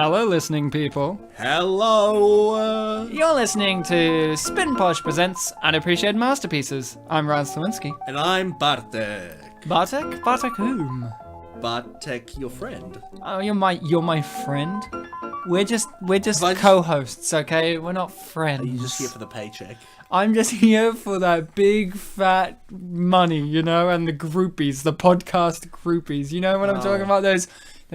Hello, listening people. Hello! You're listening to Spin Polish Presents Unappreciated Masterpieces. I'm Ryan Sliwinski. And I'm Bartek. Bartek? Bartek whom? Bartek, your friend. Oh, you're my friend? We're just But- co-hosts, okay? We're not friends. Are you just here for the paycheck? I'm just here for that big fat money, you know, and the groupies, the podcast groupies. You know what I'm talking about? Those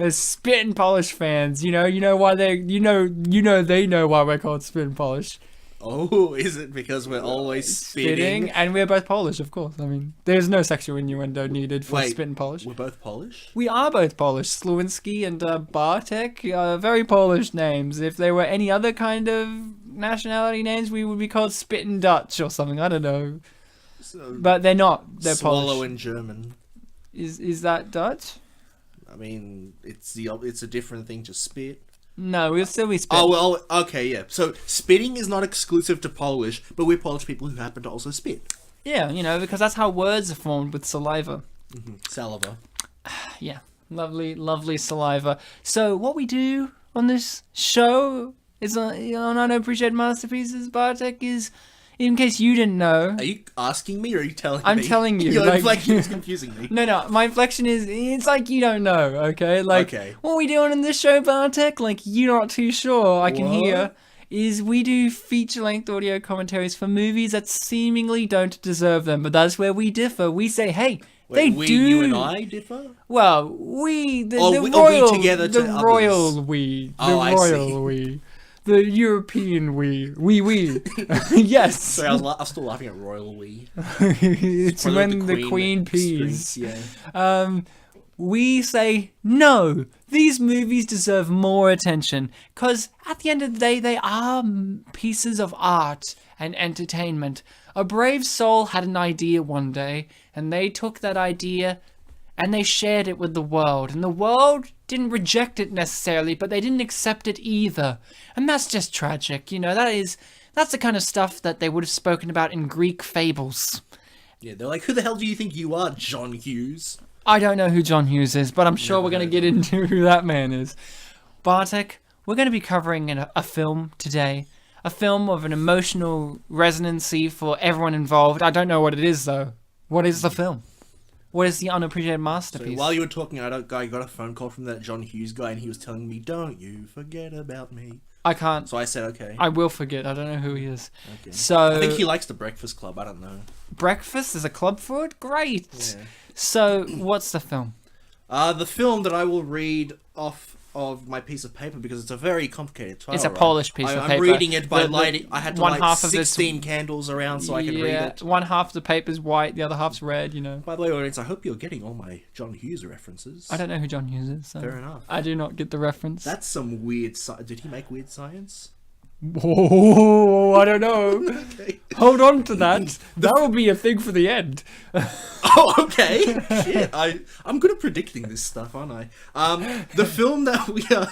Spit and Polish fans. You know why they know why we're called Spit and Polish. Oh, is it because we're always spitting? And we're both Polish, of course. I mean, there's no sexual innuendo needed for Spit and Polish. We're both Polish? We are both Polish. Sliwinski and Bartek are very Polish names. If they were any other kind of nationality names, we would be called Spit and Dutch or something. I don't know. So, But they're not. They're swallow Polish. in German. Is that Dutch? I mean, it's a different thing to spit. No, we'll still be spit. Oh, well, okay, yeah. So, spitting is not exclusive to Polish, but we're Polish people who happen to also spit. Yeah, because that's how words are formed with saliva. Saliva. Yeah, lovely saliva. So what we do on this show is on Unappreciated Masterpieces, Bartek, is, in case you didn't know... Are you asking me or are you telling me? I'm telling you. Your like, inflection is confusing me. No, my inflection is, it's like you don't know, okay? Like, Okay. what we doing on this show, Bartek, like you're not too sure, I can What? hear, is we do feature-length audio commentaries for movies that seemingly don't deserve them, but that's where we differ. We say, hey... Wait, they do. You and I differ? Well, the we royal, together to the others? royal we, the Oh, I royal see. we, the European we. Yes, Sorry, I was still laughing at Royal We. it's For when the queen pees. strings, yeah. We say no. These movies deserve more attention because at the end of the day, they are pieces of art and entertainment. A brave soul had an idea one day, and they took that idea and they shared it with the world. And the world didn't reject it necessarily, but they didn't accept it either. And that's just tragic, that's the kind of stuff that they would have spoken about in Greek fables. Yeah, they're like, who the hell do you think you are, John Hughes? I don't know who John Hughes is, but I'm sure we're going to get into who that man is. Bartek, we're going to be covering a film today. A film of an emotional resonancy for everyone involved. I don't know what it is, though. What is the film? What is the unappreciated masterpiece? So while you were talking, I got a phone call from that John Hughes guy, and he was telling me, don't you forget about me. I can't. So I said, okay. I will forget. I don't know who he is. Okay. So I think he likes the Breakfast Club. I don't know. Breakfast is a club for it? Great. Yeah. So, what's the film? The film that I will read off of my piece of paper because it's a very complicated title. It's a right? Polish piece of paper. I'm reading it by The- lighting. I had to one light half of this- 16 candles around so I could read it. One half of the paper's white, the other half's red, By the way, audience, I hope you're getting all my John Hughes references. I don't know who John Hughes is, so Fair enough. I do not get the reference. That's some weird Did he make Weird Science? Oh, I don't know. Okay. Hold on to that. That will be a thing for the end. Oh, okay. Shit, I'm good at predicting this stuff, aren't I? The film that we are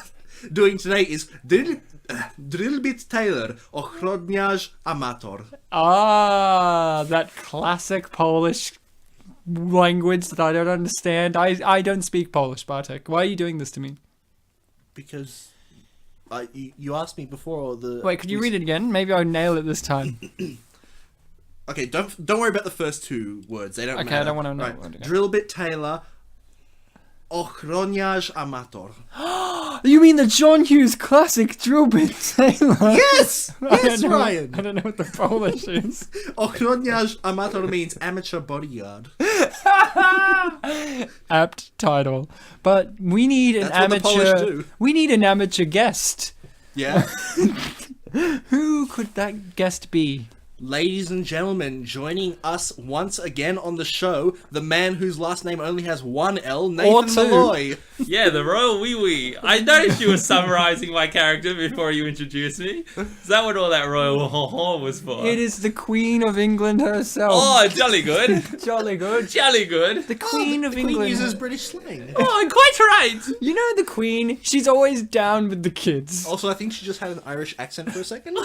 doing today is Drillbit Taylor, Ochroniarz Amator. Ah, that classic Polish language that I don't understand. I don't speak Polish, Bartek. Why are you doing this to me? Because you asked me before the. Wait, could you read it again? Maybe I'll nail it this time. Okay, don't worry about the first two words. They don't matter. Okay, I don't want to know. Right. Okay. Drillbit Taylor, Ochroniarz Amator. You mean the John Hughes classic Drillbit Taylor? Yes! Yes, I Ryan! don't know what the Polish is. Ochroniarz Amator means amateur bodyguard. Apt title. But we need an That's what the Polish amateur. do. We need an amateur guest. Yeah? Who could that guest be? Ladies and gentlemen, joining us once again on the show, the man whose last name only has one L, Nathan two. Maloy. Yeah, the Royal Wee Wee. I noticed you were summarising my character before you introduced me. Is that what all that Royal Ho was for? It is the Queen of England herself. Oh, jolly good. Jolly good. Jolly good. The Queen of The Queen England. uses British slang. Oh, quite right. You know the Queen, she's always down with the kids. Also, I think she just had an Irish accent for a second.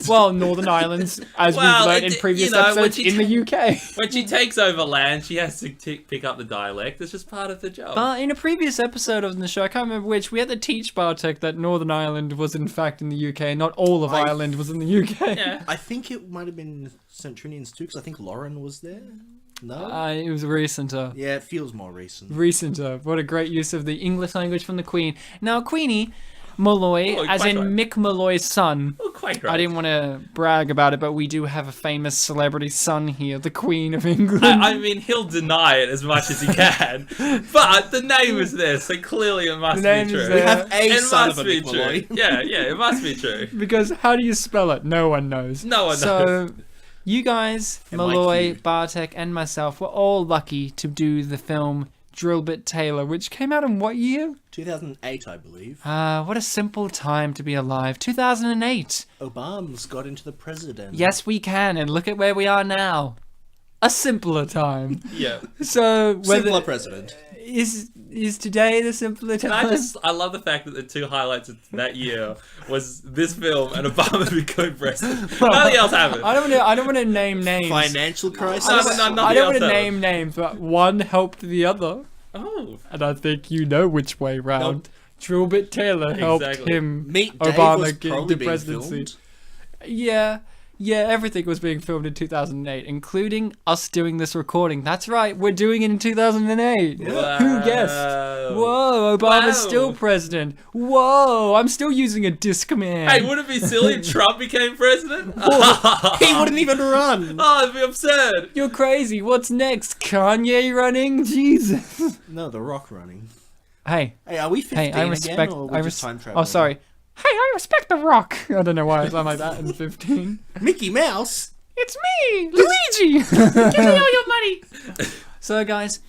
Well, Northern Islands, as we Well, learned in previous when episodes she in the UK. when she takes over land, she has to pick up the dialect. It's just part of the job. But in a previous episode of the show, I can't remember which, we had to teach Bartek that Northern Ireland was in fact in the UK, and not all of Ireland was in the UK. Yeah. I think it might have been St. Trinian's too, because I think Lauren was there. No? It was recenter. Yeah, it feels more recent. Recenter. What a great use of the English language from the Queen. Now, Queenie Maloy, Oh, as quite in right. Mick Malloy's son. Oh, quite right. I didn't want to brag about it, but we do have a famous celebrity son here, the Queen of England. I mean, he'll deny it as much as he can, but the name is there, so clearly it must The be name is true. there. We have a It son must of a be Mick true. Malloy. Yeah, it must be true. Because how do you spell it? No one knows. No one So, knows. you guys, MIQ. Malloy, Bartek, and myself were all lucky to do the film Drillbit Taylor, which came out in what year? 2008, I believe. What a simple time to be alive. 2008. Obama's got into the president. Yes, we can, and look at where we are now. A simpler time. Yeah. So, Simpler whether president. is today the simpler time? I love the fact that the two highlights of that year was this film and Obama becoming president. Nothing else happened. I don't want to name names. Financial crisis. No, I nothing don't want else to happened. name names, but one helped the other. Oh. And I think you know which way round. Drillbit Taylor helped Exactly. him, Meet Dave Obama, was get probably the being presidency. filmed. Yeah, everything was being filmed in 2008, including us doing this recording. That's right, we're doing it in 2008. Wow. Who guessed? Whoa, Obama's Wow. still president. Whoa, I'm still using a Discman. Hey, wouldn't it be silly if Trump became president? He wouldn't even run. Oh, it'd be absurd. You're crazy. What's next? Kanye running? Jesus. No, The Rock running. Hey, Hey, are we 15 hey, I respect. again, or are we just time traveling? Oh, sorry. Hey, I respect The Rock. I don't know why I sound like that in 15. Mickey Mouse? It's me, Luigi. Give me all your money. So, guys,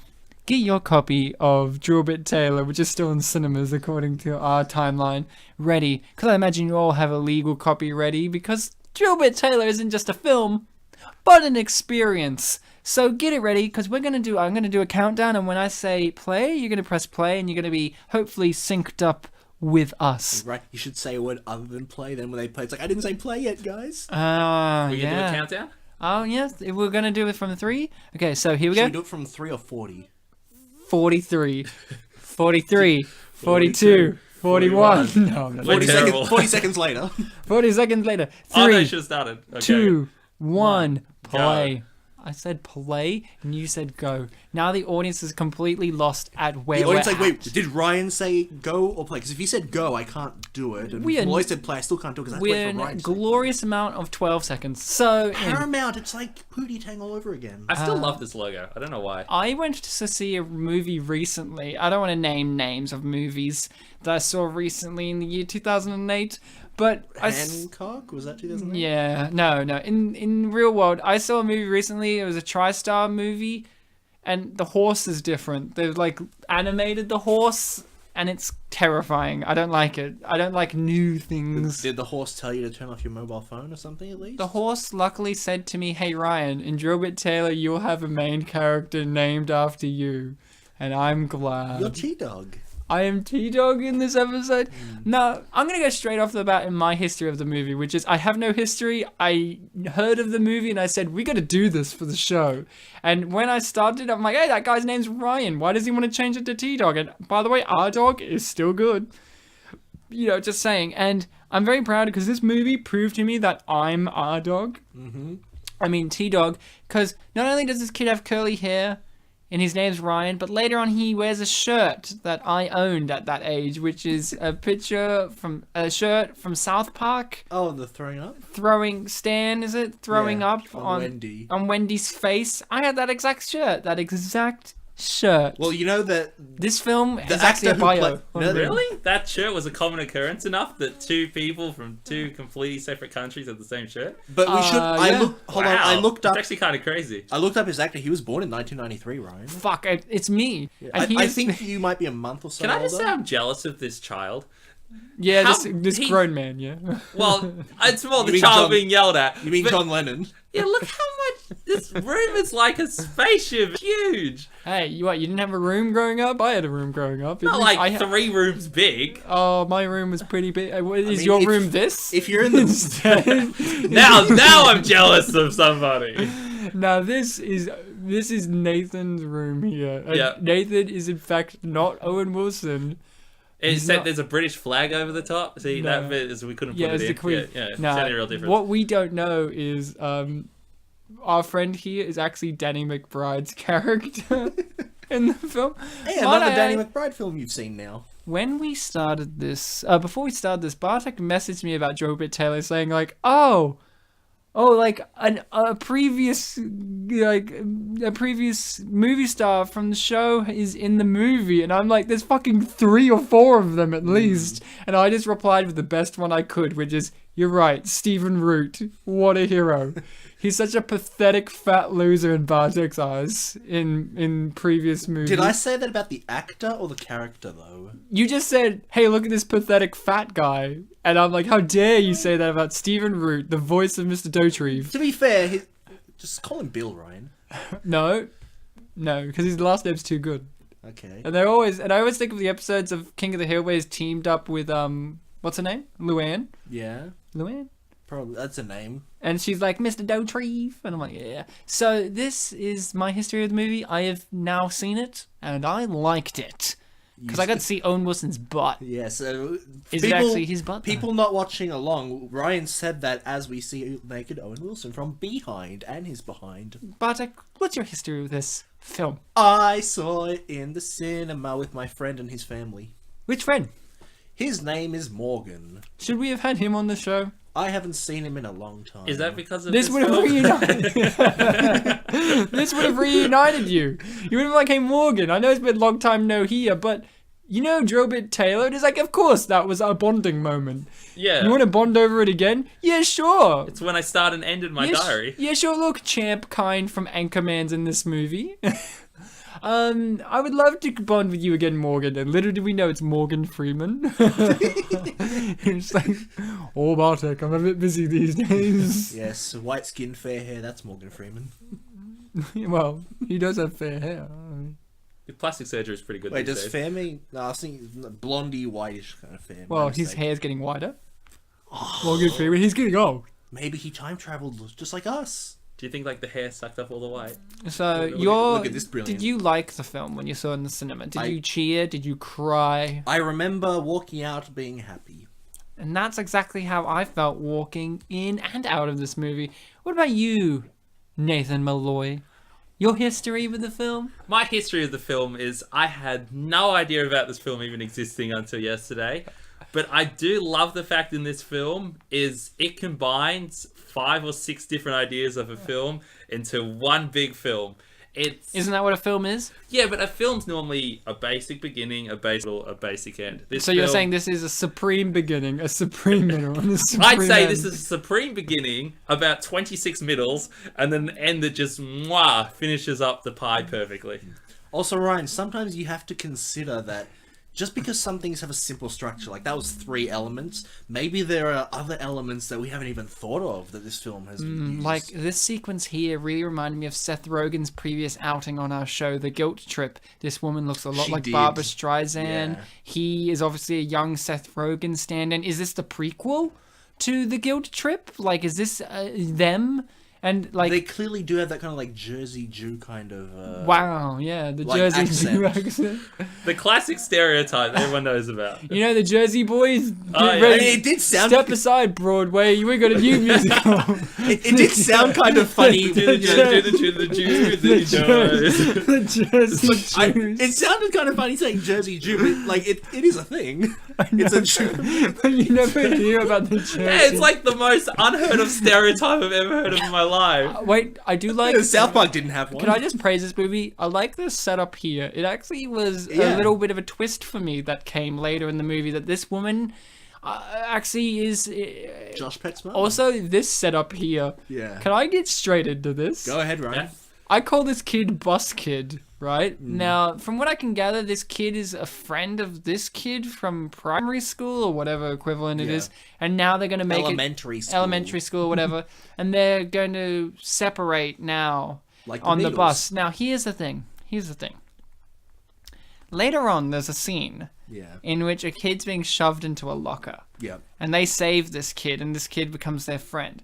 get your copy of Drillbit Taylor, which is still in cinemas according to our timeline, ready. Because I imagine you all have a legal copy ready, because Drillbit Taylor isn't just a film, but an experience. So get it ready, because I'm going to do a countdown, and when I say play, you're going to press play, and you're going to be hopefully synced up with us. Right, you should say a word other than play, then when they play, it's like, I didn't say play yet, guys. We can do a Yeah. countdown? Oh, yes, we're going to do it from 3. Okay, so here we Should go. we do it from 3 or 40? 43, 43, 42, 41. No, I'm not. We're 40 terrible. seconds, 40 seconds later. 40 seconds later. Oh, no, 3, should have started. Okay. 2, 1, play. Go. I said play, and you said go. Now the audience is completely lost at where The we're audience like, at. wait, did Ryan say go or play? Because if he said go, I can't do it. And We are- Malloy said play, I still can't do it because I have to We're wait in for a Ryan to say glorious amount of 12 seconds. So, play. Paramount, it's like Pootie Tang all over again. I still love this logo. I don't know why. I went to see a movie recently. I don't want to name names of movies that I saw recently in the year 2008, but Hancock? Was that 2008? yeah, no. In real world, I saw a movie recently. It was a TriStar movie, and the horse is different. They've like animated the horse, and it's terrifying. I don't like it. I don't like new things. Did the horse tell you to turn off your mobile phone or something at least? The horse luckily said to me, "Hey Ryan, in Drillbit Taylor, you'll have a main character named after you," and I'm glad. Your T-Dog. I am T-Dog in this episode. No, I'm going to go straight off the bat in my history of the movie, which is I have no history. I heard of the movie and I said, we got to do this for the show. And when I started, I'm like, hey, that guy's name's Ryan. Why does he want to change it to T-Dog? And by the way, our dog is still good. You know, just saying. And I'm very proud because this movie proved to me that I'm our dog. I mean, T-Dog. Because not only does this kid have curly hair, and his name's Ryan, but later on he wears a shirt that I owned at that age, which is a shirt from South Park, Oh, the throwing up? throwing Stan, is it? Throwing Yeah, up on Wendy. on Wendy's face. I had that exact shirt. Shirt. Well, you know that This film is the actually a actor who bio. played- No, Really? That shirt was a common occurrence enough that two people from two completely separate countries have the same shirt? But we should. yeah. Hold on. I looked up. It's actually kind of crazy. I looked up his actor. He was born in 1993, Ryan. Fuck, it's me. And I he's- think you might be a month or so Can I just older. say I'm jealous of this child? Yeah, How- this he- grown man, yeah. Well, it's more You the mean child John- being yelled at. You mean But- John Lennon? Yeah, look how much this room is like a spaceship. Huge. Hey, you didn't have a room growing up? I had a room growing up. Not At least like 3 rooms big. Oh, my room was pretty big. Is mean, your if- room this? If you're in the Now I'm jealous of somebody. Now this is Nathan's room here. And Yeah. Nathan is in fact not Owen Wilson. It said not- there's a British flag over the top. See, No. that bit is we couldn't Yeah, put it's it the in. queen. Yeah, it's Nah, only a real difference. what we don't know is our friend here is actually Danny McBride's character in the film. Hey, Might another I Danny add- McBride film you've seen now. When we started this, before we started this, Bartek messaged me about Drillbit Taylor saying like, oh, like a previous movie star from the show is in the movie, and I'm like, there's fucking 3 or 4 of them at least, and I just replied with the best one I could, which is, you're right, Stephen Root, what a hero. He's such a pathetic fat loser in Bartek's eyes in previous movies. Did I say that about the actor or the character though? You just said, hey, look at this pathetic fat guy. And I'm like, how dare you say that about Stephen Root, the voice of Mr. Dotrieve? To be fair, just call him Bill, Ryan. No, because his last name's too good. Okay. And I always think of the episodes of King of the Hill where he's teamed up with, what's her name? Luann? Yeah, Luann? probably that's a name. And she's like, Mr. Dotrieve. And I'm like, yeah. So this is my history of the movie. I have now seen it, and I liked it. Because I got to see Owen Wilson's butt. Yeah, so Is it actually his butt? though? People not watching along, Ryan said that as we see naked Owen Wilson from behind and his behind. Bartek, what's your history with this film? I saw it in the cinema with my friend and his family. Which friend? His name is Morgan. Should we have had him on the show? I haven't seen him in a long time. Is that because of This this would have film? reunited. This would have reunited you. You would have like, hey Morgan, I know it's been a long time no here, but you know Drillbit Taylor? And it's like, of course that was a bonding moment. Yeah. You want to bond over it again? Yeah, sure. It's when I started and ended my yeah, diary. Yeah, sure. Look, Champ Kind from Anchorman's in this movie. I would love to bond with you again, Morgan. And little did we know it's Morgan Freeman. It's like, oh, Bartek, I'm a bit busy these days. Yes, white skin, fair hair, that's Morgan Freeman. Well, he does have fair hair. The plastic surgery is pretty good Wait, these does days. fair mean... No, I was thinking blondie, whitish kind of fair. My Well, his mistake. hair's getting wider. Morgan Freeman, he's getting old. Maybe he time traveled just like us. Do you think like the hair sucked up all the white? So Look at this brilliant. did you like the film when you saw it in the cinema? Did I- you cheer? Did you cry? I remember walking out being happy. And that's exactly how I felt walking in and out of this movie. What about you, Nathan Maloy? Your history with the film? My history of the film is I had no idea about this film even existing until yesterday. But I do love the fact in this film is it combines 5 or 6 different ideas of a film into one big film. Isn't that what a film is? Yeah, but a film's normally a basic beginning, a basic middle, a basic end. This So you're film- saying this is a supreme beginning, a supreme middle, and a supreme I'd say end. this is a supreme beginning, about 26 middles, and then an end that just mwah, finishes up the pie perfectly. Also, Ryan, sometimes you have to consider that just because some things have a simple structure, like that was 3 elements, maybe there are other elements that we haven't even thought of that this film has used. Like, this sequence here really reminded me of Seth Rogen's previous outing on our show, The Guilt Trip. This woman looks a lot She like did. Barbara Streisand. Yeah. He is obviously a young Seth Rogen stand-in. Is this the prequel to The Guilt Trip? Like, is this them? And, like... They clearly do have that kind of like Jersey Jew kind of... Wow, yeah, the like Jersey accent. Jew accent. The classic stereotype that everyone knows about. You know the Jersey boys? Oh, Get yeah. ready. I mean, it did sound... Step aside, Broadway. We got a new musical. It did sound kind of funny. Do the Jew, the Jew. The Jersey Jews. It sounded kind of funny saying Jersey Jew, but like it is a thing. It's a Jew. But you never hear about the Jersey. Yeah, it's like the most unheard of stereotype I've ever heard of in my life. Wait, I do like... South Park didn't have one. Can I just praise this movie? I like the setup here. It actually was a Yeah. little bit of a twist for me that came later in the movie, that this woman actually is... Josh Peck's mum? Also, this setup here. Yeah. Can I get straight into this? Go ahead, Ryan. Yeah. I call this kid Bus Kid, right? Now, from what I can gather, this kid is a friend of this kid from primary school or whatever equivalent it is. And now they're going to make Elementary school or whatever. And they're going to separate now Like on the Beatles. bus. Now, here's the thing. Later on, there's a scene in which a kid's being shoved into a locker. Yeah. And they save this kid, and this kid becomes their friend.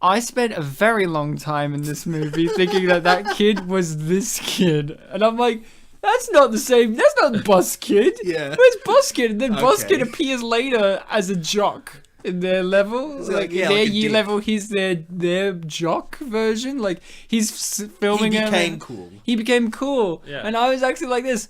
I spent a very long time in this movie thinking that kid was this kid. And I'm like, that's not the same. That's not Bus Kid. Yeah. Where's Bus Kid? And then Bus Okay. Kid appears later as a jock in their level. So, like, yeah, in their like a year dick. level, he's their jock version. Like, he's filming him. became cool. He became cool. Yeah. And I was actually like this.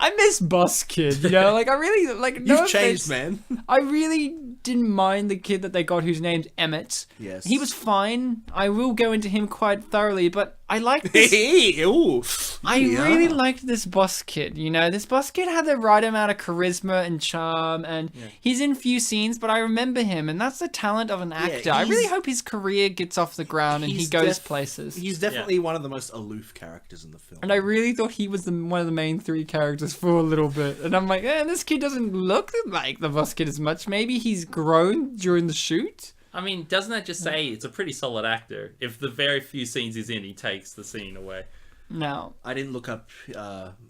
I miss Bus Kid, you know? Like, I really, like, no You've changed, offense. man. I really didn't mind the kid that they got whose name's Emmett. Yes. He was fine. I will go into him quite thoroughly, but I liked this. Ooh. I really liked this Bus Kid, you know? This Bus Kid had the right amount of charisma and charm, and he's in few scenes, but I remember him, and that's the talent of an actor. I really he's- hope his career gets off the ground and he He's goes places. He's definitely one of the most aloof characters in the film. And I really thought he was one of the main three characters for a little bit. And I'm like, this kid doesn't look like the Bus Kid as much. Maybe he's grown during the shoot? I mean, doesn't that just say it's a pretty solid actor? If the very few scenes he's in, he takes the scene away. No. I didn't look up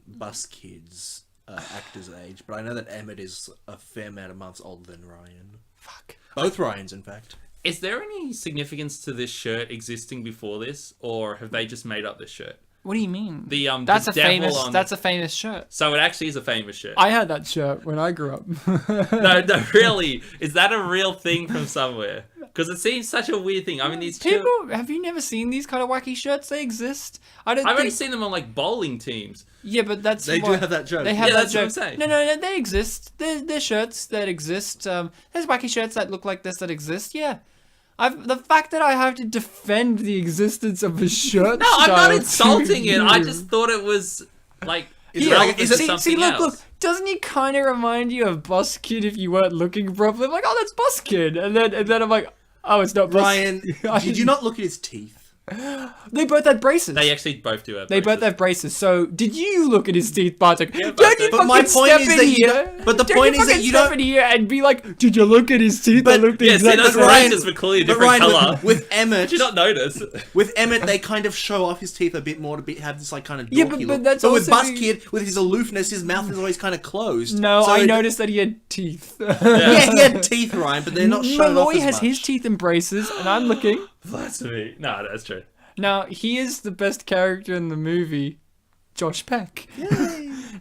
Bus Kid's actor's age, but I know that Emmett is a fair amount of months older than Ryan. Fuck. Both Ryans, in fact. Is there any significance to this shirt existing before this, or have they just made up this shirt? What do you mean? That's a famous shirt. So it actually is a famous shirt. I had that shirt when I grew up. No, really. Is that a real thing from somewhere? Because it seems such a weird thing. I mean, these People, have you never seen these kind of wacky shirts? They exist. I've only seen them on like bowling teams. Yeah, but that's They do have that joke. They have Yeah, that that's what I'm joke. saying. No, they exist. They're shirts that exist. There's wacky shirts that look like this that exist. Yeah. The fact that I have to defend the existence of a shirt. No, I'm not style insulting to it. I you. just thought it was like Is relevant it- to see, something look, else. doesn't he kind of remind you of Bus Kid if you weren't looking properly? I'm like, oh, that's Bus Kid, and then I'm like, oh, it's not Bus. Ryan, did you not look at his teeth? They both had braces. They actually both do have. They both braces. have braces. So, did you look at his teeth, Bartek? Yeah, Don't you but fucking my point step is in that you here? don't- but the Don't point is that fucking you step don't- in here and be like, did you look at his teeth? But- They look the Yeah, see, exact that's same. right. Just clearly a But different Ryan, color. with Emmett, Did you not notice? with Emmett, they kind of show off his teeth a bit more to have this like kind of dorky Yeah, but look. that's But with also Bus Kid, with his aloofness, his mouth is always kind of closed. No, So I it- noticed that he had teeth. Yeah, he had teeth, Ryan, but they're not shown off Maloy as has much. his teeth in braces, and I'm looking. Blasphemy. No, that's true. Now, he is the best character in the movie, Josh Peck.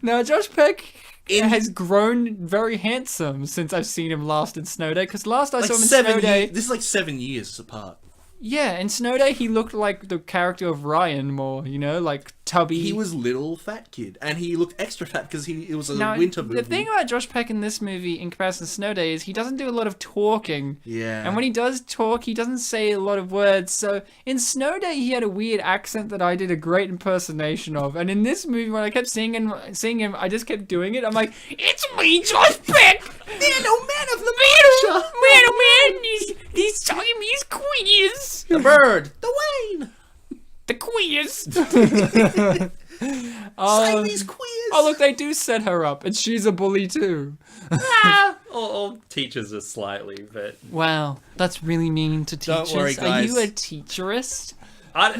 Now, Josh Peck has grown very handsome since I've seen him last in Snow Day, because last I Like saw him in 7 Snow Day... years. This is like 7 years apart. Yeah, in Snow Day, he looked like the character of Ryan more, you know, like tubby. He was little fat kid, and he looked extra fat because it was a Now, winter movie. the thing about Josh Peck in this movie, in comparison to Snow Day, is he doesn't do a lot of talking. Yeah. And when he does talk, he doesn't say a lot of words. So in Snow Day, he had a weird accent that I did a great impersonation of. And in this movie, when I kept seeing him, I just kept doing it. I'm like, it's me, Josh Peck! Man, oh man of the Man, oh man, these Siamese queers! The bird, the Wayne, The queers! Siamese queers. Oh, look, they do set her up, and she's a bully too. All teachers are slightly, but Wow, that's really mean to Don't teachers. worry, Are guys. you a teacherist?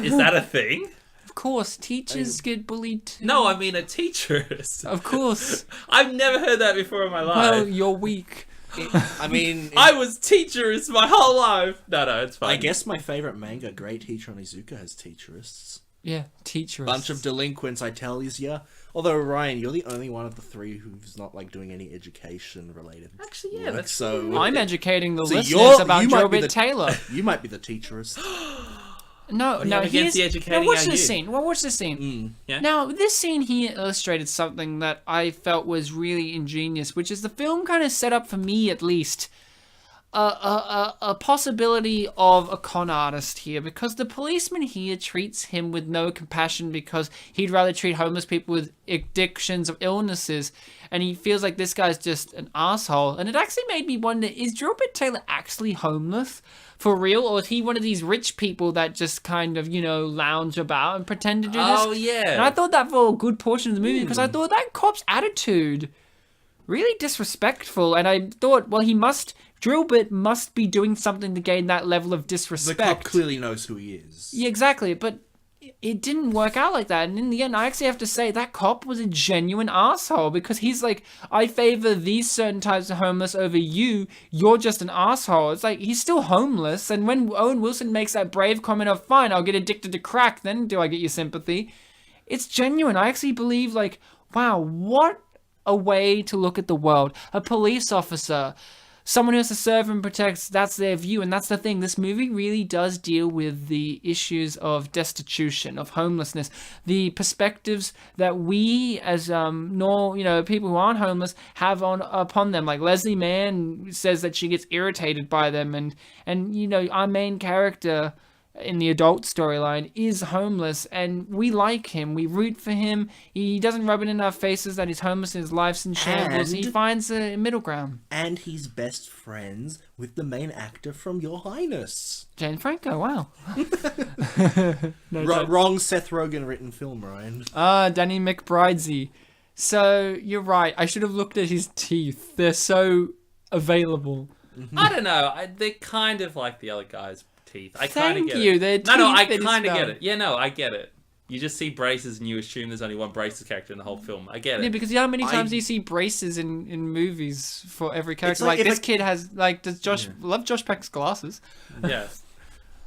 is that a thing? Of course, teachers get bullied too. No, I mean a teacherist. Of course. I've never heard that before in my Well, life. you're weak. I mean, I was teacherist my whole life. No, it's fine. I guess my favorite manga, Great Teacher Onizuka, has teacherists. Yeah, teacherist. Bunch of delinquents, I tell ya. Although Ryan, you're the only one of the three who's not like doing any education related. Actually, yeah, work, that's so. I'm educating the So listeners about you might be Drillbit the- Taylor. You might be the teacherist. No, no, against here's... the educating Now watch our this youth. scene. Well, watch this scene. Yeah. Now, this scene here illustrated something that I felt was really ingenious, which is the film kind of set up, for me at least, a possibility of a con artist here, because the policeman here treats him with no compassion because he'd rather treat homeless people with addictions or illnesses, and he feels like this guy's just an asshole. And it actually made me wonder, is Drillbit Taylor actually homeless for real, or is he one of these rich people that just kind of, lounge about and pretend to do this? Oh, yeah. And I thought that for a good portion of the movie, because I thought that cop's attitude really disrespectful, and I thought, well, Drillbit must be doing something to gain that level of The disrespect. cop clearly knows who he is. Yeah, exactly, but it didn't work out like that, and in the end, I actually have to say that cop was a genuine asshole, because he's like, I favor these certain types of homeless over you, you're just an asshole. It's like, he's still homeless, and when Owen Wilson makes that brave comment of, fine, I'll get addicted to crack, then do I get your sympathy? It's genuine. I actually believe, like, wow, what a way to look at the world. A police officer, someone who has to serve and protect, that's their view. And that's the thing, this movie really does deal with the issues of destitution, of homelessness, the perspectives that we as people who aren't homeless have upon them. Like Leslie Mann says that she gets irritated by them, and our main character in the adult storyline is homeless, and we like him, we root for him. He doesn't rub it in our faces that he's homeless and his life's in shambles. He finds a middle ground. And he's best friends with the main actor from Your Highness. Jane Franco, wow. Wrong Seth Rogen written film, Ryan. Danny McBridesy. So you're right, I should have looked at his teeth. They're so available. I don't know. They're kind of like the other guy's teeth. I kind of get you. it. They're I teeth kind of that is get it. Yeah, no, I get it. You just see braces and you assume there's only one braces character in the whole film. I get it. Yeah, because how many times do you see braces in movies for every character? like Like if this kid has, like, does Josh love Josh Peck's glasses? Yeah,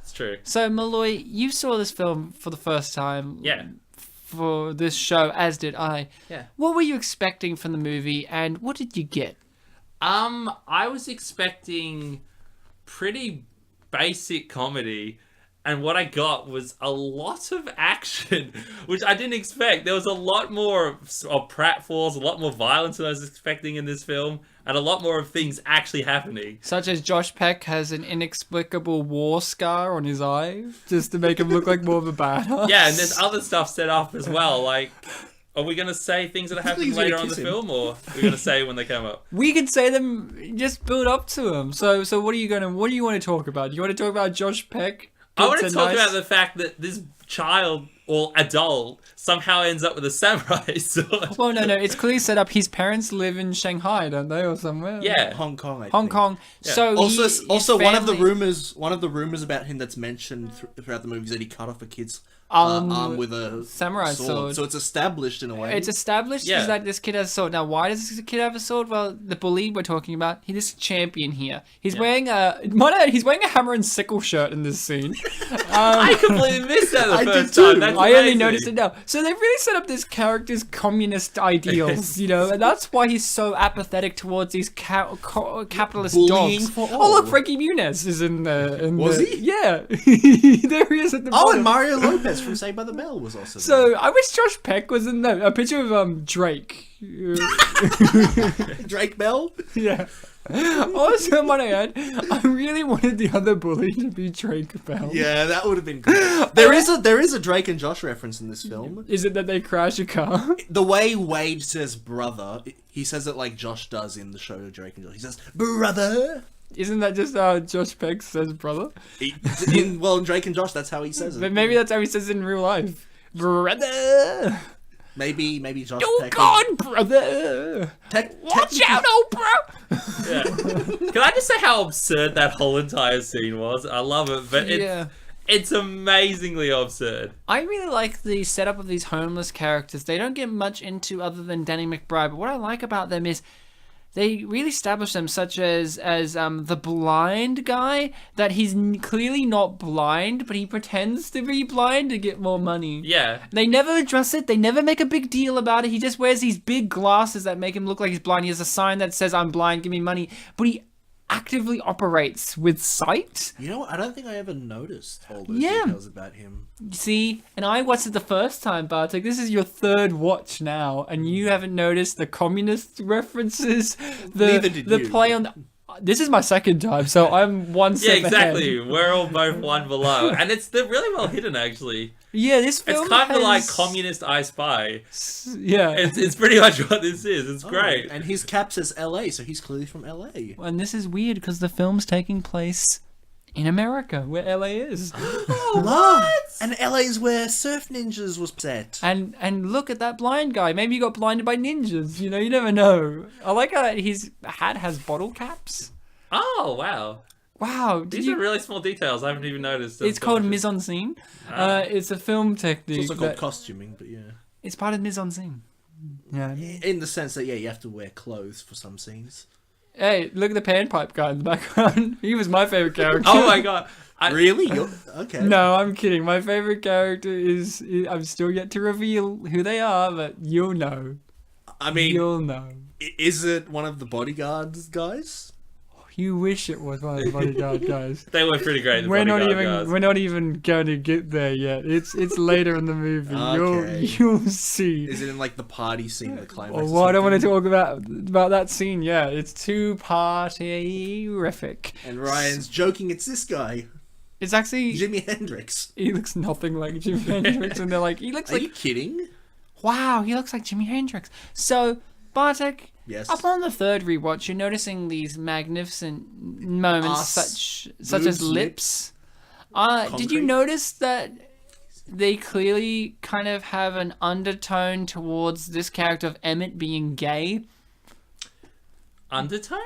it's true. So Maloy, you saw this film for the first time. Yeah. For this show, as did I. Yeah. What were you expecting from the movie, and what did you get? I was expecting pretty basic comedy, and what I got was a lot of action, which I didn't expect. There was a lot more of pratfalls, a lot more violence than I was expecting in this film, and a lot more of things actually happening. Such as Josh Peck has an inexplicable war scar on his eye, just to make him look like more of a badass. Yeah, and there's other stuff set up as well, like... Are we going to say things that are happening Please, we're later gonna on in the kiss him. film, or are we going to say when they come up? We could say them, just build up to them. So what do you want to talk about? Do you want to talk about Josh Peck? I want to It's a talk nice- about the fact that this child or adult somehow ends up with a samurai sword. Well, no, it's clearly set up. His parents live in Shanghai, don't they, or somewhere? Yeah. Hong Kong, I Hong think. Kong. Yeah. So Also, his one of the family- rumors about him that's mentioned throughout the movie is that he cut off a kid's Arm arm with a samurai sword. So it's established in a way. It's established Yeah. is that this kid has a sword. Now, why does this kid have a sword? Well, the bully we're talking about, he's this champion here. He's wearing he's wearing a hammer and sickle shirt in this scene. I completely missed that I the did first too. time. That's I only amazing. noticed it now. So they've really set up this character's communist ideals, and that's why he's so apathetic towards these capitalist Bullying dogs. for Oh, all. look, Frankie Muniz is in there. Was he? Yeah. There he is at the Oh, bottom. and Mario Lopez from Saved by the Bell was also So I wish Josh Peck was in there. A picture of Drake. there. Drake Bell. Yeah. Also, in my head, I really wanted the other bully to be Drake Bell. Yeah, that would have been good. There is a Drake and Josh reference in this film. Is it that they crash a car? The way Wade says brother, he says it like Josh does in the show Drake and Josh. He says brother. Isn't that just how Josh Peck says brother? In Drake and Josh, that's how he says it. But maybe that's how he says it in real life. Brother! Maybe Josh Oh Peck. God, brother! Watch out, old bro! Yeah. Can I just say how absurd that whole entire scene was? I love it, but it's amazingly absurd. I really like the setup of these homeless characters. They don't get much into other than Danny McBride, but what I like about them is they really establish them, such as the blind guy, that he's clearly not blind, but he pretends to be blind to get more money. Yeah. They never address it. They never make a big deal about it. He just wears these big glasses that make him look like he's blind. He has a sign that says, "I'm blind, give me money." But he actively operates with sight. You know what? I don't think I ever noticed all those Yeah. details about him. See, and I watched it the first time, Bartek. This is your third watch now, and you haven't noticed the communist references, Neither did the you. play on. This is my second time, so I'm one Yeah, step exactly. ahead. We're all both one below, and they're really well hidden actually. Yeah, this film It's kind of like has- Communist I Spy. Yeah. It's pretty much what this is. It's great. And his cap says LA, so he's clearly from LA. And this is weird because the film's taking place in America, where LA is. What? And LA is where Surf Ninjas was set. And look at that blind guy. Maybe he got blinded by ninjas. You know, you never know. I like how his hat has bottle caps. Oh wow. Wow, did These you? are really small details I haven't even noticed. It's called mise en scene. It's a film technique. It's also called that- costuming, but yeah. It's part of mise en scene. Yeah. In the sense that, yeah, you have to wear clothes for some scenes. Hey, look at the panpipe guy in the background. He was my favorite character. Oh my god. Really? Okay. No, I'm kidding. My favorite character is. I'm still yet to reveal who they are, but you'll know. I mean, You'll know. is it one of the bodyguards guys? You wish it was one of the bodyguard guys. They were pretty great. The We're not bodyguard even. guys. We're not even going to get there yet. It's later in the movie. Okay. You'll see. Is it in like the party scene, the climax? Oh, or well, I don't want to something? talk about that scene. Yeah, it's too party-rific. And Ryan's joking, it's this guy, It's actually Jimi Hendrix. he looks nothing like Jimi Hendrix, and they're like he looks Are like you kidding? wow, he looks like Jimi Hendrix. So Bartek, Yes. upon the third rewatch, you're noticing these magnificent moments, Ass, such as boobs, lips. Did you concrete. notice that they clearly kind of have an undertone towards this character of Emmett being gay? Undertone?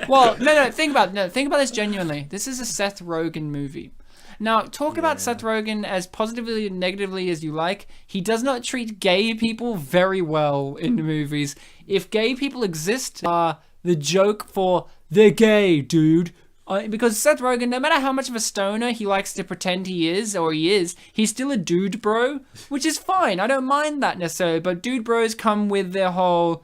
Well, no. Think about this genuinely. This is a Seth Rogen movie. Now, talk about Seth Rogen as positively and negatively as you like. He does not treat gay people very well in the movies. If gay people exist, the joke for they're gay, dude. Because Seth Rogen, no matter how much of a stoner he likes to pretend he is, he's still a dude bro, which is fine. I don't mind that necessarily. But dude bros come with their whole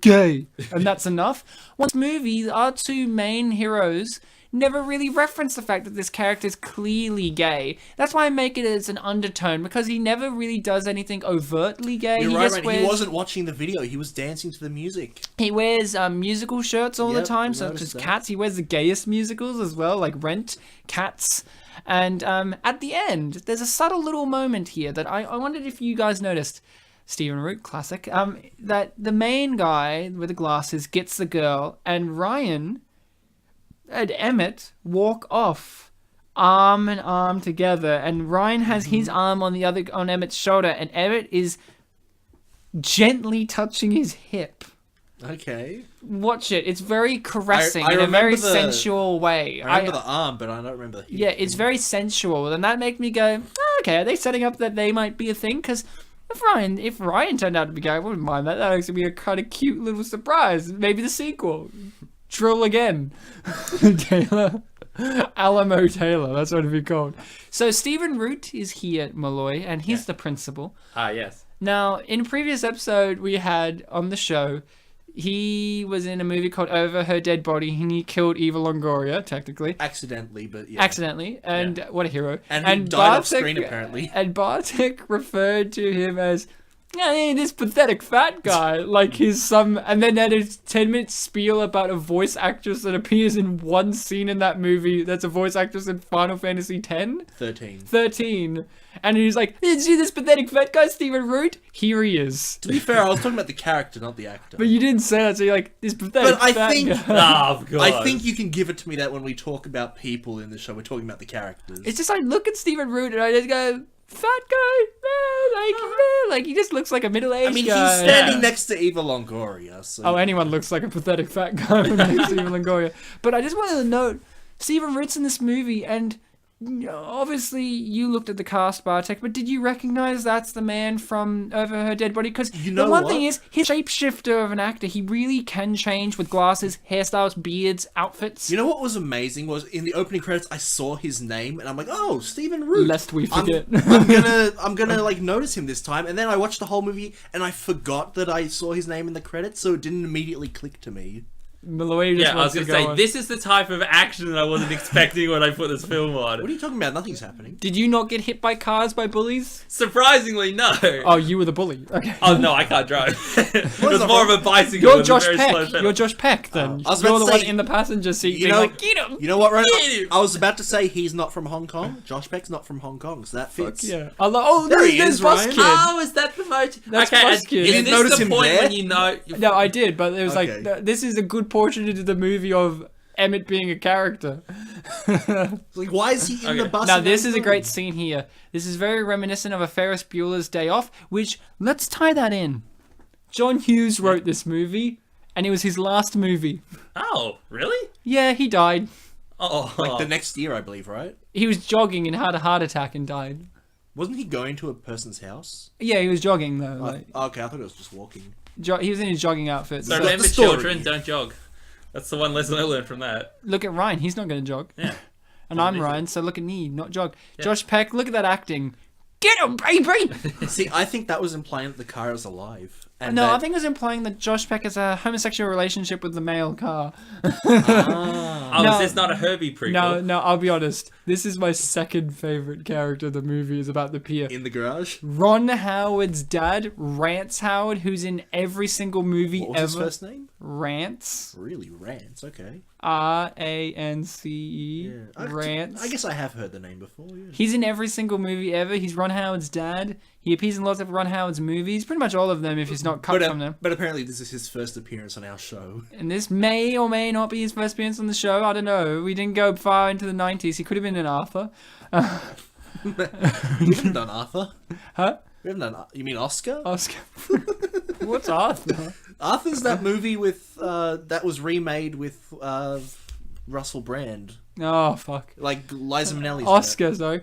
gay, and that's enough. Once movie, our two main heroes never really reference the fact that this character is clearly gay. That's why I make it as an undertone, because he never really does anything overtly gay. You're He right, just man. wears, He wasn't watching the video. He was dancing to the music. he wears musical shirts all the Yep, time, I such noticed as that. Cats. He wears the gayest musicals as well, like Rent, Cats. And at the end, there's a subtle little moment here that I wondered if you guys noticed. Stephen Root, classic. That the main guy with the glasses gets the girl, and Ryan and Emmett walk off arm in arm together, and Ryan has his arm on Emmett's shoulder, and Emmett is gently touching his hip. Okay. Watch it. It's very caressing I in a very remember the- sensual way. I remember the arm, but I don't remember the hip. Yeah, it's very sensual, and that made me go, oh, okay, are they setting up that they might be a thing? Because if Ryan turned out to be gay, I wouldn't mind that. That would actually be a kind of cute little surprise. Maybe the sequel. Drill again. Taylor. Alamo Taylor, that's what it'd be called. So Stephen Root is here, Maloy, and he's the principal. Ah, yes. Now, in a previous episode we had on the show, he was in a movie called Over Her Dead Body, and he killed Eva Longoria, technically. Accidentally, but yeah. Accidentally, and what a hero. And he died off screen, apparently. And Bartek referred to him as, yeah, this pathetic fat guy, like he's some, and then had a 10-minute spiel about a voice actress that appears in one scene in that movie that's a voice actress in Final Fantasy X? 13. And he's like, did you see this pathetic fat guy, Stephen Root? Here he is. To be fair, I was talking about the character, not the actor. But you didn't say that, so you're like, this pathetic But I fat think- guy. Oh, God. I think you can give it to me that when we talk about people in the show, we're talking about the characters. It's just I look at Stephen Root and I just go, fat guy, like he just looks like a middle-aged I mean, guy. he's standing next to Eva Longoria, so... Oh, anyone looks like a pathetic fat guy when next to Stephen Longoria. But I just wanted to note, Stephen Root's in this movie, and obviously you looked at the cast, Bartek, but did you recognize that's the man from Over Her Dead Body? Because You know the one what? thing is, he's a shapeshifter of an actor. He really can change with glasses, hairstyles, beards, outfits. You know what was amazing was in the opening credits I saw his name and I'm like, oh, Stephen Root. Lest we forget. I'm gonna like notice him this time, and then I watched the whole movie and I forgot that I saw his name in the credits, so it didn't immediately click to me. Maloy just Yeah, I was wants to going to go say, on. this is the type of action that I wasn't expecting when I put this film What on. are you talking about? Nothing's happening. Did you not get hit by cars by bullies? Surprisingly, no. Oh, you were the bully. Okay. Oh, no, I can't drive. It was that more from? of a bicycle. You're with a Josh very slow Peck. pedal. You're Josh Peck then. I was You're about the to one say, in the passenger seat You being know, like, get him. you know what, Ryan? Get him. I was about to say he's not from Hong Kong. Josh Peck's not from Hong Kong, so that fits. Yeah. I like, oh, There he there's is, Bus Ryan. Kid. Oh, is that the motive? That's okay, Bus Kid. is You didn't this notice the him point there? when you know... No, I did, but it was Okay. like, this is a good portion into the movie of Emmett being a character. Like, why is he in the bus? Now, in this Hong is a Kong? great scene here. This is very reminiscent of a Ferris Bueller's Day Off, which, let's tie that in. John Hughes wrote this movie, and it was his last movie. Oh, really? Yeah, he died. Oh. Like the next year, I believe, right? He was jogging and had a heart attack and died. Wasn't he going to a person's house? Yeah, he was jogging though. Like, Okay, I thought it was just walking. he was in his jogging outfit. So the remember, story. children, don't jog. That's the one lesson I learned from that. Look at Ryan, he's not going to jog. Yeah. And I'm Ryan, so look at me, not jog. Josh Peck, look at that acting. Get him, baby! See, I think that was implying that the car is alive. And No, that... I think it was implying that Josh Peck has a homosexual relationship with the male car. Oh, No. is this not a Herbie prequel? No, I'll be honest. This is my second favorite character of the movie is about the pier. in the garage. Ron Howard's dad, Rance Howard, who's in every single movie What was ever. his first name? Rance. Really, Rance. Okay. R-A-N-C-E. Yeah. Rance. I guess I have heard the name before. Yeah. He's in every single movie ever. He's Ron Howard's dad. He appears in lots of Ron Howard's movies, pretty much all of them if he's not cut from them. But apparently this is his first appearance on our show. And this may or may not be his first appearance on the show. I don't know. We didn't go far into the 90s. He could have been in Arthur. We haven't done Arthur. Huh? We haven't done. You mean Oscar? Oscar. What's Arthur? Arthur's that movie with that was remade with Russell Brand. Oh, fuck. Like Liza Minnelli's Oscar, though.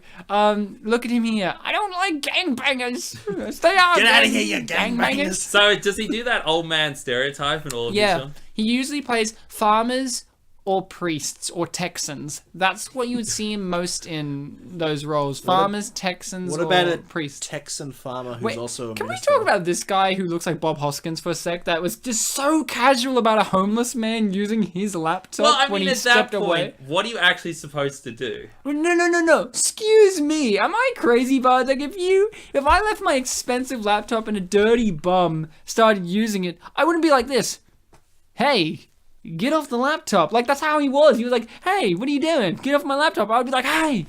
Look at him here. I don't like gangbangers. Stay out. Get out of here, you gangbangers. So does he do that old man stereotype in all of these Yeah. films? He usually plays farmers or priests or Texans. That's what you would see him most in those roles. Farmers, Texans, What about or a priests. Texan farmer who's Wait, also a can we minister? talk about this guy who looks like Bob Hoskins for a sec? That was just so casual about a homeless man using his laptop Well, I when mean, he at that stepped point, away. what are you actually supposed to do? No. Excuse me. Am I crazy, Bartek? If I left my expensive laptop and a dirty bum started using it, I wouldn't be like this. Hey, get off the laptop. Like, that's how he was. He was like, hey, what are you doing? Get off my laptop. I would be like, hey,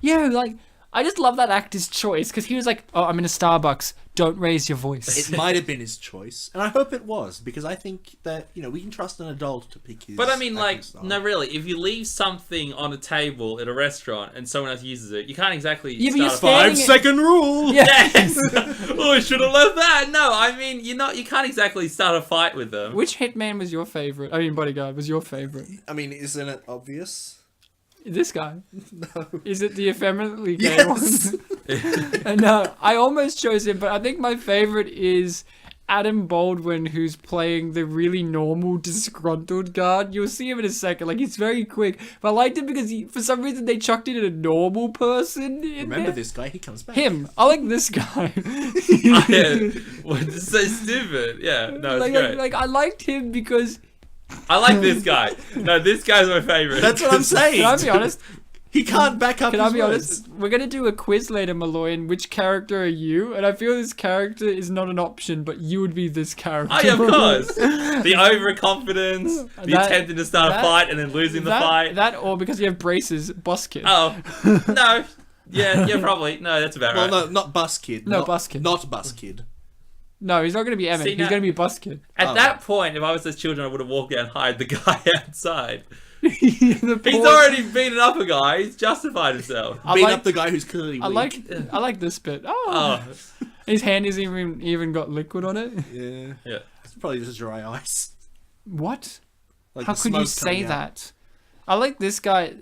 like, I just love that actor's choice because he was like, oh, I'm in a Starbucks. Don't raise your voice. It might have been his choice, and I hope it was, because I think that, we can trust an adult to pick his. But I mean, acting like, style. no, really, if you leave something on a table at a restaurant and someone else uses it, you can't exactly Yeah, but you're start a fight. standing 5-second rule. Yeah. Yes! Oh, I should have left that! No, I mean, you can't exactly start a fight with them. Which hitman was your favorite? I mean, bodyguard was your favorite. I mean, isn't it obvious? This guy. No. Is it the effeminately gay Yes. one? No, I almost chose him, but I think my favorite is Adam Baldwin, who's playing the really normal, disgruntled guard. You'll see him in a second. Like, he's very quick. But I liked it because for some reason they chucked in a normal person. Remember this guy? He comes back. Him. I like this guy. Well, it's so stupid. Yeah, no, it's like, great. like, I liked him because... I like this guy. No, this guy's my favorite. That's what I'm saying. Can I be honest? He can't back up. Can I his be words. honest? We're gonna do a quiz later, Maloy, and which character are you? And I feel this character is not an option, but you would be this character. Oh, yeah, of course. The overconfidence, the That- attempting to start that- a fight and then losing the fight. That, or because you have braces, boss kid. Oh, no. Yeah, probably. No, that's about Well, right. no, not Bus Kid. No, not, Bus Kid. Not Bus Kid. No, he's not gonna be Emmett. See, He's now- gonna be boss kid. At Oh. that point, if I was those children, I would have walked out and hired the guy outside. The He's poor- already beaten up a guy. He's justified himself. I Beat like- up the guy who's clearly weak. I like this bit. Oh, Oh, his hand isn't even got liquid on it. Yeah. yeah. It's probably just dry ice. What? Like How the could you smoke say coming out. that? I like this guy.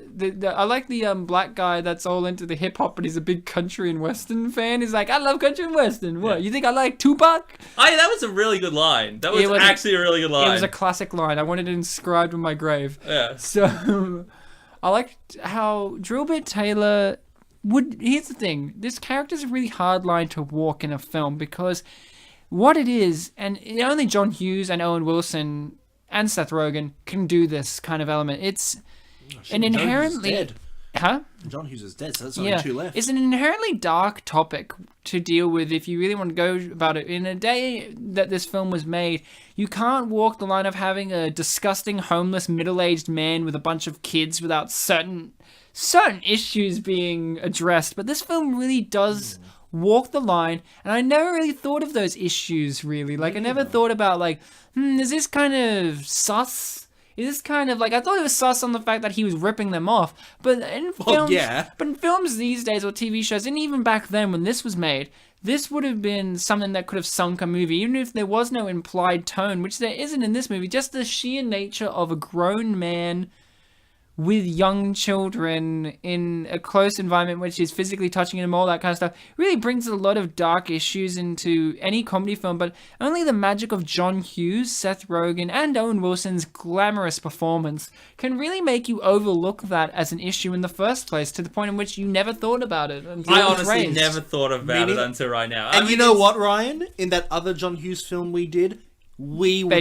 I like the black guy that's all into the hip hop, but he's a big country and western fan. He's like, I love country and western. What? Yeah. You think I like Tupac? Oh, that was a really good line. That was It was- actually a really good line. It was a classic line. I wanted it inscribed on my grave. Yeah. So, I liked how Drillbit Taylor would. Here's the thing: this character's a really hard line to walk in a film because what it is, and only John Hughes and Owen Wilson and Seth Rogen can do this kind of element. It's an inherently... John Hughes is dead. Huh? John Hughes is dead, so there's only 2 left. It's an inherently dark topic to deal with if you really want to go about it. In a day that this film was made, you can't walk the line of having a disgusting, homeless, middle-aged man with a bunch of kids without certain issues being addressed. But this film really does walk the line, and I never really thought of those issues, really. Like, I never thought about, like, is this kind of sus? Is this kind of like, I thought it was sus on the fact that he was ripping them off, but in films, but in films these days or TV shows, and even back then when this was made, this would have been something that could have sunk a movie, even if there was no implied tone, which there isn't in this movie. Just the sheer nature of a grown man with young children in a close environment which is physically touching them, all that kind of stuff, really brings a lot of dark issues into any comedy film. But only the magic of John Hughes, Seth Rogen, and Owen Wilson's glamorous performance can really make you overlook that as an issue in the first place, to the point in which you never thought about it. I honestly never thought about it until right now. And you know what, Ryan? In that other John Hughes film we did, we were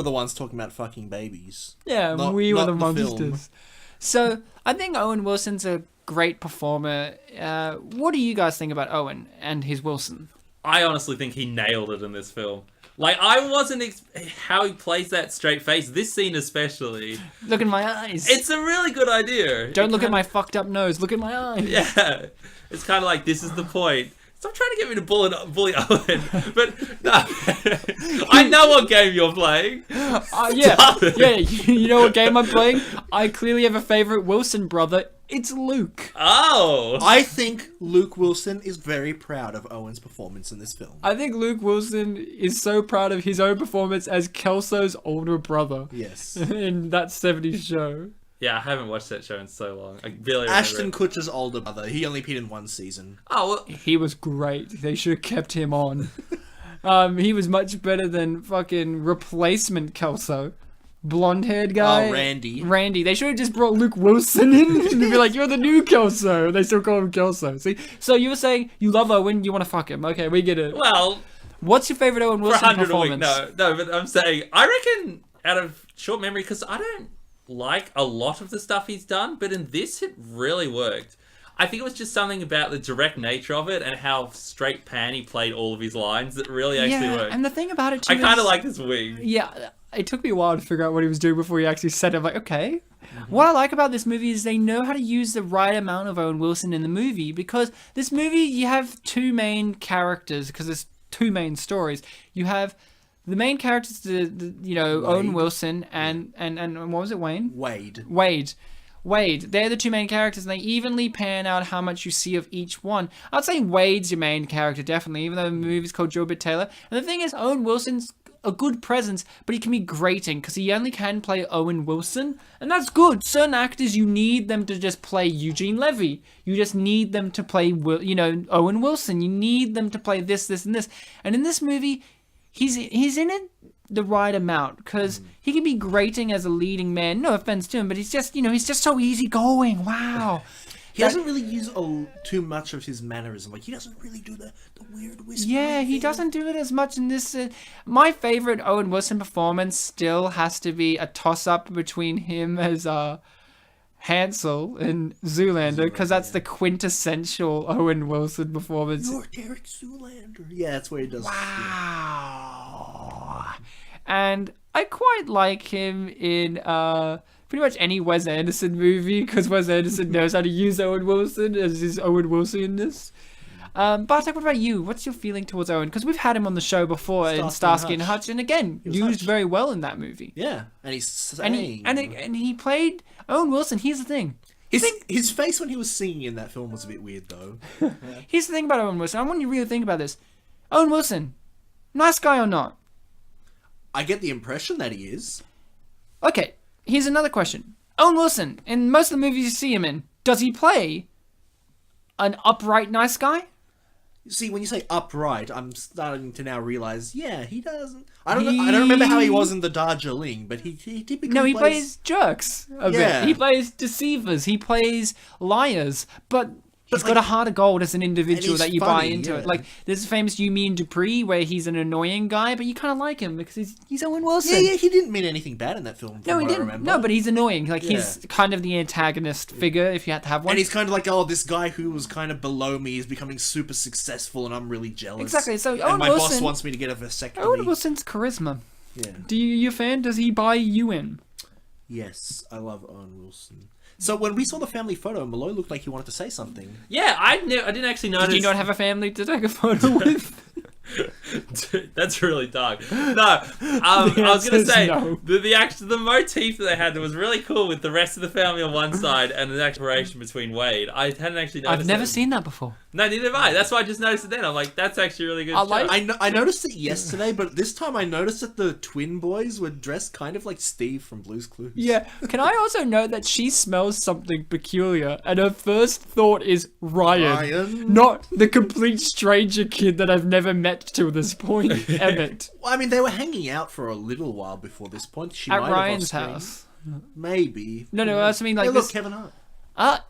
the ones talking about fucking babies. Yeah, we were the monsters. So I think Owen Wilson's a great performer. What do you guys think about Owen and his Wilson? I honestly think he nailed it in this film. Like, I wasn't how he plays that straight face. This scene especially. Look in my eyes. It's a really good idea. Don't look at my fucked up nose. Look in my eyes. Yeah, it's kind of like, this is the point. Stop trying to get me to bully Owen. But no, I know what game you're playing. Yeah. You know what game I'm playing? I clearly have a favorite Wilson brother. It's Luke. Oh, I think Luke Wilson is very proud of Owen's performance in this film. I think Luke Wilson is so proud of his own performance as Kelso's older brother. Yes. In that 70s show. Yeah, I haven't watched that show in so long. I barely remember Ashton it. Kutcher's older brother. He only appeared in 1 season. Oh, well. He was great. They should have kept him on. He was much better than fucking replacement Kelso. Blonde-haired guy. Oh, Randy. They should have just brought Luke Wilson in and be like, you're the new Kelso. They still call him Kelso. See? So you were saying you love Owen, you want to fuck him. Okay, we get it. Well, what's your favorite Owen Wilson performance? No, but I'm saying, I reckon, out of short memory, because I don't like a lot of the stuff he's done, but in this it really worked. I think it was just something about the direct nature of it and how straight pan he played all of his lines that really actually worked. And the thing about it too, I kind of like his wing. Yeah, it took me a while to figure out what he was doing before he actually said it. I'm like, okay. What I like about this movie is they know how to use the right amount of Owen Wilson in the movie, because this movie, you have 2 main characters, because there's 2 main stories. You have the main characters, Owen Wilson and what was it, Wayne? Wade. They're the 2 main characters, and they evenly pan out how much you see of each one. I'd say Wade's your main character, definitely, even though the movie's called Drillbit Taylor. And the thing is, Owen Wilson's a good presence, but he can be grating, because he only can play Owen Wilson, and that's good. Certain actors, you need them to just play Eugene Levy. You just need them to play, Owen Wilson. You need them to play this, and this. And in this movie, he's in it the right amount, because he can be grating as a leading man. No offense to him, but he's just, he's just so easygoing. Wow. He doesn't really use too much of his mannerism. Like, he doesn't really do the weird whisper. Yeah, he doesn't do it as much in this. My favorite Owen Wilson performance still has to be a toss-up between him as Hansel in Zoolander, because that's the quintessential Owen Wilson performance. You're Derek Zoolander. Yeah, that's where he does. Wow. And I quite like him in pretty much any Wes Anderson movie, because Wes Anderson knows how to use Owen Wilson as his Owen Wilson in this. Bartek, what about you? What's your feeling towards Owen? Because we've had him on the show before in Starsky and Hutch, and again, used very well in that movie. Yeah, and he's saying... And he played Owen Wilson. Here's the thing. His face when he was singing in that film was a bit weird, though. Here's the thing about Owen Wilson. I want you to really think about this. Owen Wilson, nice guy or not? I get the impression that he is. Okay, here's another question. Owen Wilson, in most of the movies you see him in, does he play an upright nice guy? See, when you say upright, I'm starting to now realize, yeah, he doesn't. I don't remember how he was in the Darjeeling, but he typically he plays jerks a bit. He plays deceivers. He plays liars. But He's got a heart of gold as an individual he's that you buy funny, into yeah. it. Like, there's a famous You Mean Dupree where he's an annoying guy, but you kind of like him because he's Owen Wilson. Yeah, he didn't mean anything bad in that film. No, he didn't. Remember. No, but he's annoying. Like, he's kind of the antagonist figure, if you had to have one. And he's kind of like, oh, this guy who was kind of below me is becoming super successful, and I'm really jealous. Exactly. So and Owen my Wilson, boss wants me to get a vasectomy. Owen Wilson's charisma. Yeah. You a fan? Does he buy you in? Yes, I love Owen Wilson. So when we saw the family photo, Maloy looked like he wanted to say something. Yeah, I didn't actually notice. Did you not have a family to take a photo with? Dude, that's really dark. No, I was gonna say no. the motif that they had that was really cool with the rest of the family on one side and an exploration between Wade. I hadn't actually noticed. I've never seen that before. No, neither have I. That's why I just noticed it then. I'm like, that's actually a really good. I noticed it yesterday, but this time I noticed that the twin boys were dressed kind of like Steve from Blue's Clues. Yeah. Can I also note that she smells something peculiar, and her first thought is Ryan. Not the complete stranger kid that I've never met till this point, Emmett. Well, I mean, they were hanging out for a little while before this point. She At might Ryan's have off-screen. house. Maybe. No, I also mean like Hey, look, this. Kevin Hart.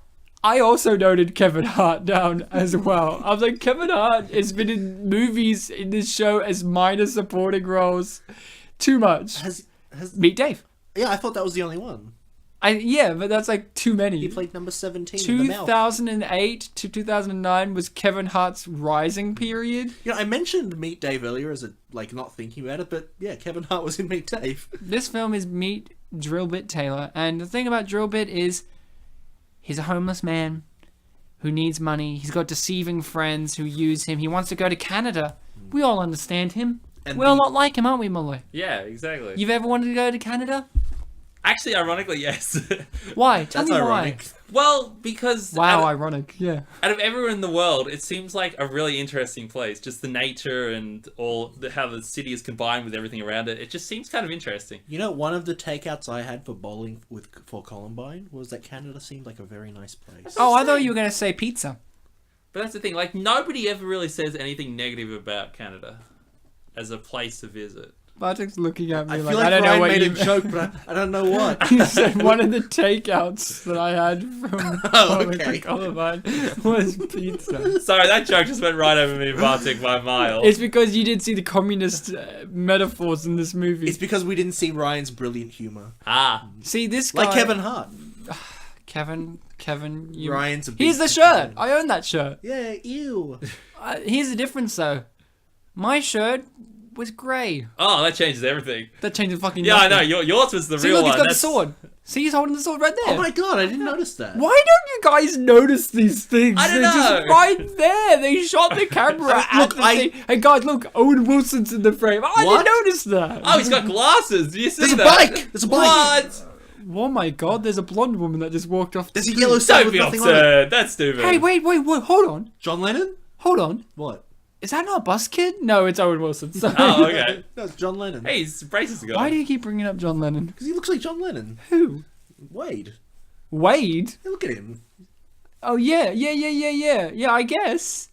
I also noted Kevin Hart down as well. I was like, Kevin Hart has been in movies in this show as minor supporting roles. Too much. Has Meet Dave. Yeah, I thought that was the only one. Yeah, but that's like too many. He played number 17 in The Mouth. 2008 to 2009 was Kevin Hart's rising period. You know, I mentioned Meet Dave earlier as not thinking about it, but yeah, Kevin Hart was in Meet Dave. This film is Meet Drillbit Taylor, and the thing about Drillbit is he's a homeless man who needs money. He's got deceiving friends who use him. He wants to go to Canada. We all understand him. And We're a lot like him, aren't we, Maloy? Yeah, exactly. You've ever wanted to go to Canada? Actually, ironically, yes. Why? Tell That's me ironic. Well, because why. Wow, ironic. Yeah. out of everywhere in the world, it seems like a really interesting place. Just the nature and how the city is combined with everything around it. It just seems kind of interesting. You know, one of the takeouts I had for bowling for Columbine was that Canada seemed like a very nice place. Oh, I thought you were going to say pizza. But that's the thing. Like, nobody ever really says anything negative about Canada as a place to visit. Bartek's looking at me I like, feel like I don't know Ryan what made you a joke, but I don't know what. You said one of the takeouts that I had from okay. Columbine was pizza. Sorry, that joke just went right over me, Bartek, by a mile. It's because you did see the communist metaphors in this movie. It's because we didn't see Ryan's brilliant humor. See, this guy... Like Kevin Hart. Kevin, you... Ryan's a big Here's the shirt! I own that shirt. Yeah, ew. Here's the difference, though. My shirt was grey. Oh, that changes everything. That changes fucking Yeah, nothing. I know. Yours was the See, real look, one. he's got the sword. See, he's holding the sword right there. Oh my god, I didn't notice that. Why don't you guys notice these things? I don't They're know. just right there. They shot the camera at Look, the thing. Hey guys, look, Owen Wilson's in the frame. Oh, I What? didn't notice that. Oh, he's got glasses. Do you see There's a that? bike! There's a bike! What? Oh my god, there's a blonde woman that just walked off. There's a the yellow screen. sign Don't with be nothing on it. absurd. That's stupid. Hey, wait, hold on. John Lennon? Hold on. What? Is that not Bus Kid? No, it's Owen Wilson. Sorry. Oh, okay. No, it's John Lennon. Hey, his braces are gone. Why do you keep bringing up John Lennon? Because he looks like John Lennon. Who? Wade. Wade? Hey, look at him. Oh, yeah, I guess.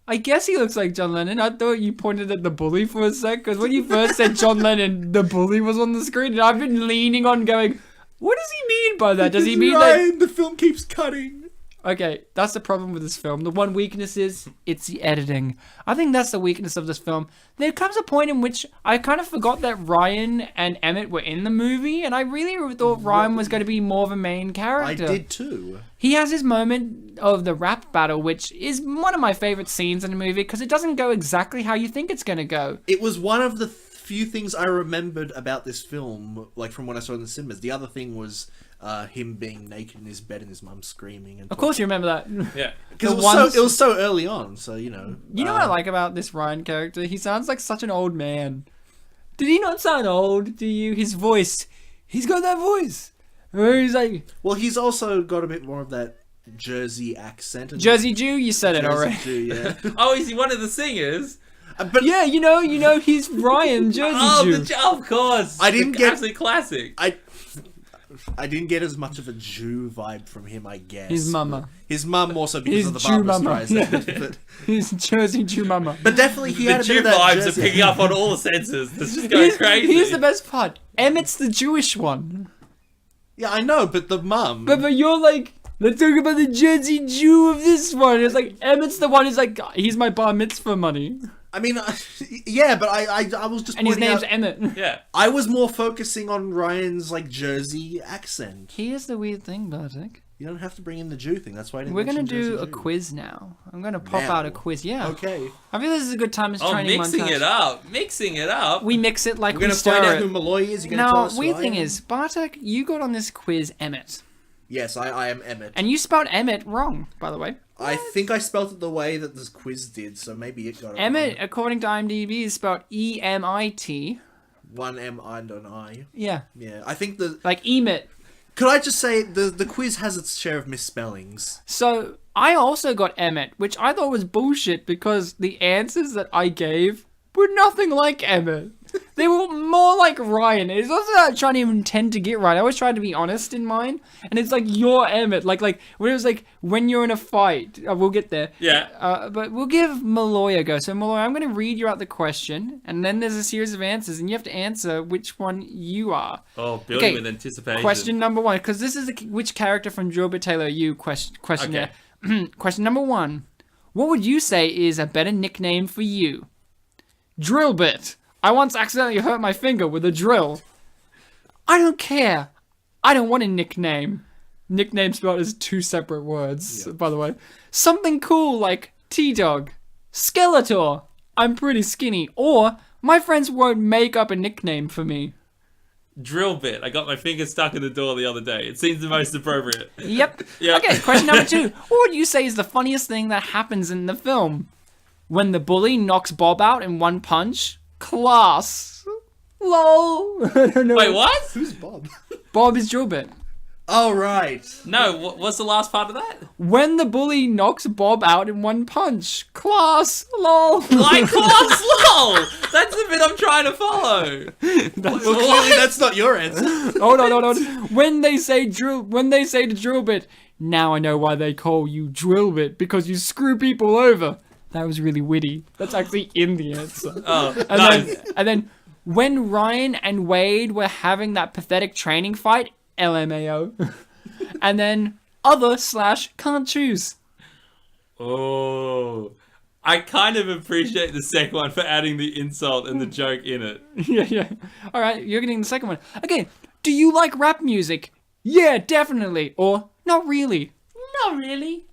I guess he looks like John Lennon. I thought you pointed at the bully for a sec, because when you first said John Lennon, the bully was on the screen, and I've been leaning on going, what does he mean by that? Does he mean that... Ryan, the film keeps cutting. Okay, that's the problem with this film. The one weakness is, it's the editing. I think that's the weakness of this film. There comes a point in which I kind of forgot that Ryan and Emmett were in the movie, and I really thought Ryan was going to be more of a main I character. did too. He has his moment of the rap battle, which is one of my favorite scenes in the movie, because it doesn't go exactly how you think it's going to go. It was one of the few things I remembered about this film, like from when I saw it in the cinemas. The other thing was him being naked in his bed and his mum screaming. And Of course you remember that. Yeah. because The it was so early on, so you know. You know what I like about this Ryan character? He sounds like such an old man. Did he not sound old? Do you? His voice. He's got that voice. Where he's like... Well, he's also got a bit more of that Jersey accent. And Jersey Jew? You said it Jersey already. Jew, yeah. Oh, is he one of the singers? But Yeah, you know, he's Ryan Jersey Jew. Of course. I didn't The get- absolute classic. I didn't get as much of a Jew vibe from him, I guess. His mama. His mum also because His of the Jew Barbra mama. Streisand. Yeah. But, He's Jersey Jew mama. but definitely he The had a bit Jew of that vibes Jersey. are picking up on all the senses. That's just going crazy. Here's the best part. Emmett's the Jewish one. Yeah, I know, but the mum. But you're like... let's talk about the Jersey Jew of this one. It's like, Emmett's the one who's like, he's my bar mitzvah money. I mean, yeah, but I was just And his pointing name's out, Emmett. Yeah. I was more focusing on Ryan's, like, Jersey accent. Here's the weird thing, Bartek. You don't have to bring in the Jew thing, that's why I didn't We're going to mention do Jersey a Jew. quiz now. I'm going to pop Now? out a quiz, yeah. Okay. I feel this is a good time as Oh, training mixing montage. it up. Mixing it up. We mix it like We're we going to find stir out it. who Maloy is. You're going to tell Now, us weird who I thing am? is, Bartek, you got on this quiz Emmett. Yes, I am Emmett. And you spelled Emmett wrong, by the way. I think I spelt it the way that this quiz did, so maybe it got it Emmett, wrong. according to IMDb, is spelled E-M-I-T. One M and an I. Yeah. Yeah, I think the... Like Emmet. Could I just say, the quiz has its share of misspellings. So, I also got Emmett, which I thought was bullshit because the answers that I gave were nothing like Emmett. They were more like Ryan. It's also not trying to even tend to get right. I always try to be honest in mine. And it's like, you're Emmett. Like when it was like, when you're in a fight. We'll get there. Yeah. But we'll give Maloy a go. So, Maloy, I'm going to read you out the question. And then there's a series of answers. And you have to answer which one you are. Oh, building Okay, with anticipation. Question number one. Because this is which character from Drillbit Taylor are you questionnaire. Question number one. What would you say is a better nickname for you? Drillbit. I once accidentally hurt my finger with a drill. I don't care. I don't want a nickname. Nickname spelled as two separate words, by the way. Something cool like T-Dog. Skeletor. I'm pretty skinny. Or, my friends won't make up a nickname for me. Drill bit. I got my finger stuck in the door the other day. It seems the most appropriate. Yep. Yep. Okay, question number two. What would you say is the funniest thing that happens in the film? When the bully knocks Bob out in one punch? Class. Lol. I don't know. Wait, what? Who's Bob? Bob is Drillbit. Oh, right. No, what's the last part of that? When the bully knocks Bob out in one punch. Class. Lol. Like class lol. That's the bit I'm trying to follow. Well, clearly that's not your answer. Hold on. When they say to Drillbit, now I know why they call you Drillbit, because you screw people over. That was really witty. That's actually in the answer. Oh, And nice. then when Ryan and Wade were having that pathetic training fight, LMAO. And then other/can't choose. Oh, I kind of appreciate the second one for adding the insult and the joke in it. Yeah. All right, you're getting the second one. Okay, do you like rap music? Yeah, definitely. Or not really. Not really.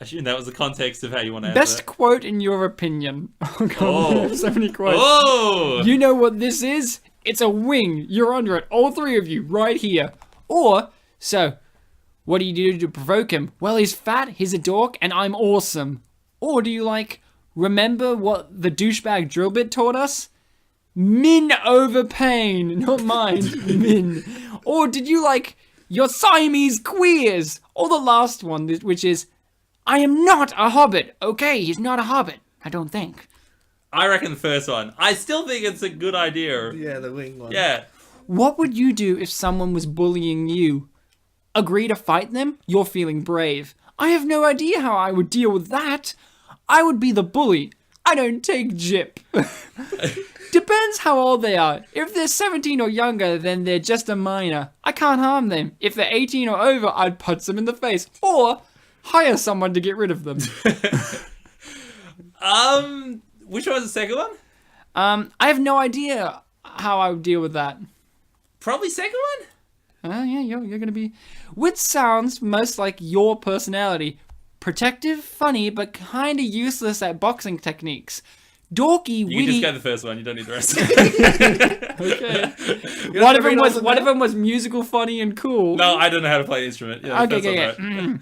I assume that was the context of how you want to answer Best it. quote in your opinion. Oh god, Oh. we have so many quotes. Oh! You know what this is? It's a wing. You're under it. All three of you, right here. Or, so, what do you do to provoke him? Well, he's fat, he's a dork, and I'm awesome. Or do you like, remember what the douchebag Drillbit taught us? Min over pain, not mind. Min. Or did you like, your Siamese queers? Or the last one, which is, I am not a hobbit. Okay, he's not a hobbit. I don't think. I reckon the first one. I still think it's a good idea. Yeah, the wing one. Yeah. What would you do if someone was bullying you? Agree to fight them? You're feeling brave. I have no idea how I would deal with that. I would be the bully. I don't take jip. Depends how old they are. If they're 17 or younger, then they're just a minor. I can't harm them. If they're 18 or over, I'd punch them in the face. Or hire someone to get rid of them. Which one was the second one? I have no idea how I would deal with that. Probably second one? Yeah, you're gonna be... Which sounds most like your personality. Protective, funny, but kinda useless at boxing techniques. Dorky, You witty... can just go the first one, you don't need the rest. Okay. One of them was musical, funny, and cool. No, I don't know how to play an instrument. Yeah, Okay. that's all right.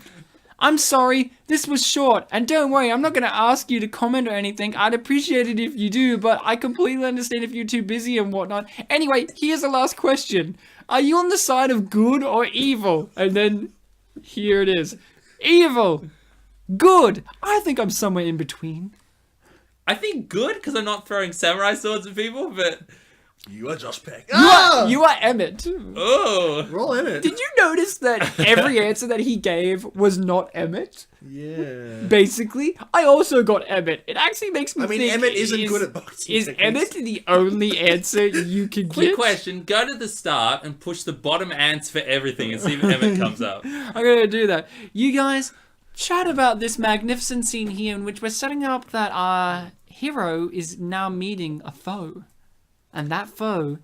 I'm sorry, this was short, and don't worry, I'm not gonna ask you to comment or anything. I'd appreciate it if you do, but I completely understand if you're too busy and whatnot. Anyway, here's the last question. Are you on the side of good or evil? And then, here it is. Evil. Good. I think I'm somewhere in between. I think good, because I'm not throwing samurai swords at people, but You are Josh Peck. You are Emmett. Oh. Roll Emmett. Did you notice that every answer that he gave was not Emmett? Yeah. Basically, I also got Emmett. It actually makes me think. Emmett isn't good at boxing. Is techniques. Emmett the only answer you can Quick get? question. Go to the start and push the bottom ants for everything and see if Emmett comes up. I'm gonna do that. You guys, chat about this magnificent scene here in which we're setting up that our hero is now meeting a foe. And that foe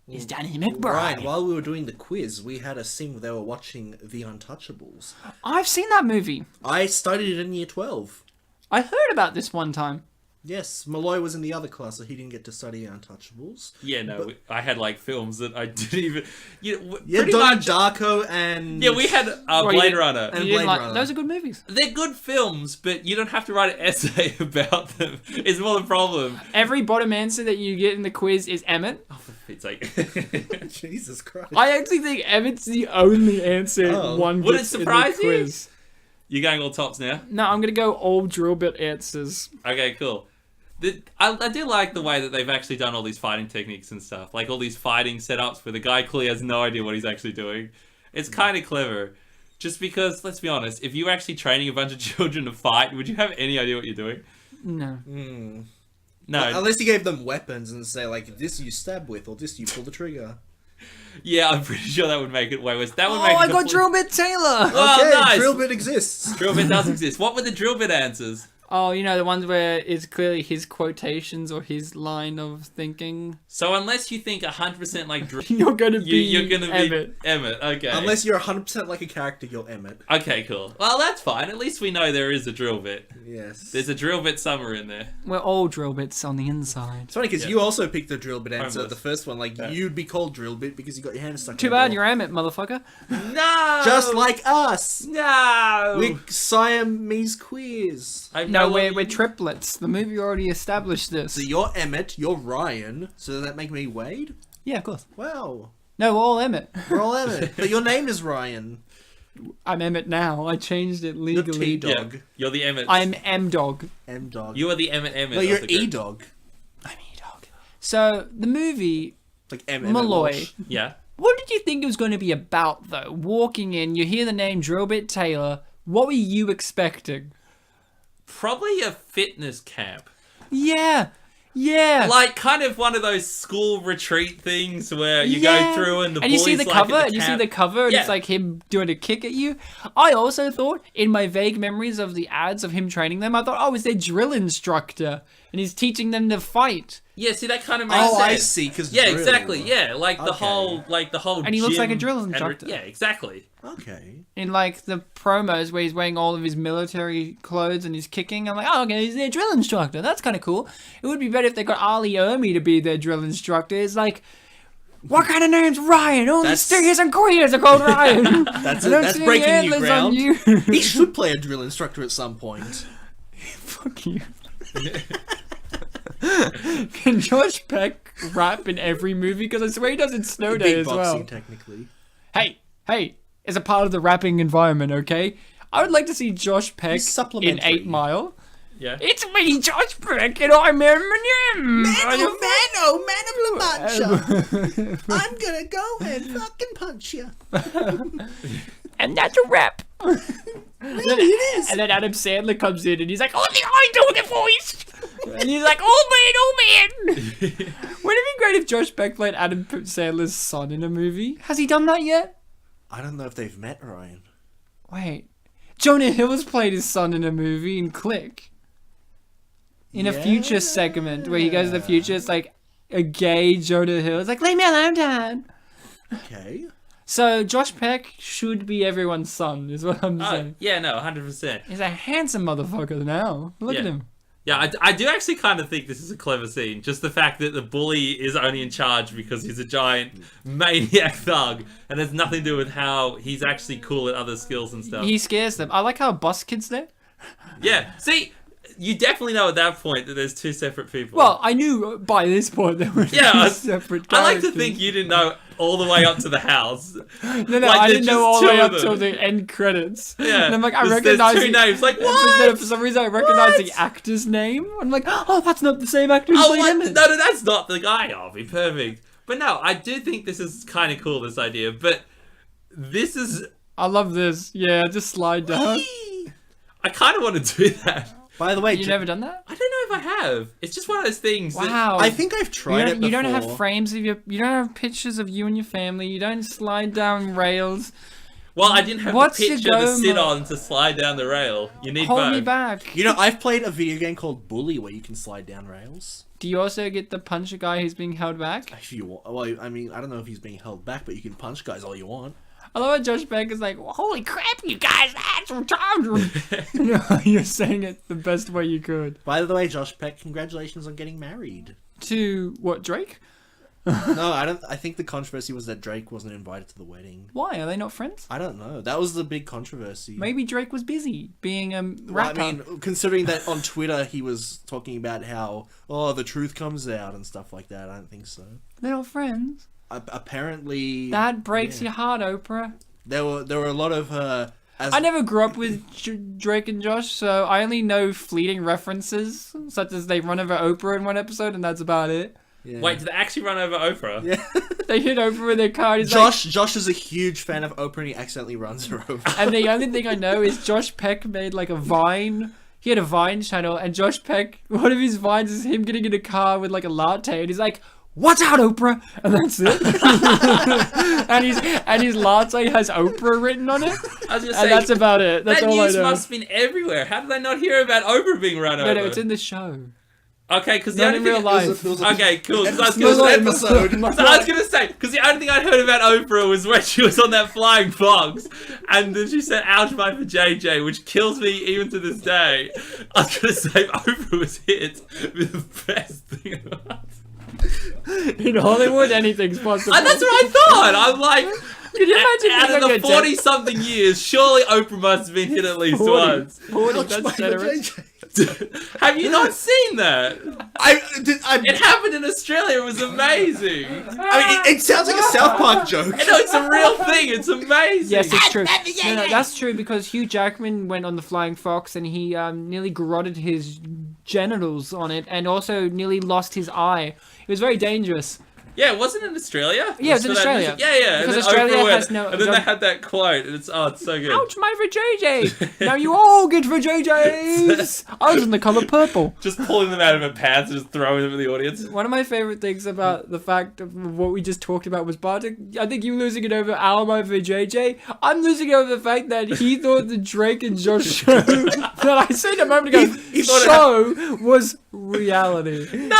is Danny McBride. Right, while we were doing the quiz, we had a scene where they were watching The Untouchables. I've seen that movie. I studied it in year 12. I heard about this one time. Yes, Maloy was in the other class, so he didn't get to study Untouchables. Yeah, no, I had like films that I didn't even. Yeah, Pretty Donnie much. Darko and... Yeah, we had Blade Runner. And You didn't Blade Runner. Those are good movies. They're good films, but you don't have to write an essay about them. It's more the problem. Every bottom answer that you get in the quiz is Emmett. Oh, for Pete's sake. Jesus Christ. I actually think Emmett's the only answer one Would it gets surprise in the quiz. You're going all tops now? No, I'm gonna go all drill bit answers. Okay, cool. I do like the way that they've actually done all these fighting techniques and stuff. Like all these fighting setups where the guy clearly has no idea what he's actually doing. It's kind of clever. Just because, let's be honest, if you were actually training a bunch of children to fight, would you have any idea what you're doing? No. No. Unless you gave them weapons and say, like, this you stab with, or this you pull the trigger. Yeah, I'm pretty sure that would make it way worse. That would Oh, make it I got complete- Drillbit Taylor! Oh, Okay, nice. drill bit exists. Drill bit does exist. What were the drill bit answers? Oh, you know, the ones where it's clearly his quotations or his line of thinking. So unless you think 100% like drill, You're gonna be you're gonna be Emmett. Emmett. Okay. Unless you're 100% like a character, you're Emmett. Okay, cool. Well, that's fine. At least we know there is a drill bit. Yes. There's a drill bit somewhere in there. We're all drill bits on the inside. It's funny because Yeah. you also picked the drill bit answer, Homeless. the first one. Like, you'd be called drill bit because you got your hand stuck Too in the bad door. you're Emmett, motherfucker. No. Just like us! no. We're Siamese queers. I No, know we're what you- triplets. The movie already established this. So you're Emmett, you're Ryan, so does that make me Wade? Yeah, of course. Wow. No, we're all Emmett. We're all Emmett. But your name is Ryan. I'm Emmett now. I changed it You're legally. T-Dog. Yeah, you're the Emmett. I'm M-Dog. M-Dog. You are the Emmett. No, of you're the group. E-Dog. I'm E-Dog. So, the movie, Like M. Maloy. Yeah. What did you think it was going to be about, though? Walking in, you hear the name Drillbit Taylor. What were you expecting? Probably a fitness camp. Yeah. Yeah. Like kind of one of those school retreat things where you Yeah. go through and the and you see bullies, the like, cover, at and you see camp- the cover, and Yeah. it's like him doing a kick at you. I also thought, in my vague memories of the ads of him training them, I thought, oh, it's their drill instructor, and he's teaching them to fight. Yeah, see that kind of makes Oh, sense. I see, because Yeah, exactly. Yeah, like the Okay. whole. And he looks like a gym drill and- instructor. Yeah, exactly. Okay. In like the promos where he's wearing all of his military clothes and he's kicking, I'm like, oh, okay, he's their drill instructor. That's kind of cool. It would be better if they got Ali Ermy to be their drill instructor. It's like, what kind of name's Ryan? Only That's- stingers and queers are called Ryan. That's I don't that's see any breaking new antlers on ground. you. He should play a drill instructor at some point. Fuck you. Can Josh Peck rap in every movie? Because I swear he does in Snow Day as well. Technically. Hey, it's a part of the rapping environment, okay? I would like to see Josh Peck He's in supplementary. 8 Mile. Yeah. It's me, Josh Peck, and I'm Eminem. man of La Mancha. I'm gonna go and fucking punch you. And that's a rap. Really, it is. And then Adam Sandler comes in and he's like, only I do the voice. And he's like, oh man. Wouldn't it be great if Josh Peck played Adam Sandler's son in a movie? Has he done that yet? I don't know if they've met Ryan. Wait. Jonah Hill's played his son in a movie in Click. In a future segment where he goes to the future, it's like a gay Jonah Hill. It's like, leave me alone, Dad. Okay. So Josh Peck should be everyone's son, is what I'm Oh, saying. yeah, no, 100%. He's a handsome motherfucker now. Look at Yeah. him. Yeah, I do actually kind of think this is a clever scene. Just the fact that the bully is only in charge because he's a giant maniac thug and has nothing to do with how he's actually cool at other skills and stuff. He scares them. I like how Bus Kid's there. Yeah, see, you definitely know at that point that there's two separate people. Well, I knew by this point there were two separate characters. I like to think you didn't know all the way up to the house. No, like, I didn't know all the way up them. till the end credits. Yeah. And I'm like, I There's recognize two names. Like, But what? then for some reason, I recognize the actor's name. I'm like, oh, that's not the same actor who Oh, played what? him. No, that's not the guy. I'll be perfect. But no, I do think this is kind of cool, this idea. But this is... I love this. Yeah, just slide down. I kind of want to do that. By the way, You never done that? I don't know if I have. It's just one of those things that... Wow. I think I've tried it before. You don't have frames of you don't have pictures of you and your family. You don't slide down rails. Well, I didn't have What's the your picture to go, sit Mo? on to slide down the rail. You need Hold both. me back. You know, I've played a video game called Bully where you can slide down rails. Do you also get to punch a guy who's being held back? If you want. Well, I mean, I don't know if he's being held back, but you can punch guys all you want. I love how Josh Peck is like, holy crap, you guys, that's some time. You're saying it the best way you could. By the way, Josh Peck, congratulations on getting married. To what, Drake? No, I don't. I think the controversy was that Drake wasn't invited to the wedding. Why? Are they not friends? I don't know. That was the big controversy. Maybe Drake was busy being a Well, rapper. I mean, considering that on Twitter he was talking about how, the truth comes out and stuff like that. I don't think so. They're not friends. Apparently, That breaks your heart, Oprah. there were a lot of I never grew up with Drake and Josh, so I only know fleeting references, such as they run over Oprah in one episode, and that's about it. Yeah. Wait, did they actually run over Oprah? Yeah. They hit Oprah with their car. And he's Josh is a huge fan of Oprah and he accidentally runs her over. and the only thing I know is Josh Peck made like a Vine. He had a Vine channel, and Josh Peck, one of his vines is him getting in a car with like a latte, and he's like, "What's out, Oprah?" And that's it. and his latte has Oprah written on it. I was gonna And say, that's about it. That's that all I news know. must have been everywhere. How did they not hear about Oprah being run over? No, it's in the show. Okay, because the Not only in thing... real life. Okay, cool. 'cause I was There was gonna an say, episode. so I was gonna say, because the only thing I'd heard about Oprah was when she was on that flying fox, and then she said "ouch my for JJ," which kills me even to this day. I was gonna say if Oprah was hit with the best thing about In Hollywood, anything's possible. and that's what I thought. I'm like, Can you imagine out being of like the a 40-something years, surely Oprah must have been hit at least 40. once. 40, that's generous. Have you not seen that? It happened in Australia. It was amazing. I mean, it sounds like a South Park joke. I know it's a real thing. It's amazing. Yes, it's true. No, that's true because Hugh Jackman went on the Flying Fox and he nearly garroted his genitals on it and also nearly lost his eye. It was very dangerous. Yeah, wasn't it in Australia? Yeah, it's in for that Australia. music? Yeah. Because and then Australia Oprah has no- And then they had that quote, and it's so good. Ouch, my vajayjay! Now you all get vajayjays! I was in the color purple. Just pulling them out of her pants and just throwing them at the audience. One of my favorite things about the fact of what we just talked about was Bartek. I think you losing it over Alamo for JJ. I'm losing it over the fact that he thought the Drake and Josh show that I said a moment ago He thought show was reality. No,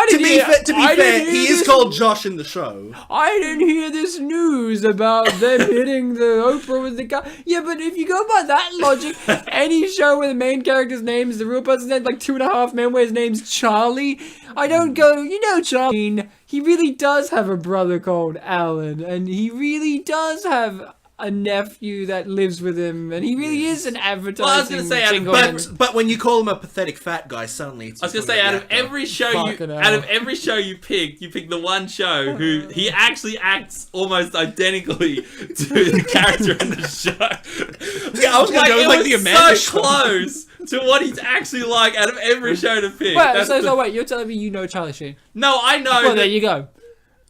To be fair, he is called Josh in the show. I didn't hear this news about them hitting the Oprah with the car. Yeah, but if you go by that logic, any show where the main character's name is the real person's name, like 2.5 Men, where his name's Charlie, I don't go, Charlie. He really does have a brother called Alan, and he really does have a nephew that lives with him, and he really is an advertising Well, I was gonna say, jingle. But when you call him a pathetic fat guy, suddenly it's... I was gonna say, out of every show you pick the one show who he actually acts almost identically to the character in the show. Yeah, I was gonna go with like the Amanda so close to what he's actually like out of every show to pick. Wait, so wait, you're telling me you know Charlie Sheen? No, I know. Well, there you go.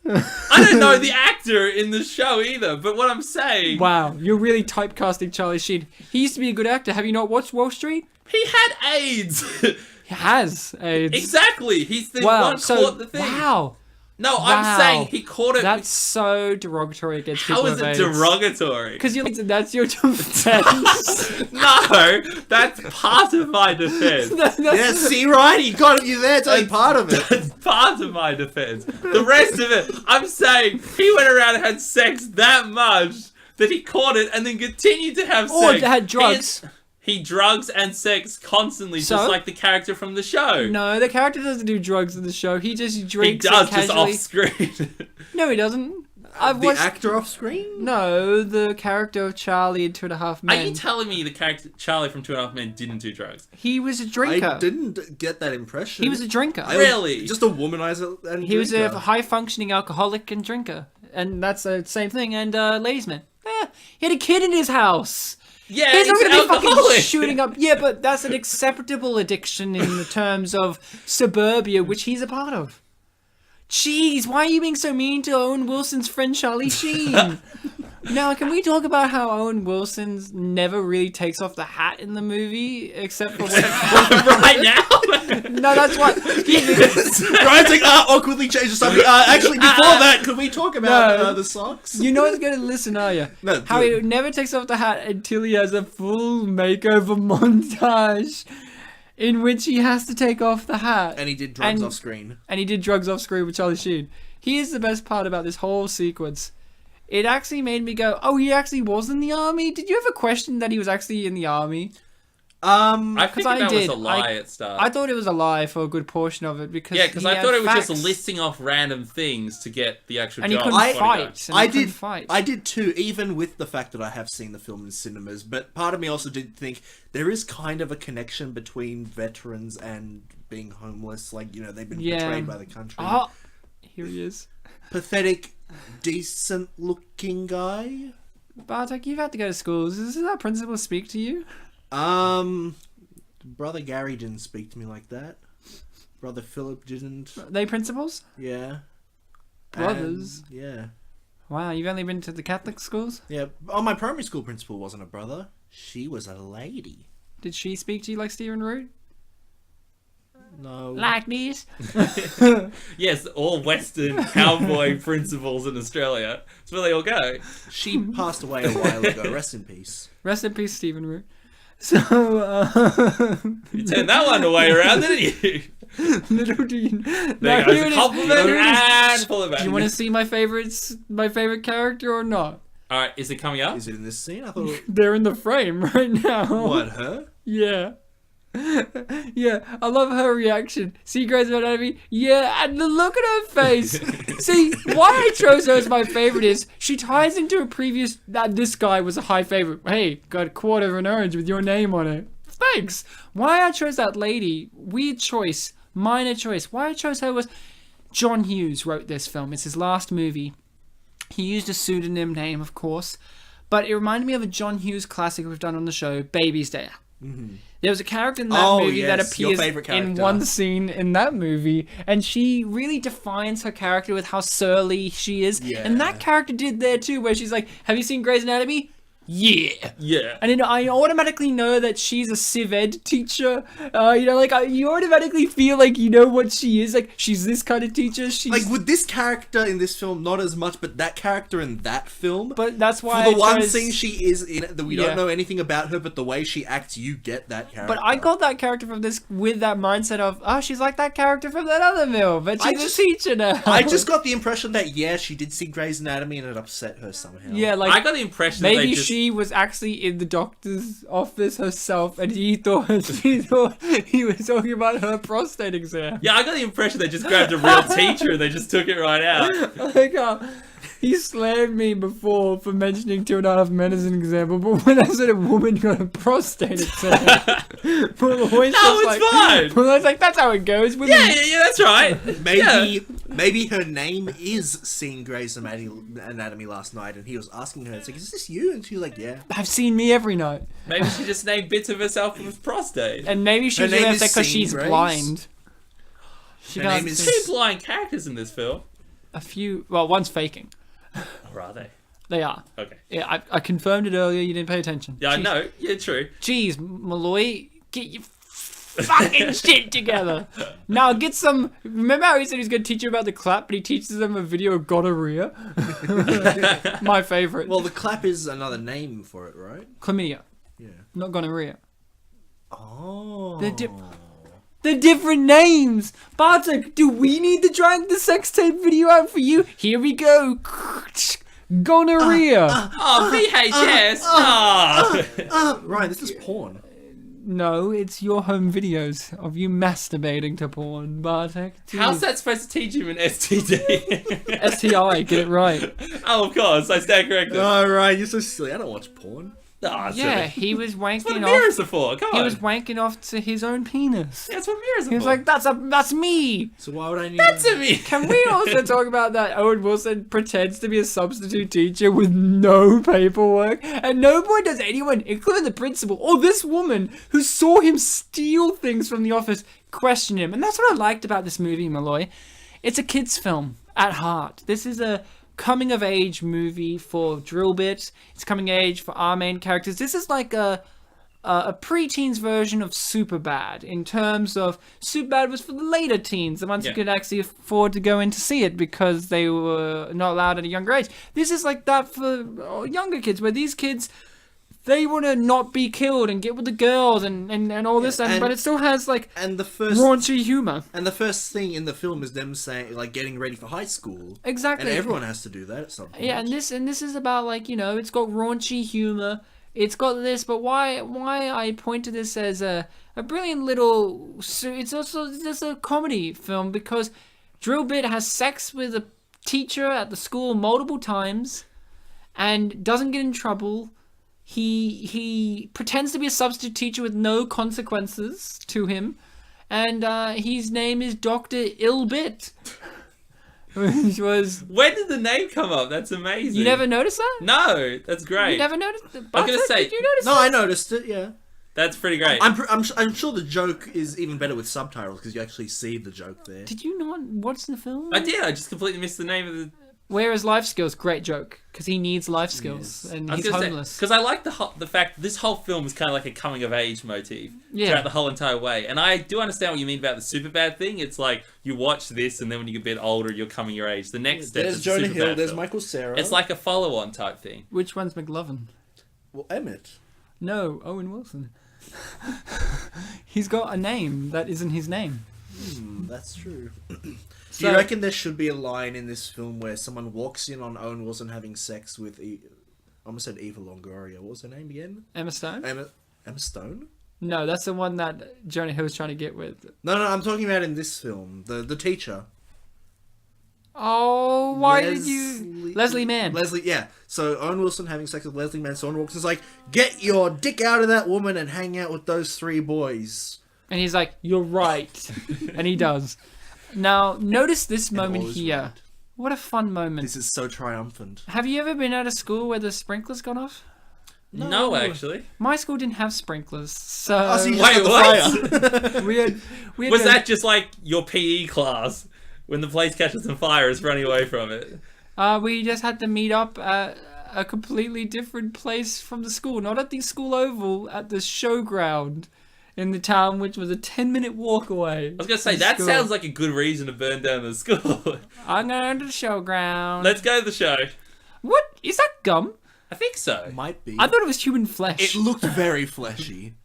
I don't know the actor in the show either, but what I'm saying... Wow, you're really typecasting Charlie Sheen. He used to be a good actor. Have you not watched Wall Street? He had AIDS. He has AIDS. Exactly. He's the one caught the thing. Wow. No, I'm saying he caught it. That's so derogatory against people How is with it AIDS. derogatory? Because that's your defense. No, that's part of my defense. Yeah, see, right? He got you there. It's only part of it. That's part of my defense. The rest of it, I'm saying he went around and had sex that much that he caught it and then continued to have Or sex. had drugs. He drugs and sex constantly, So? just like the character from the show. No, the character doesn't do drugs in the show. He just He drinks does, and just casually... off screen. No, he doesn't. I've the watched... actor off screen? No, the character of Charlie in 2.5 Men. Are you telling me the character Charlie from 2.5 Men didn't do drugs? He was a drinker. I didn't get that impression. He was a drinker. Really? Just a womanizer and He was a drinker. high-functioning alcoholic and drinker. And that's the same thing. And ladies' man. Yeah, he had a kid in his house. Yeah, He's not going to be fucking alcoholic. shooting up. Yeah, but that's an acceptable addiction in the terms of suburbia, which he's a part of. Jeez, why are you being so mean to Owen Wilson's friend Charlie Sheen? Now, can we talk about how Owen Wilson never really takes off the hat in the movie, except for when... right now? No, that's what... Excuse me. Ryan's like, awkwardly changes something. Actually, before that, could we talk about No. the socks? You know what's going to listen, are you? No, How do he never takes off the hat until he has a full makeover montage in which he has to take off the hat. And he did drugs And- off screen. And he did drugs off screen with Charlie Sheen. He is the best part about this whole sequence. It actually made me go, oh, he actually was in the army? Did you ever question that he was actually in the army? I think I that was did. a lie at start. I thought it was a lie for a good portion of it because Yeah, because he I had thought it was facts. just listing off random things to get the actual And he job. couldn't as bodyguard. fight. And he couldn't fight. I did too, even with the fact that I have seen the film in cinemas. But part of me also did think there is kind of a connection between veterans and being homeless. Like, you know, they've been betrayed by the country. Oh, here he is. Pathetic, decent-looking guy. Bartek, you've had to go to school. Does our principal speak to you? Brother Gary didn't speak to me like that. Brother Philip didn't. Are they principals? Yeah. Brothers? And, yeah. Wow, you've only been to the Catholic schools? Yeah. Oh, my primary school principal wasn't a brother. She was a lady. Did she speak to you like Stephen Root? No. Like this? Yes, all Western cowboy principals in Australia. That's where they all go. She passed away a while ago. Rest in peace. Rest in peace, Stephen Root. So, You turned that one away around, didn't you? little do you... There Now, goes here a it is. compliment Here it is. and pull it back. Do you want to see my favorite character or not? Alright, is it coming up? Is it in this scene? I thought. They're in the frame right now. What, her? Yeah. Yeah, I love her reaction. See Grey's Anatomy? Yeah, and the look at her face. See, why I chose her as my favorite is she ties into a previous that this guy was a high favorite. Hey, got a quarter of an orange with your name on it. Thanks. Why I chose that lady, weird choice, minor choice. Why I chose her was John Hughes wrote this film. It's his last movie. He used a pseudonym name, of course, but it reminded me of a John Hughes classic we've done on the show, Baby's Day. Mm-hmm. There was a character in that movie yes, that your appears favourite in character. one scene in that movie, and she really defines her character with how surly she is. Yeah. And that character did there too, where she's like, have you seen Grey's Anatomy? Yeah. Yeah. And then I automatically know that she's a civ ed teacher. You automatically feel like you know what she is. Like, she's this kind of teacher. She's... Like, with this character in this film, not as much, but that character in that film. But that's why For the I one chose... scene she is in it, that we Yeah. don't know anything about her, but the way she acts, you get that character. But I got that character from this with that mindset of, oh, she's like that character from that other film, but she's a teacher now. I just got the impression that, yeah, she did see Grey's Anatomy and it upset her somehow. Yeah, like... I got the impression that Maybe they just... she was actually in the doctor's office herself, and she thought he was talking about her prostate exam. Yeah, I got the impression they just grabbed a real teacher and they just took it right out. Like, he slammed me before for mentioning 2.5 Men as an example, but when I said a woman got a prostate exam, fine. Well, I was like, that's how it goes. Women, Yeah, that's right. Maybe her name is Seeing Grey's Anatomy last night, and he was asking her, it's like, is this you? And she was like, yeah. I've seen me every night. Maybe she just named bits of herself with prostate. And maybe she Her was name doing is that because Seeing she's Grace? blind. She Her can't name is- see. Two blind characters in this film. One's faking. Or are they? They are. Okay. Yeah, I confirmed it earlier. You didn't pay attention. Yeah, I Jeez. know. Yeah, true. Jeez, Maloy, get your fucking shit together. Now get some... Remember how he said he's going to teach you about the clap, but he teaches them a video of gonorrhea? My favourite. Well, the clap is another name for it, right? Chlamydia, Yeah. not gonorrhea. Oh. They're different names. Bartek, do we need to drag the sex tape video out for you? Here we go. Gonorrhea. Oh, VHS! Ryan, this is porn. No, it's your home videos of you masturbating to porn, Bartek. How's that supposed to teach him an STD? STI, get it right. Oh, of course, I stand corrected. Oh, right, you're so silly. I don't watch porn. Oh, Yeah, he was That's what wanking mirrors off. are for. Come on. He was wanking off to his own penis. That's what mirrors are He was for. like, that's me. So why would I need That's a me. Can we also talk about that Owen Wilson pretends to be a substitute teacher with no paperwork? And no point does anyone, including the principal or this woman who saw him steal things from the office, question him. And that's what I liked about this movie, Maloy. It's a kid's film at heart. This is a coming-of-age movie for Drillbit. It's coming-of-age for our main characters. This is like a pre-teens version of Superbad in terms of Superbad was for the later teens, the ones who could actually afford to go in to see it because they were not allowed at a younger age. This is like that for younger kids, where these kids, they want to not be killed and get with the girls and all this, but it still has like and the first raunchy humor. And the first thing in the film is them saying, like, getting ready for high school. Exactly. And everyone has to do that at some point. Yeah, and this is about, like, you know, it's got raunchy humor. It's got this, but why I point to this as a brilliant little... It's also just a comedy film because Drillbit has sex with a teacher at the school multiple times and doesn't get in trouble. He pretends to be a substitute teacher with no consequences to him. And his name is Dr. Illbit. Which was... When did the name come up? That's amazing. You never noticed that? No, that's great. You never noticed it? I was gonna say... Did you notice No, that? I noticed it, yeah. That's pretty great. I'm sure the joke is even better with subtitles because you actually see the joke there. Did you not watch the film? I did. I just completely missed the name of the... Where is life skills? Great joke. Because he needs life skills. And he's homeless. Because I like the fact this whole film is kind of like a coming of age motif throughout the whole entire way. And I do understand what you mean about the Superbad thing. It's like you watch this and then when you get a bit older, you're coming your age. The next step There's is Jonah Superbad Hill, there's film. Michael Cera. It's like a follow-on type thing. Which one's McLovin? Well, Emmett. No, Owen Wilson. He's got a name that isn't his name. That's true. Do you reckon there should be a line in this film where someone walks in on Owen Wilson having sex with... I almost said Eva Longoria. What was her name again? Emma Stone? Emma Stone? No, that's the one that Jonah Hill's trying to get with. No, I'm talking about in this film. The teacher. Oh, why did you... Leslie Mann. Leslie, yeah. So Owen Wilson having sex with Leslie Mann. Someone walks in and is like, get your dick out of that woman and hang out with those 3 boys. And he's like, you're right. And he does. Now, notice this moment always here. right. What a fun moment. This is so triumphant. Have you ever been at a school where the sprinklers gone off? No, actually. My school didn't have sprinklers, so... Oh, so you just Wait, got the what? fire. we had Was that just like your PE class when the place catches on fire is running away from it? We just had to meet up at a completely different place from the school. Not at the school oval, at the showground in the town, which was a 10-minute walk away. I was going to say, that sounds like a good reason to burn down the school. I'm going to the showground. Let's go to the show. What? Is that gum? I think so. Might be. I thought it was human flesh. It looked very fleshy.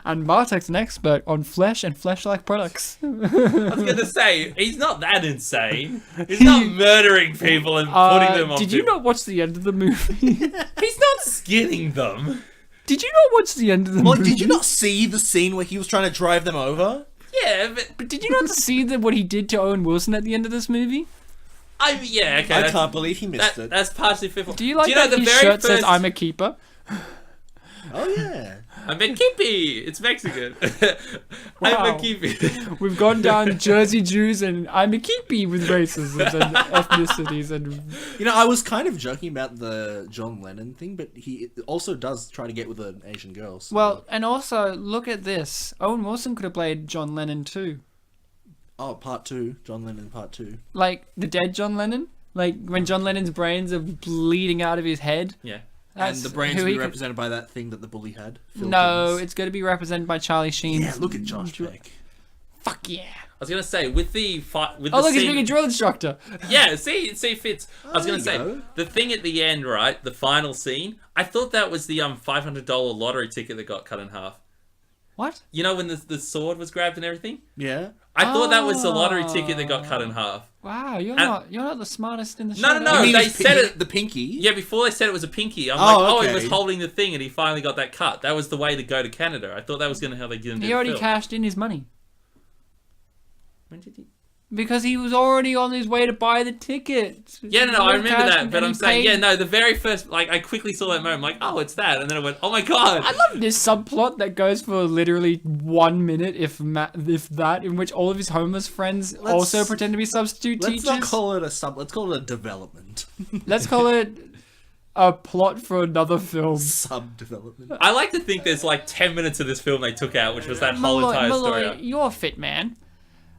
And Bartek's an expert on flesh and flesh-like products. I was going to say, he's not that insane. He's not murdering people and putting them on Did you people. not watch the end of the movie? He's not skinning them. Did you not watch the end of the Well, movie? did you not see the scene where he was trying to drive them over? Yeah, but But did you not see what he did to Owen Wilson at the end of this movie? yeah, okay. I can't believe he missed it. That's partially fair. Do you like that his shirt says, I'm a keeper? Oh, yeah. I'm a kippy. It's Mexican. I'm Wow. a kippy. We've gone down Jersey Jews and I'm a keepy with racism and ethnicities and... You know, I was kind of joking about the John Lennon thing, but he also does try to get with an Asian girl. So. Well, and also, look at this. Owen Wilson could have played John Lennon too. Oh, part 2. John Lennon part 2. Like, the dead John Lennon? Like, when John Lennon's brains are bleeding out of his head? Yeah. And That's the brains who will be he could- represented by that thing that the bully had. Phil No, Collins. it's going to be represented by Charlie Sheen. Yeah, look at Josh Peck. Fuck yeah. I was gonna say with the fight with Oh, the look, he's scene, being a drill instructor. yeah, see it fits. I was gonna there say you go. the thing at the end, right? The final scene. I thought that was the $500 lottery ticket that got cut in half. What? You know when the sword was grabbed and everything? Yeah. I thought that was the lottery ticket that got cut in half. Wow, you're not the smartest in the show. No, You mean they his said it. The pinky? Yeah, before they said it was a pinky, I'm he was okay. holding the thing and he finally got that cut. That was the way to go to Canada. I thought that was going to how they get him. He already cashed in his money. When did he? Because he was already on his way to buy the ticket. Yeah, no, I remember that, but I'm saying, paid. the very first, I quickly saw that moment, I'm like, oh, it's that, and then I went, oh my god. I love this subplot that goes for literally 1 minute, if that, in which all of his homeless friends also pretend to be substitute Let's teachers. not call it a sub. Let's call it a development. Let's call it a plot for another film. Sub-development. I like to think there's 10 minutes of this film they took out, which was that whole entire story. Maloy, you're a fit man.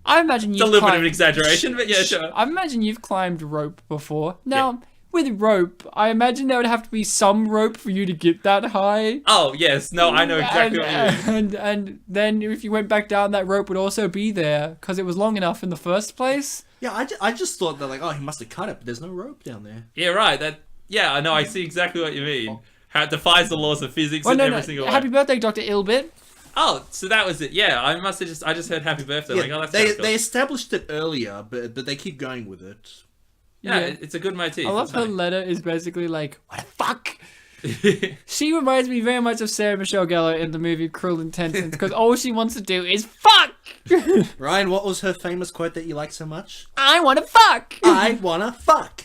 I imagine you've It's a little bit of climbed- an exaggeration, but yeah, sure. I imagine you've climbed rope before. Now, with rope, I imagine there would have to be some rope for you to get that high. Oh, yes, no, I know exactly what you mean. And then if you went back down, that rope would also be there because it was long enough in the first place. Yeah, I just thought that he must have cut it, but there's no rope down there. Yeah, right, I know, I see exactly what you mean. How it defies the laws of physics Well, in no, every no. single way. Happy birthday, Dr. Ilbit. Oh, so that was it. Yeah, I just heard happy birthday. Yeah, That's they kinda cool. they established it earlier, but they keep going with it. Yeah, Yeah. it's a good motif. I love it's her nice. letter is basically like, what the fuck? She reminds me very much of Sarah Michelle Gellar in the movie Cruel Intentions because all she wants to do is fuck. Ryan, what was her famous quote that you like so much? I want to fuck. I wanna fuck.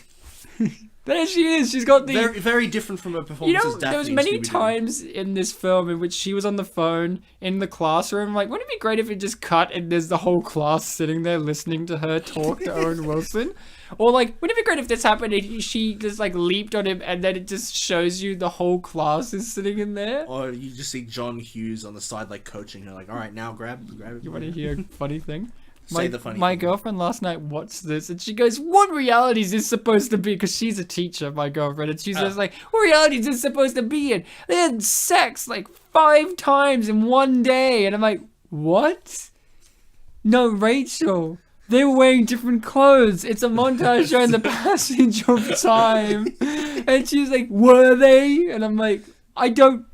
There she is. She's got the. Very, very different from her You performance know, as Daphne there was in many Scooby-Doo. times in this film in which she was on the phone in the classroom. Like, wouldn't it be great if it just cut and there's the whole class sitting there listening to her talk to Owen Wilson? Or, like, wouldn't it be great if this happened and she just, leaped on him and then it just shows you the whole class is sitting in there? Or you just see John Hughes on the side, coaching her, all right, now grab it. You want to hear a funny thing? Say the funny My thing. girlfriend last night watched this and she goes, what reality is this supposed to be? Because she's a teacher, my girlfriend. And she says, what reality is this supposed to be in? They had sex 5 times in one day. And I'm like, what? No, Rachel. They were wearing different clothes. It's a montage showing the passage of time. And she's like, were they? And I'm like, I don't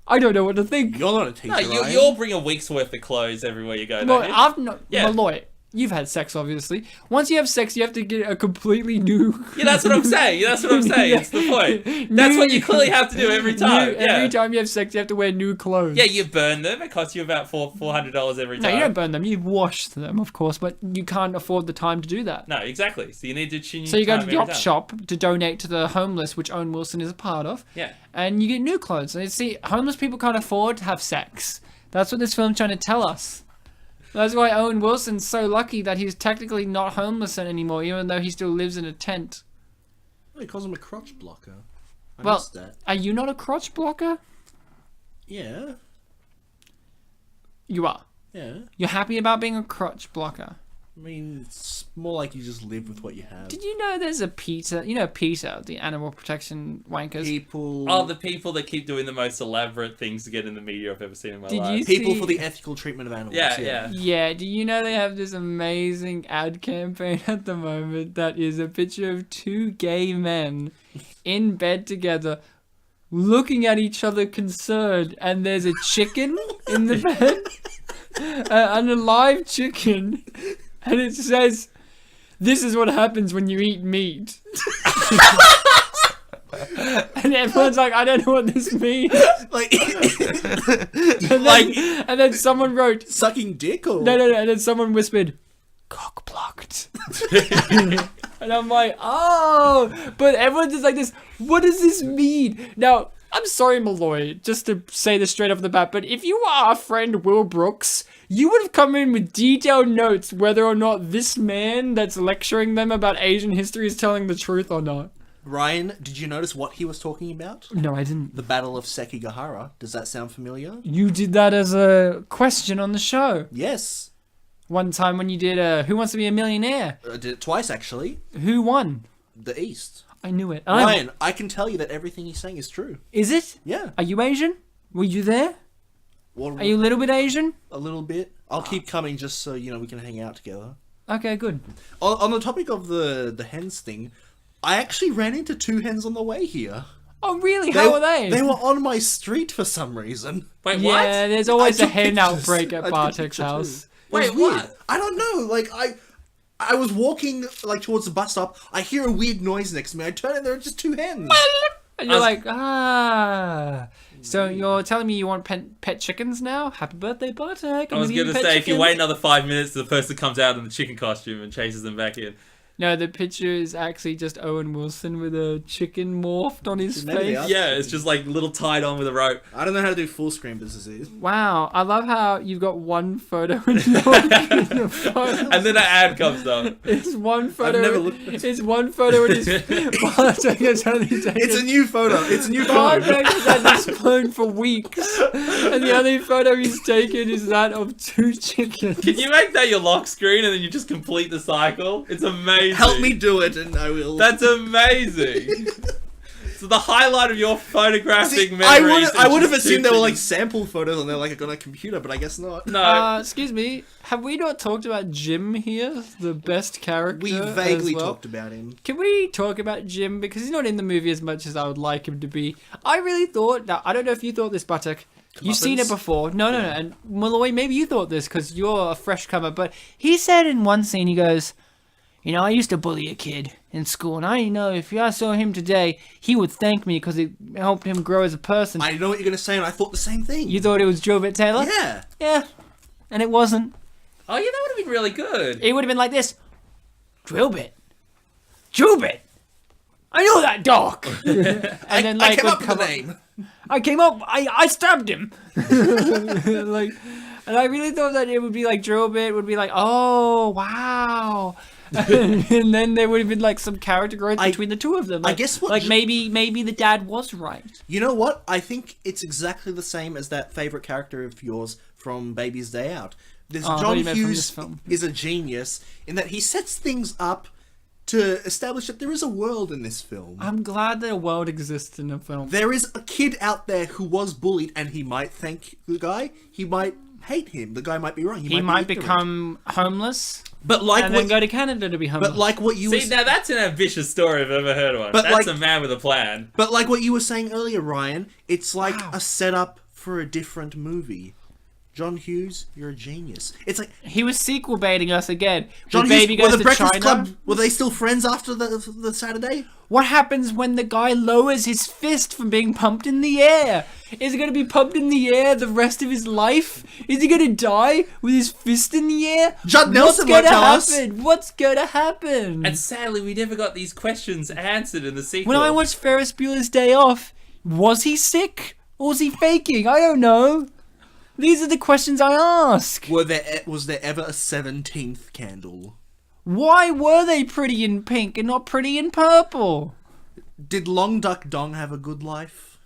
know what to think. You're not a teacher, No, you Ryan. all bring a week's worth of clothes everywhere you go. Well, don't you? I've not. Yeah. Maloy, you've had sex, obviously. Once you have sex, you have to get a completely new. Yeah, that's what I'm saying. It's the point. That's what you clearly have to do every time. Every time you have sex, you have to wear new clothes. Yeah, you burn them. It costs you about $400 every No, time. you don't burn them. You wash them, of course, but you can't afford the time to do that. No, exactly. So you need to chin your So you go to time the every op time. shop to donate to the homeless, which Owen Wilson is a part of. Yeah. And you get new clothes. And see, homeless people can't afford to have sex. That's what this film's trying to tell us. That's why Owen Wilson's so lucky that he's technically not homeless anymore, even though he still lives in a tent. He calls him a crotch blocker. I Well, missed that. are you not a crotch blocker? Yeah. You are. Yeah. You're happy about being a crotch blocker. I mean, it's more like you just live with what you have. Did you know there's a PETA? You know PETA, the animal protection wankers? People. Oh, the people that keep doing the most elaborate things to get in the media I've ever seen in my Did life. you People see- for the ethical treatment of animals. Yeah. Yeah, do you know they have this amazing ad campaign at the moment that is a picture of 2 gay men in bed together looking at each other concerned, and there's a chicken in the bed, an alive chicken, and it says, "This is what happens when you eat meat." And everyone's like, I don't know what this means. Like, And then someone wrote, sucking dick or. no, and then someone whispered, "Cock blocked." And I'm like, oh, but everyone's just like this. What does this mean? Now, I'm sorry, Maloy, just to say this straight off the bat, but if you were our friend Will Brooks, you would have come in with detailed notes whether or not this man that's lecturing them about Asian history is telling the truth or not. Ryan, did you notice what he was talking about? No, I didn't. The Battle of Sekigahara. Does that sound familiar? You did that as a question on the show. Yes. One time when you did Who Wants to Be a Millionaire? I did it twice, actually. Who won? The East. I knew it. Ryan, I can tell you that everything he's saying is true. Is it? Yeah. Are you Asian? Were you there? Or Are you a little bit Asian? a little bit. I'll keep coming just so, we can hang out together. Okay, good. On the topic of the hens thing, I actually ran into 2 hens on the way here. Oh, really? How are they? They were on my street for some reason. Wait, Yeah, what? there's always I a took hen pictures. outbreak I at took a Bartek's picture house. too. It was Wait, weird. what? I don't know. Like I was walking like towards the bus stop. I hear a weird noise next to me. I turn and there are just two hens. And you're like, ah. So you're telling me you want pet chickens now? Happy birthday, Bartek. I was going to say, if you wait another 5 minutes, the person comes out in the chicken costume and chases them back in. No, the picture is actually just Owen Wilson with a chicken morphed on his Maybe they face. are. Yeah, it's just like little tied on with a rope. I don't know how to do full screen businesses. Wow, I love how you've got one photo in your phone. And then an ad comes up. It's one photo. never looked at It's one photo in his. Bartek has only taken. It's a new photo. It's a new phone. Bartek has had this phone for weeks, and the only photo he's taken is that of two chickens. Can you make that your lock screen and then you just complete the cycle? It's amazing. Help me do it, and I will. That's amazing. So the highlight of your photographic See, memories. I would have is just assumed they were like chickens. sample photos and they're like on a computer, but I guess not. No. Excuse me, have we not talked about Jim here, the best character? We vaguely as well? talked about him. Can we talk about Jim, because he's not in the movie as much as I would like him to be? I really thought, now I don't know if you thought this, Bartek. You've seen it Comeuppance? before. No. And Maloy, maybe you thought this because you're a fresh comer, but he said in one scene, he goes, you know, I used to bully a kid in school, and I know if I saw him today, he would thank me because it helped him grow as a person. I know what you're going to say, and I thought the same thing. You thought it was Drillbit Taylor? Yeah. Yeah. And it wasn't. Oh, yeah, that would have been really good. It would have been like this. Drillbit. I know that dog. And then I like came would up with come the up- name. I came up. I stabbed him. Like, and I really thought that it would be like Drillbit would be like, oh wow, and then there would have been like some character growth between the two of them. Like, I guess what like maybe the dad was right. You know what? I think it's exactly the same as that favourite character of yours from Baby's Day Out. This Oh, I thought John you meant from Hughes this film. is a genius in that he sets things up to establish that there is a world in this film. I'm glad that a world exists in a film. There is a kid out there who was bullied, and he might thank the guy. He might hate him. The guy might be wrong. He might be ignorant. become homeless but like and what, then go to Canada to be homeless. but like what you See, were, now that's an ambitious story if I've ever heard one. But That's like- a man with a plan. but like what you were saying earlier, Ryan. It's like Wow. a setup for a different movie. John Hughes, you're a genius. It's like He was sequel baiting us again. John The baby Hughes. Were goes the to Breakfast China. Club? Were they still friends after the Saturday? What happens when the guy lowers his fist from being pumped in the air? Is he going to be pumped in the air the rest of his life? Is he going to die with his fist in the air? Judd Nelson What's won't tell gonna us. happen? What's going to happen? And sadly, we never got these questions answered in the sequel. When I watched Ferris Bueller's Day Off, was he sick? Or was he faking? I don't know. These are the questions I ask. Was there ever a 17th candle? Why were they pretty in pink and not pretty in purple? Did Long Duck Dong have a good life?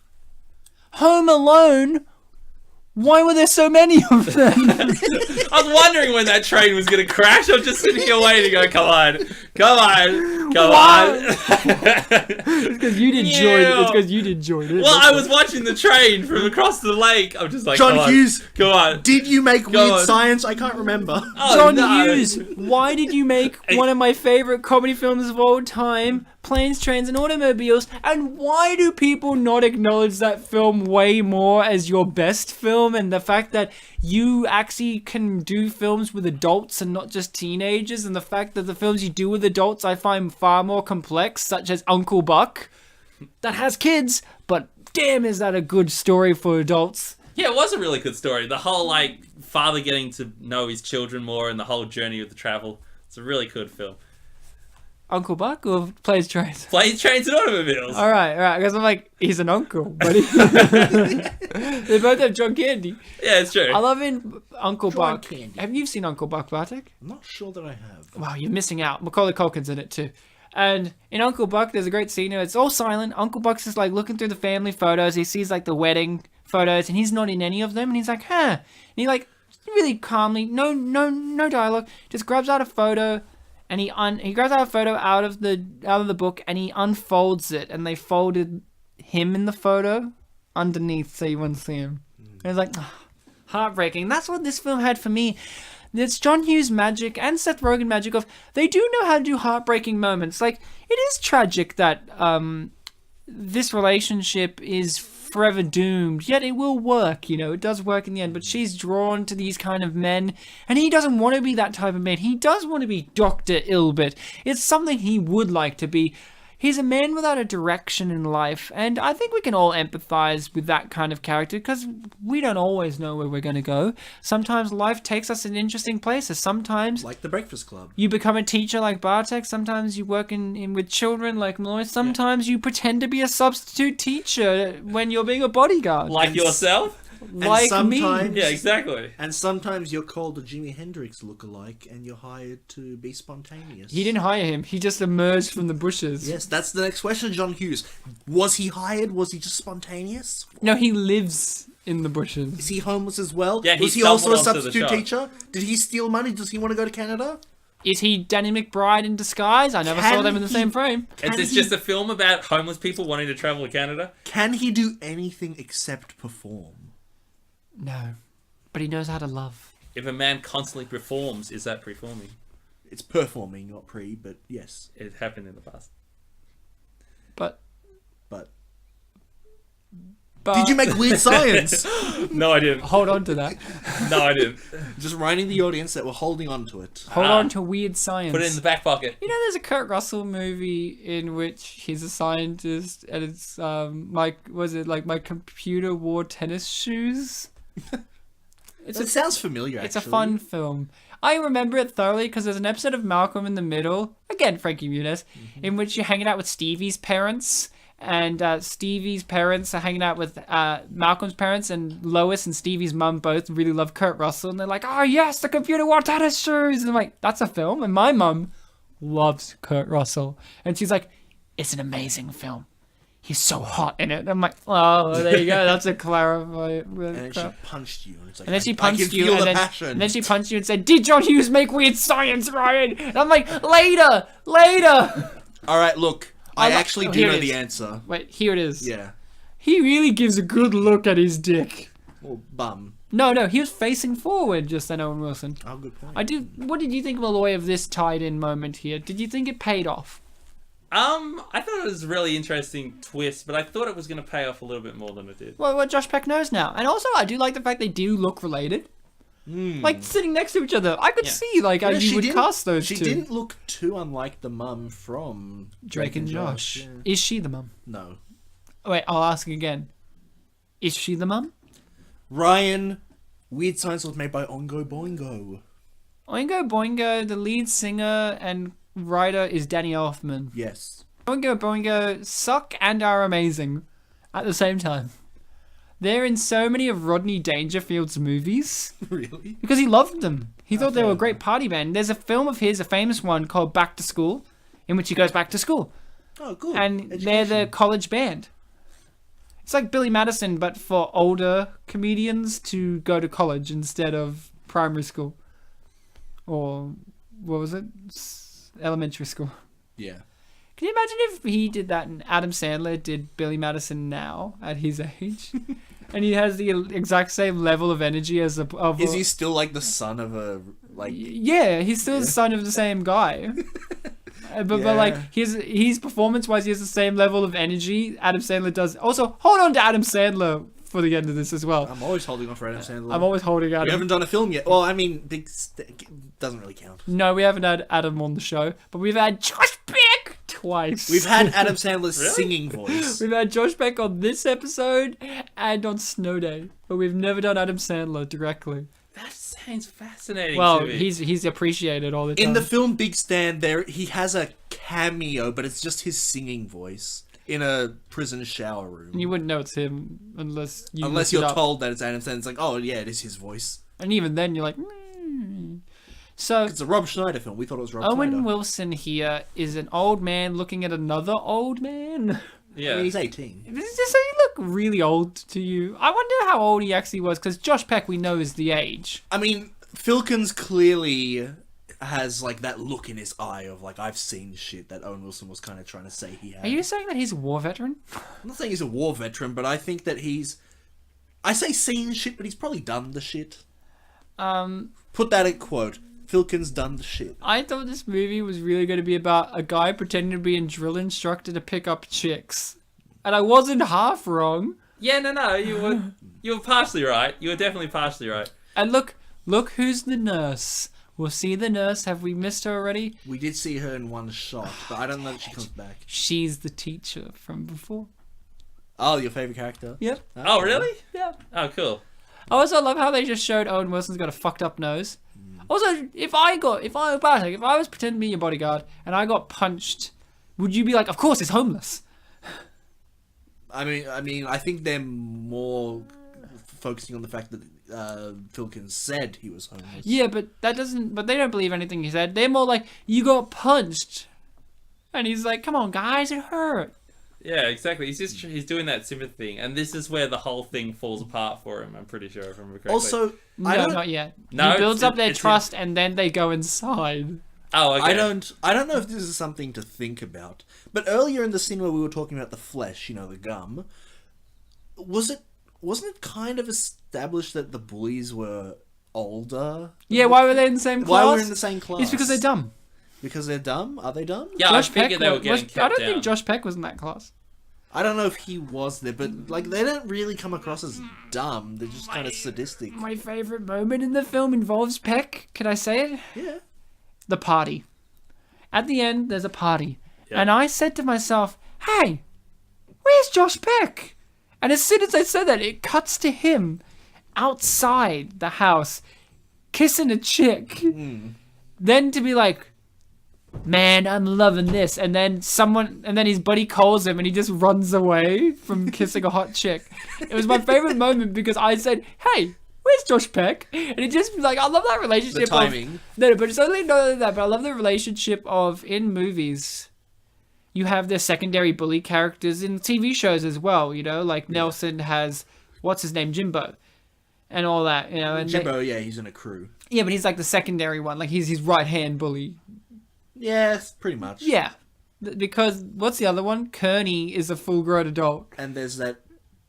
Home Alone? Why were there so many of them? I was wondering when that train was going to crash. I'm just sitting here waiting. Go, come on. Why? It's because you didn't join it. It's because you didn't join it. Well, I was watching the train from across the lake. I'm just like, John come on, Hughes, come on. Did you make Go Weird on. Science? I can't remember. Oh, John no. Hughes, why did you make one of my favorite comedy films of all time, Planes, Trains, and Automobiles? And why do people not acknowledge that film way more as your best film? And the fact that you actually can do films with adults and not just teenagers, and the fact that the films you do with adults I find far more complex, such as Uncle Buck, that has kids, but damn, is that a good story for adults? Yeah, it was a really good story. The whole, like, father getting to know his children more and the whole journey of the travel. It's a really good film. Uncle Buck or Planes, Trains? Planes, Trains, and Automobiles. All right, because I'm like, he's an uncle, but they both have John Candy. Yeah, it's true. I love in Uncle John Buck. Candy. Have you seen Uncle Buck, Bartek? I'm not sure that I have. Wow, you're missing out. Macaulay Culkin's in it too. And in Uncle Buck, there's a great scene. It's all silent. Uncle Buck's just like looking through the family photos. He sees like the wedding photos, and he's not in any of them. And he's like, huh? And he like really calmly, no dialogue, just grabs out a photo. And he grabs out a photo out of the book, and he unfolds it, and they folded him in the photo underneath so you wouldn't see him. And it's like, heartbreaking. That's what this film had for me. It's John Hughes magic and Seth Rogen magic of, they do know how to do heartbreaking moments. Like, it is tragic that this relationship is forever doomed, yet it will work, it does work in the end, but she's drawn to these kind of men, and he doesn't want to be that type of man. He does want to be Dr. Ilbert. It's something he would like to be. He's a man without a direction in life, and I think we can all empathize with that kind of character because we don't always know where we're going to go. Sometimes life takes us in interesting places. Sometimes, Like The Breakfast Club. you become a teacher like Bartek. Sometimes you work in with children like Maloy. Sometimes you pretend to be a substitute teacher when you're being a bodyguard. Like yourself? Like me. sometimes- Yeah, exactly. And sometimes you're called a Jimi Hendrix lookalike and you're hired to be spontaneous. He didn't hire him. He just emerged from the bushes. Yes, that's the next question, John Hughes. Was he hired? Was he just spontaneous? No, he lives in the bushes. Is he homeless as well? Yeah, he was he also a stumbled onto the substitute shop. teacher? Did he steal money? Does he want to go to Canada? Is he Danny McBride in disguise? I never Can saw them in the he- same frame. Is this just a film about homeless people wanting to travel to Canada? Can he do anything except perform? No. But he knows how to love. If a man constantly performs, is that performing? It's performing, not pre, but yes. It happened in the past. But... But but did you make weird science? No, I didn't. Hold on to that. No, I didn't. Just reminding the audience that we're holding on to it. Hold on to weird science. Put it in the back pocket. There's a Kurt Russell movie in which he's a scientist and it's my computer wore tennis shoes? It sounds familiar, It's actually. a fun film. I remember it thoroughly because there's an episode of Malcolm in the Middle, again Frankie Muniz, in which you're hanging out with Stevie's parents, and Stevie's parents are hanging out with Malcolm's parents, and Lois and Stevie's mum both really love Kurt Russell, and they're like, oh yes, the computer wore tennis shoes, and I'm like, that's a film? And my mum loves Kurt Russell, and she's like, it's an amazing film. He's so hot in it. And I'm like, oh, there you go. That's a clarify. And then she punched you, and it's like, And then she I punched can you, feel and the then, passion. and then she punched you and said, "Did John Hughes make weird science, Ryan?" And I'm like, later. All right, look, I lo- actually oh, do here know it the is. answer. Wait, here it is. Yeah. He really gives a good look at his dick. Well, bum. No, he was facing forward just then, Owen Wilson. Oh, good point. What did you think, Maloy, of this tied-in moment here? Did you think it paid off? I thought it was a really interesting twist, but I thought it was going to pay off a little bit more than it did. Well, what Josh Peck knows now. And also, I do like the fact they do look related. Like, sitting next to each other. I could see, like, how you would cast those two. She didn't look too unlike the mum from Drake and Josh. Yeah. Is she the mum? No. Wait, I'll ask again. Is she the mum? Ryan, Weird Science was made by Oingo Boingo. Oingo Boingo, the lead singer and writer is Danny Elfman. Yes. Oingo Boingo suck and are amazing at the same time. They're in so many of Rodney Dangerfield's movies Really? because he loved them. He thought they were a great party band. There's a film of his, a famous one called Back to School, in which he goes back to school. Oh, good. And they're the college band. It's like Billy Madison, but for older comedians to go to college instead of primary school. Or, what was it? Elementary school. Yeah. Can you imagine if he did that and Adam Sandler did Billy Madison now at his age? And he has the exact same level of energy as Is he still like the son of a like? Yeah, he's still the son of the same guy. But like his performance wise, he has the same level of energy Adam Sandler does. Also, hold on to Adam Sandler for the end of this as well. I'm always holding on for Adam Sandler. I'm always holding Adam. We haven't done a film yet. Well, I mean, doesn't really count. No, we haven't had Adam on the show, but we've had Josh Peck twice. We've had Adam Sandler's singing voice. We've had Josh Peck on this episode and on Snow Day, but we've never done Adam Sandler directly. That sounds fascinating. Well, to me. he's appreciated all the time. In the film Big Stand, he has a cameo, but it's just his singing voice in a prison shower room. You wouldn't know it's him unless you Unless look it you're up. told that it's Adam Sandler. It's like, oh yeah, it is his voice. And even then, you're like, So, It's a Rob Schneider film. We thought it was Rob Owen Schneider. Wilson here is an old man looking at another old man. yeah. I mean, he's 18. Does he look really old to you? I wonder how old he actually was, because Josh Peck, we know, is the age. I mean, Filkins clearly has like that look in his eye of like, I've seen shit that Owen Wilson was kind of trying to say he had. Are you saying that he's a war veteran? I'm not saying he's a war veteran, but I think that I say seen shit, but he's probably done the shit. Put that in quote. Filkins done the shit. I thought this movie was really going to be about a guy pretending to be a drill instructor to pick up chicks. and I wasn't half wrong. Yeah, no, you were partially right. You were definitely partially right. And look who's the nurse. We'll see the nurse. Have we missed her already? We did see her in one shot, but I don't know if she comes back. She's the teacher from before. Oh, your favorite character? Yep. Oh, really? Yeah. Oh, cool. I also love how they just showed Owen Wilson's got a fucked up nose. Also, if I was pretending to be your bodyguard and I got punched, would you be like, of course, he's homeless? I mean, I think they're more focusing on the fact that Filkins said he was homeless. Yeah, but they don't believe anything he said. They're more like, you got punched. And he's like, come on, guys, it hurt. Yeah, exactly. He's doing that sympathy thing, and this is where the whole thing falls apart for him. I'm pretty sure, if I remember correctly. Also, No, not yet. No, he builds up their it's trust, and then they go inside. Oh, okay. I don't know if this is something to think about, but earlier in the scene where we were talking about the flesh, the gum, wasn't it kind of established that the bullies were older? Yeah, why were they in the same class? Why were they in the same class? It's because they're dumb. Because they're dumb? Are they dumb? Yeah, I figured they were getting kept I don't down. think Josh Peck was in that class. I don't know if he was there, but they don't really come across as dumb. They're just kind of sadistic. My favourite moment in the film involves Peck. Can I say it? Yeah. The party. At the end, there's a party. Yeah. And I said to myself, hey, where's Josh Peck? And as soon as I said that, it cuts to him outside the house, kissing a chick. Then to be like, man, I'm loving this. And then his buddy calls him and he just runs away from kissing a hot chick. It was my favorite moment because I said, hey, where's Josh Peck? And it just like, I love that relationship. The timing. No, but it's only not only that, but I love the relationship of, in movies, you have the secondary bully characters in TV shows as well, like Nelson has, what's his name, Jimbo. And all that, And Jimbo, he's in a crew. Yeah, but he's like the secondary one. Like he's his right-hand bully. Yes, pretty much. Yeah. Because, what's the other one? Kearney is a full-grown adult. And there's that...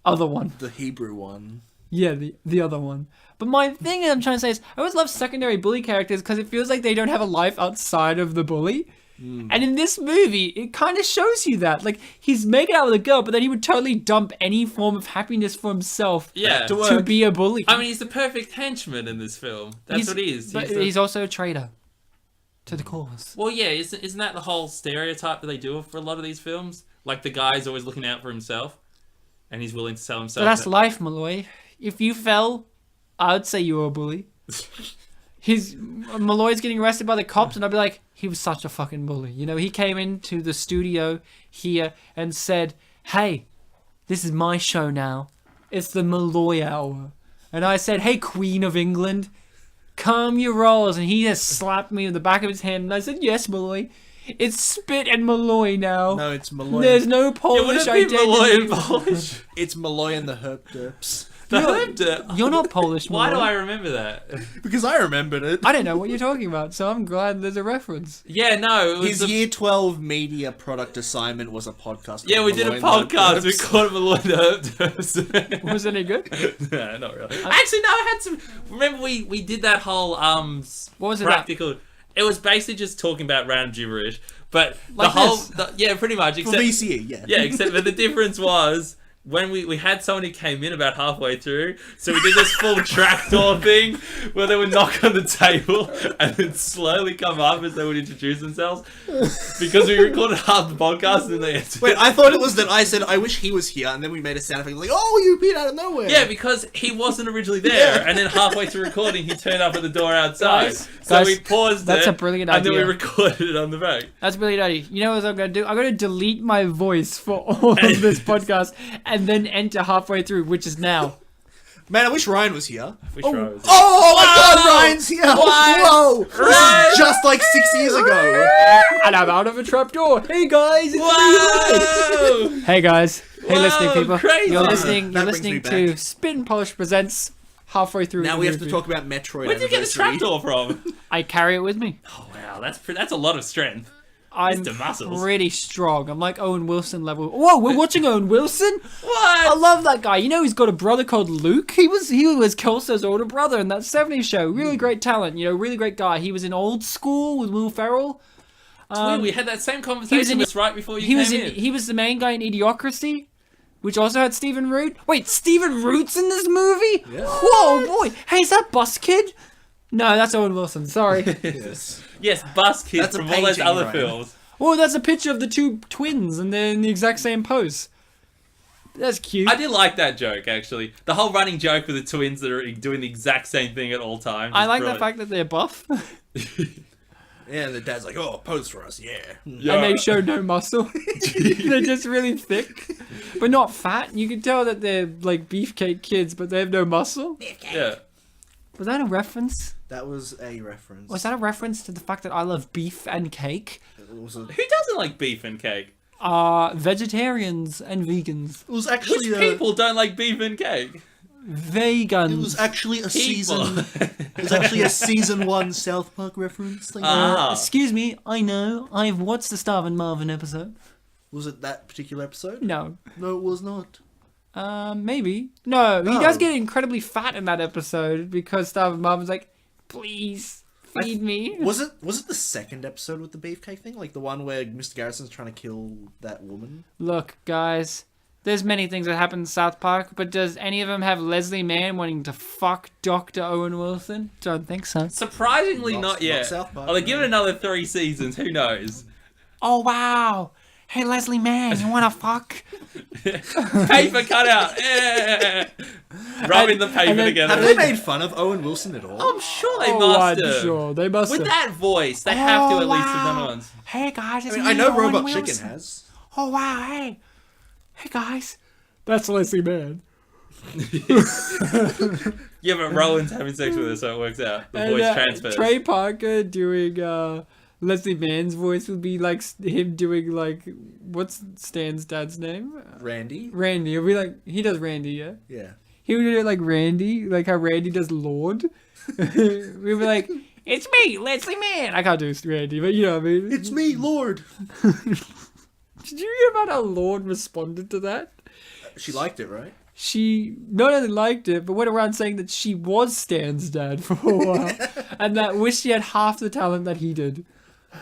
Other one. The Hebrew one. Yeah, the other one. But my thing I'm trying to say is, I always love secondary bully characters because it feels like they don't have a life outside of the bully. And in this movie, it kind of shows you that. Like, he's making out with a girl, but then he would totally dump any form of happiness for himself to be a bully. I mean, he's the perfect henchman in this film. That's what he is. But he's also a traitor to the cause. Well, yeah, isn't that the whole stereotype that they do for a lot of these films? Like, the guy's always looking out for himself, and he's willing to sell himself. But that's life, Maloy. If you fell, I would say you were a bully. Maloy's getting arrested by the cops, and I'd be like, he was such a fucking bully. He came into the studio here and said, hey, this is my show now. It's the Maloy Hour. And I said, hey, Queen of England, calm your rolls. And he just slapped me in the back of his hand, and I said, yes, Maloy. It's Spit and Malloy now. No, it's Malloy. There's no Polish identity. Malloy in Polish? It's Malloy and the Herpderps. You're not Polish, Malloy. Why do I remember that? Because I remembered it. I don't know what you're talking about, so I'm glad there's a reference. Yeah, no. It was His Year 12 media product assignment was a podcast. Yeah, we did a podcast. We called it Malloy the Herpderps. Was it any good? No, not really. Actually, no, I had some... Remember we did that whole... What was it practical... It was basically just talking about random gibberish, but like the whole... yeah, pretty much. For VCE, yeah. Yeah, except that the difference was... When we had someone who came in about halfway through, so we did this full trapdoor thing where they would knock on the table and then slowly come up as they would introduce themselves. Because we recorded half the podcast and then they answered. Wait, I thought it was that I said, I wish he was here, and then we made a sound effect like, oh, you appeared out of nowhere. Yeah, because he wasn't originally there, and then halfway through recording, he turned up at the door outside. So Guys, we paused that's it, a brilliant and idea. then we recorded it on the back. That's a brilliant idea. You know what I'm going to do? I'm going to delete my voice for all of this podcast and then enter halfway through, which is now. Man, I wish Ryan was here. Wish Ryan was here. Oh my god, Ryan's here! What? Whoa! This is just like 6 years ago. And I'm out of a trapdoor. Hey guys, it's Whoa! me. Hey guys. Hey Whoa, listening people. crazy. You're listening That brings me to back. Spin and Polish Presents halfway through. Now the we have to movie. talk about Metroid. Where did you get the Anniversary. trapdoor from? I carry it with me. Oh wow, that's a lot of strength. I'm Mr. Muscles. pretty strong. I'm like Owen Wilson level. Whoa, we're watching Owen Wilson? I What? love that guy. He's got a brother called Luke. He was Kelso's older brother in that 70s show. Really great talent. Really great guy. He was in Old School with Will Ferrell. It's weird, we had that same conversation just right before you came in. He was the main guy in Idiocracy. which also had Stephen Root. Wait, Stephen Root's in this movie? Yeah. Whoa, boy. Hey, is that Bus Kid? No, that's Owen Wilson. Sorry. Yes. Yes, Bus Kid That's a from all those painting, other Ryan. films. Oh, that's a picture of the two twins, and they're in the exact same pose. That's cute. I did like that joke, actually. The whole running joke with the twins that are doing the exact same thing at all times. I is like brilliant. the fact that they're buff, Yeah, and the dad's like, "Oh, pose for us, yeah." Yeah. and they show no muscle. They're just really thick, but not fat. You can tell that they're like beefcake kids, but they have no muscle. Yeah. Was that a reference? That was a reference. Was that a reference to the fact that I love beef and cake? It was, Who doesn't like beef and cake? Vegetarians and vegans. actually Which people don't like beef and cake? Vegans. It was actually a People. season. It was actually a season 1 South Park reference. Like, Excuse me, I know. I've watched the Starvin' Marvin episode. was it that particular episode? No. No, it was not. Maybe. No, he No. does get incredibly fat in that episode because Starvin' Marvin's like, please, feed me. Was it the second episode with the beefcake thing? Like the one where Mr. Garrison's trying to kill that woman? Look, guys, there's many things that happen in South Park, but does any of them have Leslie Mann wanting to fuck Dr. Owen Wilson? Don't think so. Surprisingly, Not- not not yet. South Park, Oh, they give no. it another 3 seasons. Who knows? Oh, wow. Hey, Leslie Mann, you want to fuck? Paper cutout. Yeah. Rubbing the paper and then- together. Have they made fun of Owen Wilson at all? I'm sure they Oh, must I'm have. sure. They must With have. that voice, they have to Oh, at least have done wow. it once. Hey, guys, it's I mean, me, I know Owen Robot Wilson. Chicken has. Oh, wow, hey. Hey, guys. That's Leslie Mann. Yeah, but Rowan's having sex with her, so it works out. The voice transfers. Trey Parker doing Leslie Mann's voice would be like him doing like, what's Stan's dad's name? Randy? Randy. It would be like, he does Randy, yeah? Yeah. He would do it like Randy, like how Randy does Lord. We'd be like, it's me, Leslie Mann. I can't do Randy, but you know what I mean. It's me, Lord. Did you hear about how Lord responded to that? She liked it, right? She not only liked it, but went around saying that she was Stan's dad for a while, and that wished she had half the talent that he did.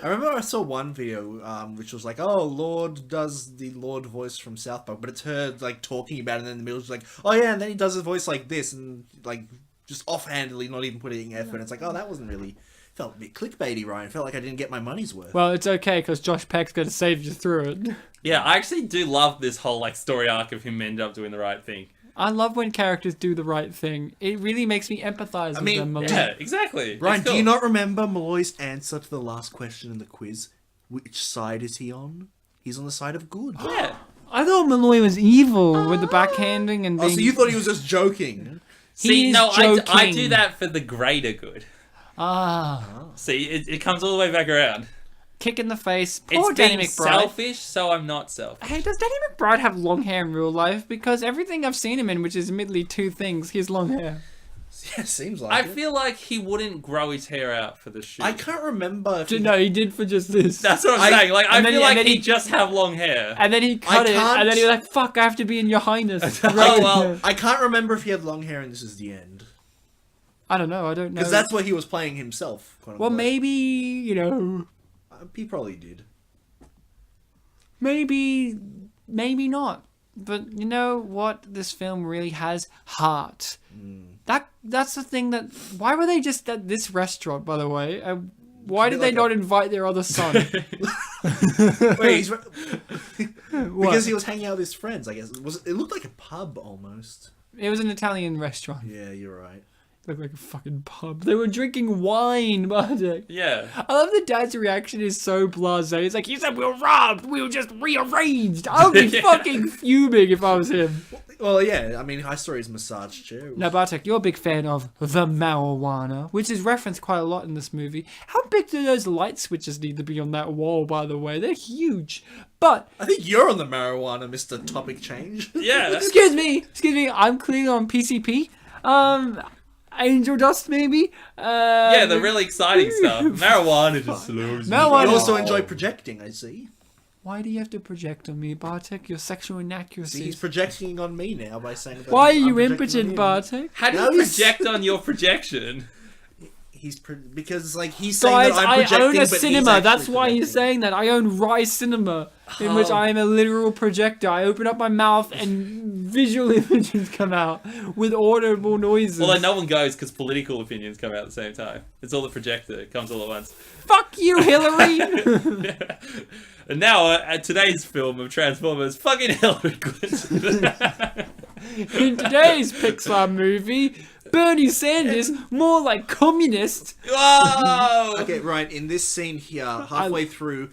I remember I saw one video which was like, oh, Lord does the Lord voice from South Park, but it's her like talking about it, and then in the middle she's like, oh yeah, and then he does his voice like this, and like just offhandedly, not even putting effort. It's like, oh, that wasn't really, felt a bit clickbaity, Ryan. Felt like I didn't get my money's worth. Well, it's okay because Josh Peck's going to save you through it. Yeah, I actually do love this whole like story arc of him ended up doing the right thing. I love when characters do the right thing. It really makes me empathize with mean, them. a lot. Yeah, exactly. Ryan, It's do you cool. not remember Malloy's answer to the last question in the quiz? Which side is he on? He's on the side of good. Yeah. I thought Maloy was evil with the backhanding and Oh, being... so you thought he was just joking? See, He's no, I joking. do that for the greater good. See, it comes all the way back around. Kick in the face. Poor It's Danny being McBride. selfish, so I'm not selfish. Hey, does Danny McBride have long hair in real life? Because everything I've seen him in, which is admittedly 2 things, he has long hair. Yeah, seems like I it. feel like he wouldn't grow his hair out for the shoot. I can't remember if he... No, he did for just this. That's what I'm saying. Like, I and then feel he- and like then he'd he- just have long hair. And then he cut it, can't- and then he was like, fuck, I have to be in your highness. Oh, well. I can't remember if he had long hair and this is the end. I don't know, I don't know. Because that's what he was playing himself. Quote Well, unquote. maybe, you know, He probably did. maybe not. But you know what? This film really has heart. That's the thing that... Why were they just at this restaurant, by the way? Why did they like not invite their other son? Wait, he's... because he was hanging out with his friends, I guess. It looked like a pub, almost. It was an Italian restaurant. Yeah, you're right. It looked like a fucking pub. They were drinking wine, Bartek. Yeah. I love the dad's reaction is so blasé. It's like, he said we were robbed. We were just rearranged. I would be Yeah. fucking fuming if I was him. Well, yeah, I mean, High Story's massage chair. Now, Bartek, you're a big fan of the marijuana, which is referenced quite a lot in this movie. How big do those light switches need to be on that wall, by the way? They're huge. But, I think you're on the marijuana, Mr. Topic Change. Yeah. excuse me, I'm clearly on PCP. Angel dust, maybe? Yeah, the really exciting stuff. Marijuana just slows me Marijuana- You down. also enjoy projecting, I see. Why do you have to project on me, Bartek? Your sexual See, inaccuracies. he's projecting on me now by saying that Why are I'm you projecting on impotent, him. Bartek? How do Now you he's- project on your projection? because like he's saying Guys, that I'm I projecting, own a but he's cinema. actually That's why he's projecting. saying that. I own Rye Cinema, in which I am a literal projector. I open up my mouth and visual images come out with audible noises. Although no one goes because political opinions come out at the same time. It's all the projector. It comes all at once. Fuck you, Hillary! And now, today's film of Transformers, fucking Hillary Clinton. In today's Pixar movie, Bernie Sanders, more like communist. Whoa! Okay, Ryan, in this scene here, halfway through,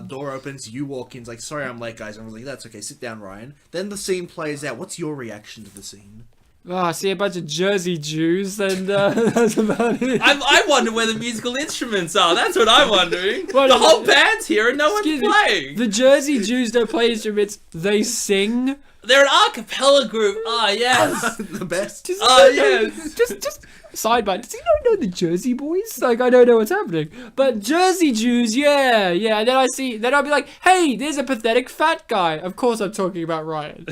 door opens, you walk in, it's like, sorry I'm late, guys. And I was like, that's okay, sit down, Ryan. Then the scene plays out. What's your reaction to the scene? Oh, I see a bunch of Jersey Jews, and that's about it. I wonder where the musical instruments are. That's what I'm wondering. Well, The whole band's here and no one's Excuse me, playing. the Jersey Jews don't play instruments, they sing. They're an a cappella group. Ah, yes. The best. Just sidebar. Does he not know the Jersey Boys? Like, I don't know what's happening. But Jersey Jews, yeah. And then I'll be like, hey, there's a pathetic fat guy. Of course I'm talking about Ryan.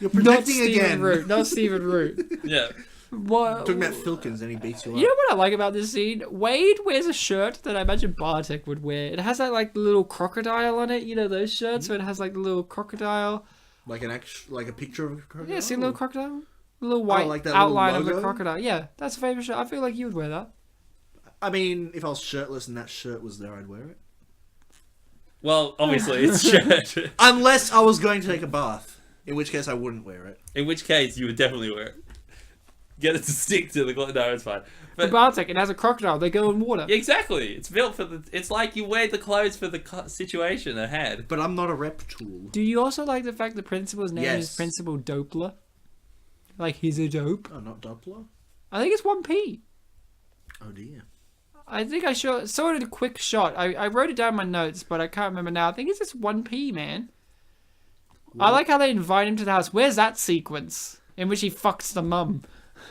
You're Not projecting Stephen again. Root. Not Stephen Root. Yeah. What? Talking about Filkins and he beats you up. You know what I like about this scene? Wade wears a shirt that I imagine Bartek would wear. It has that like little crocodile on it. You know those shirts where it has like the little crocodile. Like a picture of a crocodile? Yeah, see a little crocodile? A little white like that outline little of the logo? crocodile. Yeah, that's a favorite shirt. I feel like you would wear that. I mean, if I was shirtless and that shirt was there, I'd wear it. Well, obviously, it's shirt. Unless I was going to take a bath, in which case I wouldn't wear it. In which case, you would definitely wear it. Get it to stick to the cloth. No, it's fine. For Bartek, it has a crocodile. They go in water. Yeah, exactly. It's built for the. It's like you wear the clothes for the situation at hand. But I'm not a rep tool. Do you also like the fact the principal's name is Yes. Principal Dopler? Like he's a dope? Oh, not Doppler? I think it's 1P. Oh dear. I think I saw it in a quick shot. I wrote it down in my notes, but I can't remember now. I think it's just 1P, man. I like how they invite him to the house. Where's that sequence in which he fucks the mum?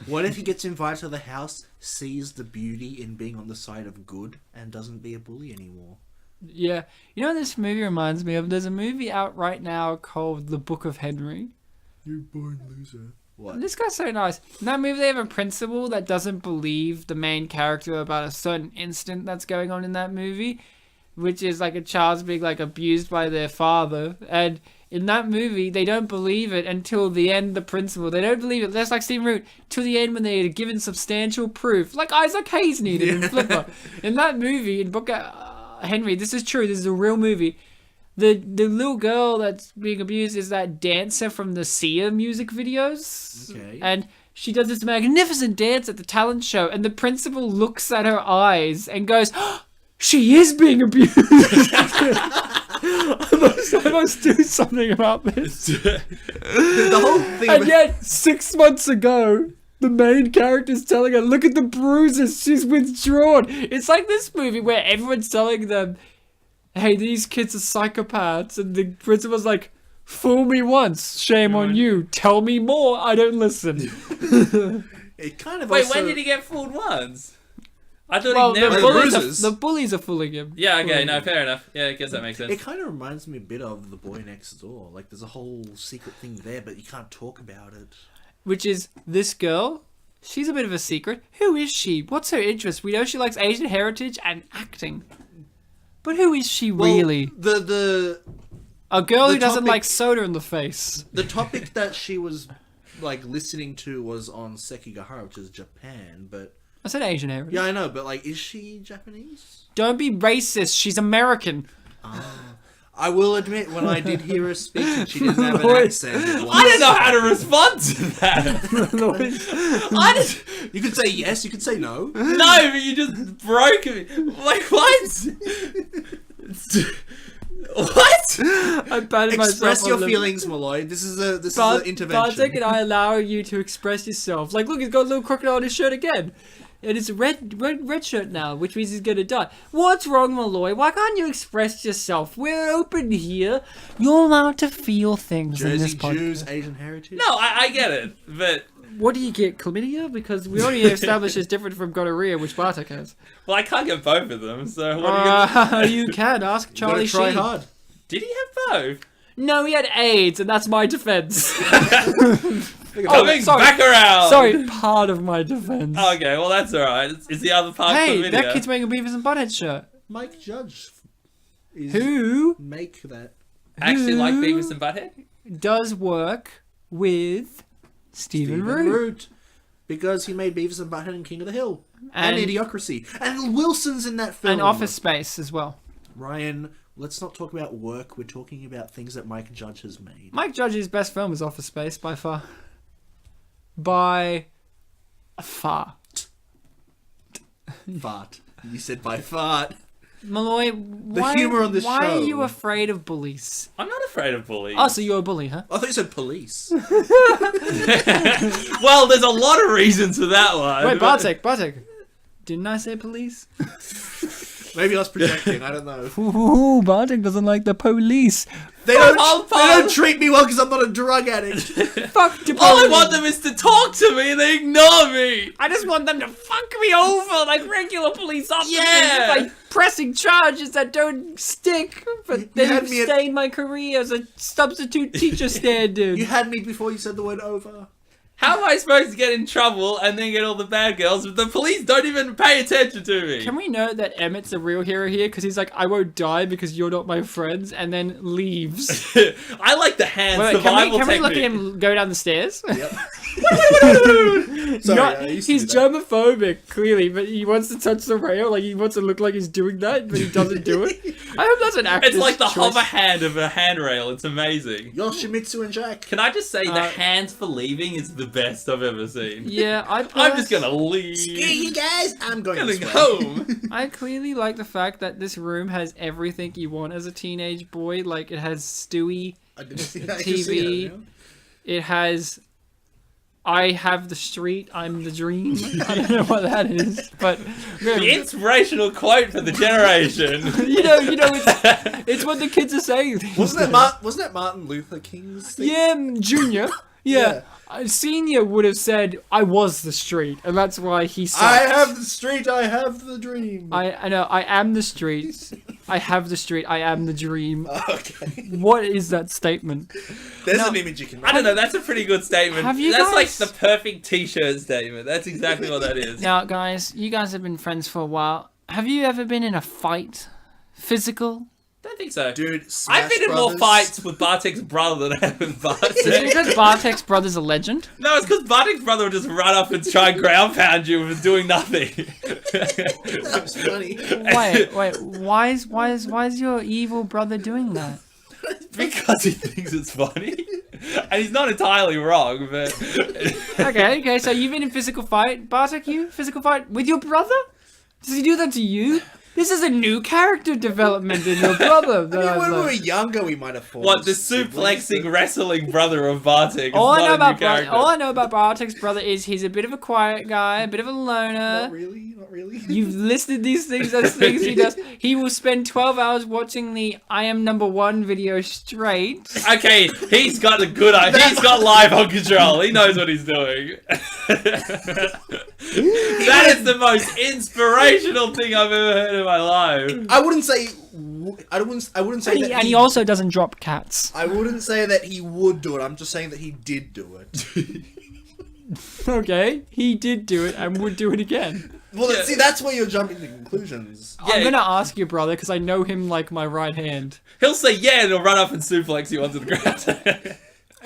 What if he gets invited to the house, sees the beauty in being on the side of good, and doesn't be a bully anymore? Yeah. You know what this movie reminds me of? There's a movie out right now called The Book of Henry. You born loser. What? This guy's so nice. In that movie, they have a principal that doesn't believe the main character about a certain incident that's going on in that movie, which is like a child's being like abused by their father. And in that movie, they don't believe it until the end. The principal, they don't believe it. That's like Stephen Root till the end when they had given substantial proof, like Isaac Hayes needed in Flipper. In that movie, in Book of Henry, this is true. This is a real movie. The little girl that's being abused is that dancer from the Sia music videos. Okay. And she does this magnificent dance at the talent show, and the principal looks at her eyes and goes, oh, she is being abused. I must do something about this. The whole thing And yet, 6 months ago, the main character's telling her, look at the bruises, she's withdrawn. It's like this movie where everyone's telling them, hey, these kids are psychopaths, and the principal's like, fool me once, shame on you. Tell me more, I don't listen. It kind of Wait, also... when did he get fooled once? I thought Well, he never. bullies the bullies are fooling him. Yeah, okay, no, fair enough. Yeah, I guess that makes sense. It kind of reminds me a bit of The Boy Next Door. Like, there's a whole secret thing there, but you can't talk about it. Which is this girl. She's a bit of a secret. Who is she? What's her interest? We know she likes Asian heritage and acting. But who is she really? The A girl the who doesn't topic- like soda in the face. topic that she was, like, listening to was on Sekigahara, which is Japan, but... I said Asian heritage. Yeah, I know, but, like, is she Japanese? Don't be racist. She's American. I will admit, when I did hear her speak and she didn't have an Lloyd. accent, it was... I don't know how to respond to that. I just You could say yes, you could say no. no, but you just broke me. Like what? What? I patted myself Express on your the- feelings, Malloy. This is an intervention. Bartek and I allow you to express yourself. Like, look, he's got a little crocodile on his shirt again. And it's a red shirt now, which means he's gonna die. What's wrong, Malloy? Why can't you express yourself? We're open here. You're allowed to feel things in this Jersey podcast. Jews, Asian heritage. No, I get it, but What do you get, chlamydia? Because we already established it's different from gonorrhea, which Bartek has. well, I can't get both of them. So what are you gonna? You can ask You gotta Charlie try Sheen. hard. Did he have both? No, he had AIDS, and that's my defense. Coming back around. Sorry, part of my defense. Okay, well that's alright. Is the other part Hey, for the video? that kid's wearing a Beavis and Butthead shirt. Mike Judge is Who make that. Actually like Who? Beavis and Butthead? does work with Stephen Root. Root. Because he made Beavis and Butthead and King of the Hill. And Idiocracy. And Wilson's in that film. And Office Space as well. Ryan, let's not talk about work. We're talking about things that Mike Judge has made. Mike Judge's best film is Office Space by far. By far. Fart. You said by fart. Maloy, why, humor on this why show. are you afraid of bullies? I'm not afraid of bullies. Oh, so you're a bully, huh? I thought you said police. Well, there's a lot of reasons for that one. Wait, Bartek. Didn't I say police? Maybe I was projecting. I don't know. Ooh, Bartek doesn't like the police. They don't treat me well because I'm not a drug addict. Fuck the All I police. want them is to talk to me and they ignore me. I just want them to fuck me over like regular police officers Yeah. by pressing charges that don't stick, but they had me at- sustain my career as a substitute teacher standard. You had me before you said the word over. How am I supposed to get in trouble and then get all the bad girls if the police don't even pay attention to me? Can we note that Emmett's a real hero here because he's like, I won't die because you're not my friends, and then leaves. I like the hand Wait, survival can we look at technique. him go down the stairs? Yep. Not- Sorry, I used to he's do that. germophobic, clearly, but he wants to touch the rail, like he wants to look like he's doing that, but he doesn't do it. I hope that's an actor's It's like the choice. hover hand of a handrail. It's amazing. Yoshimitsu and Jack. Can I just say the hands for leaving is the best I've ever seen. Yeah, I'm just gonna leave. Screw you guys. I'm going Going this way. home. I clearly like the fact that this room has everything you want as a teenage boy. Like, it has Stewie, I didn't see that. TV. It has I have the street, I'm the dream. I don't know what that is, but The inspirational quote for the generation. you know, it's what the kids are saying. Wasn't that Martin Luther King's thing? Yeah, Junior. Yeah. Senior would have said, I was the street, and that's why he sucked. I have the street, I have the dream. I know, I am the street. I have the street, I am the dream. Okay. What is that statement? There's an image you can make. I don't know, that's a pretty good statement. Have you That's like guys- the perfect t-shirt statement. That's exactly what that is. Now, guys, you guys have been friends for a while. Have you ever been in a fight? Physical? Don't think so. Dude, Smash I've been in more Brothers. fights with Bartek's brother than I have with Is it Bartek. because Bartek's brother's a legend? No, it's because Bartek's brother would just run up and try and ground pound you for doing nothing. That was funny. Wait, why is your evil brother doing that? Because he thinks it's funny. And he's not entirely wrong, but... Okay, so you've been in physical fight. Bartek, you? Physical fight with your brother? Does he do that to you? This is a new character development in your brother. That I mean, I've when we were learned. younger, we might have fought. What, the as siblings, suplexing wrestling brother of Bartek is All I know not a new about character. all I know about Bartek's brother is he's a bit of a quiet guy, a bit of a loner. Not really, not really. You've listed these things as things he does. He will spend 12 hours watching the I am number one video straight. Okay, he's got a good eye. He's got live on control. He knows what he's doing. That is the most inspirational thing I've ever heard in my life. I wouldn't say. I wouldn't say that. And he also doesn't drop cats. I wouldn't say that he would do it. I'm just saying that he did do it. Okay, he did do it and would do it again. Well, Yeah. see, that's where you're jumping to conclusions. I'm gonna ask your brother because I know him like my right hand. He'll say yeah and he'll run up and suplex you onto the ground.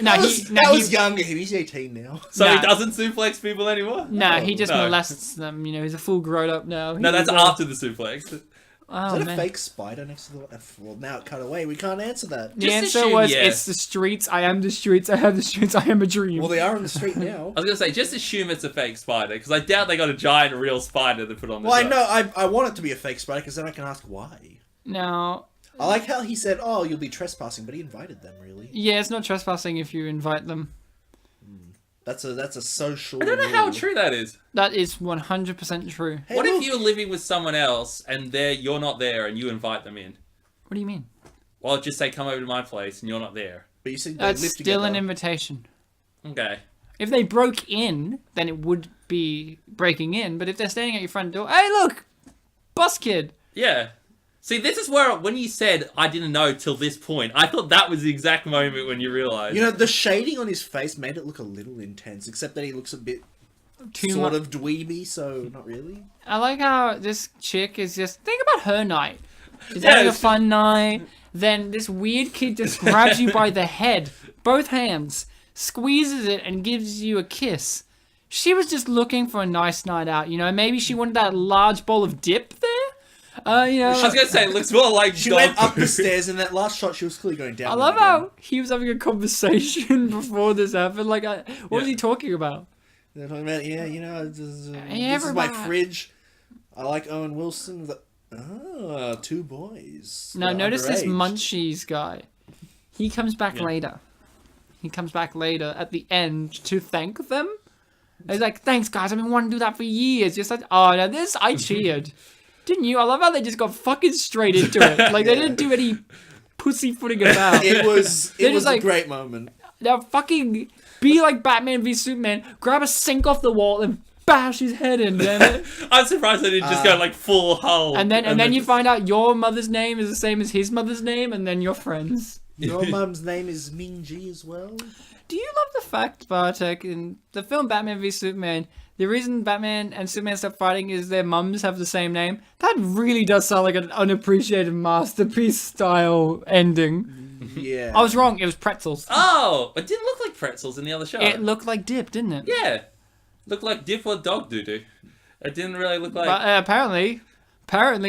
No, That was younger. He's 18 now. So Nah. he doesn't suplex people anymore? he just No. molests them. You know, he's a full grown up now. No, that's He's, after the suplex. Oh, Is that man. a fake spider next to the... Well, now it cut away. We can't answer that. The Just answer assume was, yes. it's the streets, I am the streets, I have the streets, I am a dream. Well, they are on the street now. I was gonna say, just assume it's a fake spider, because I doubt they got a giant real spider to put on the Well, I show. know. I want it to be a fake spider because then I can ask why. Now, I like how he said, "Oh, you'll be trespassing," but he invited them. Really, yeah, it's not trespassing if you invite them. that's a social. I don't know how rule. true that is. That is 100% true. Hey, What look, if you're living with someone else and you're not there and you invite them in? What do you mean? Well, just say, come over to my place and you're not there. But you said they That's live still an together. invitation. Okay. If they broke in, then it would be breaking in. But if they're standing at your front door, hey, look, bus kid. Yeah. See, this is where, when you said, I didn't know till this point, I thought that was the exact moment when you realised. You know, the shading on his face made it look a little intense, except that he looks a bit sort of dweeby, so not really. I like how this chick is just... Think about her night. She's having a fun night. Then this weird kid just grabs you by the head, both hands, squeezes it, and gives you a kiss. She was just looking for a nice night out, you know? Maybe she wanted that large bowl of dip there? You know... I was going to say, it looks more like She went up the stairs, and that last shot, she was clearly going down. I love how he was having a conversation before this happened. Like, what was he talking about? They're talking about, this is my fridge. I like Owen Wilson. Two boys. Now, notice this underage. Munchies guy. He comes back later. He comes back later at the end to thank them. He's like, thanks, guys. I've been wanting to do that for years. Just like, oh, now this, I cheered. Didn't you? I love how they just got fucking straight into it. Like, they didn't do any pussyfooting about. It was like, a great moment. Now, fucking be like Batman v Superman. Grab a sink off the wall and bash his head in, damn it. I'm surprised they didn't just go like full hull. And then you find out your mother's name is the same as his mother's name, and then you're friends. Your mum's name is Minji as well. Do you love the fact, Bartek, in the film Batman v Superman, the reason Batman and Superman stop fighting is their mums have the same name? That really does sound like an unappreciated masterpiece style ending. Yeah. I was wrong. It was pretzels. Oh, it didn't look like pretzels in the other shot. It looked like dip, didn't it? Yeah. Looked like dip or dog doo-doo. It didn't really look like... But apparently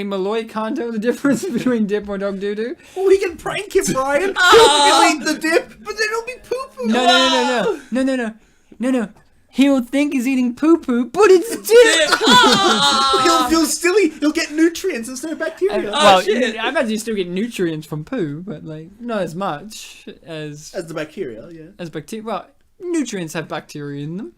Maloy can't tell the difference between dip or dog doo-doo. Oh, he can prank him, Brian. He'll eat the dip, but then it'll be poo-poo. No. He'll think he's eating poo-poo, but it's dip! He'll feel silly. He'll get nutrients instead of bacteria. Shit. I imagine you still get nutrients from poo, but like not as much as the bacteria, yeah. As bacteria. Well, nutrients have bacteria in them.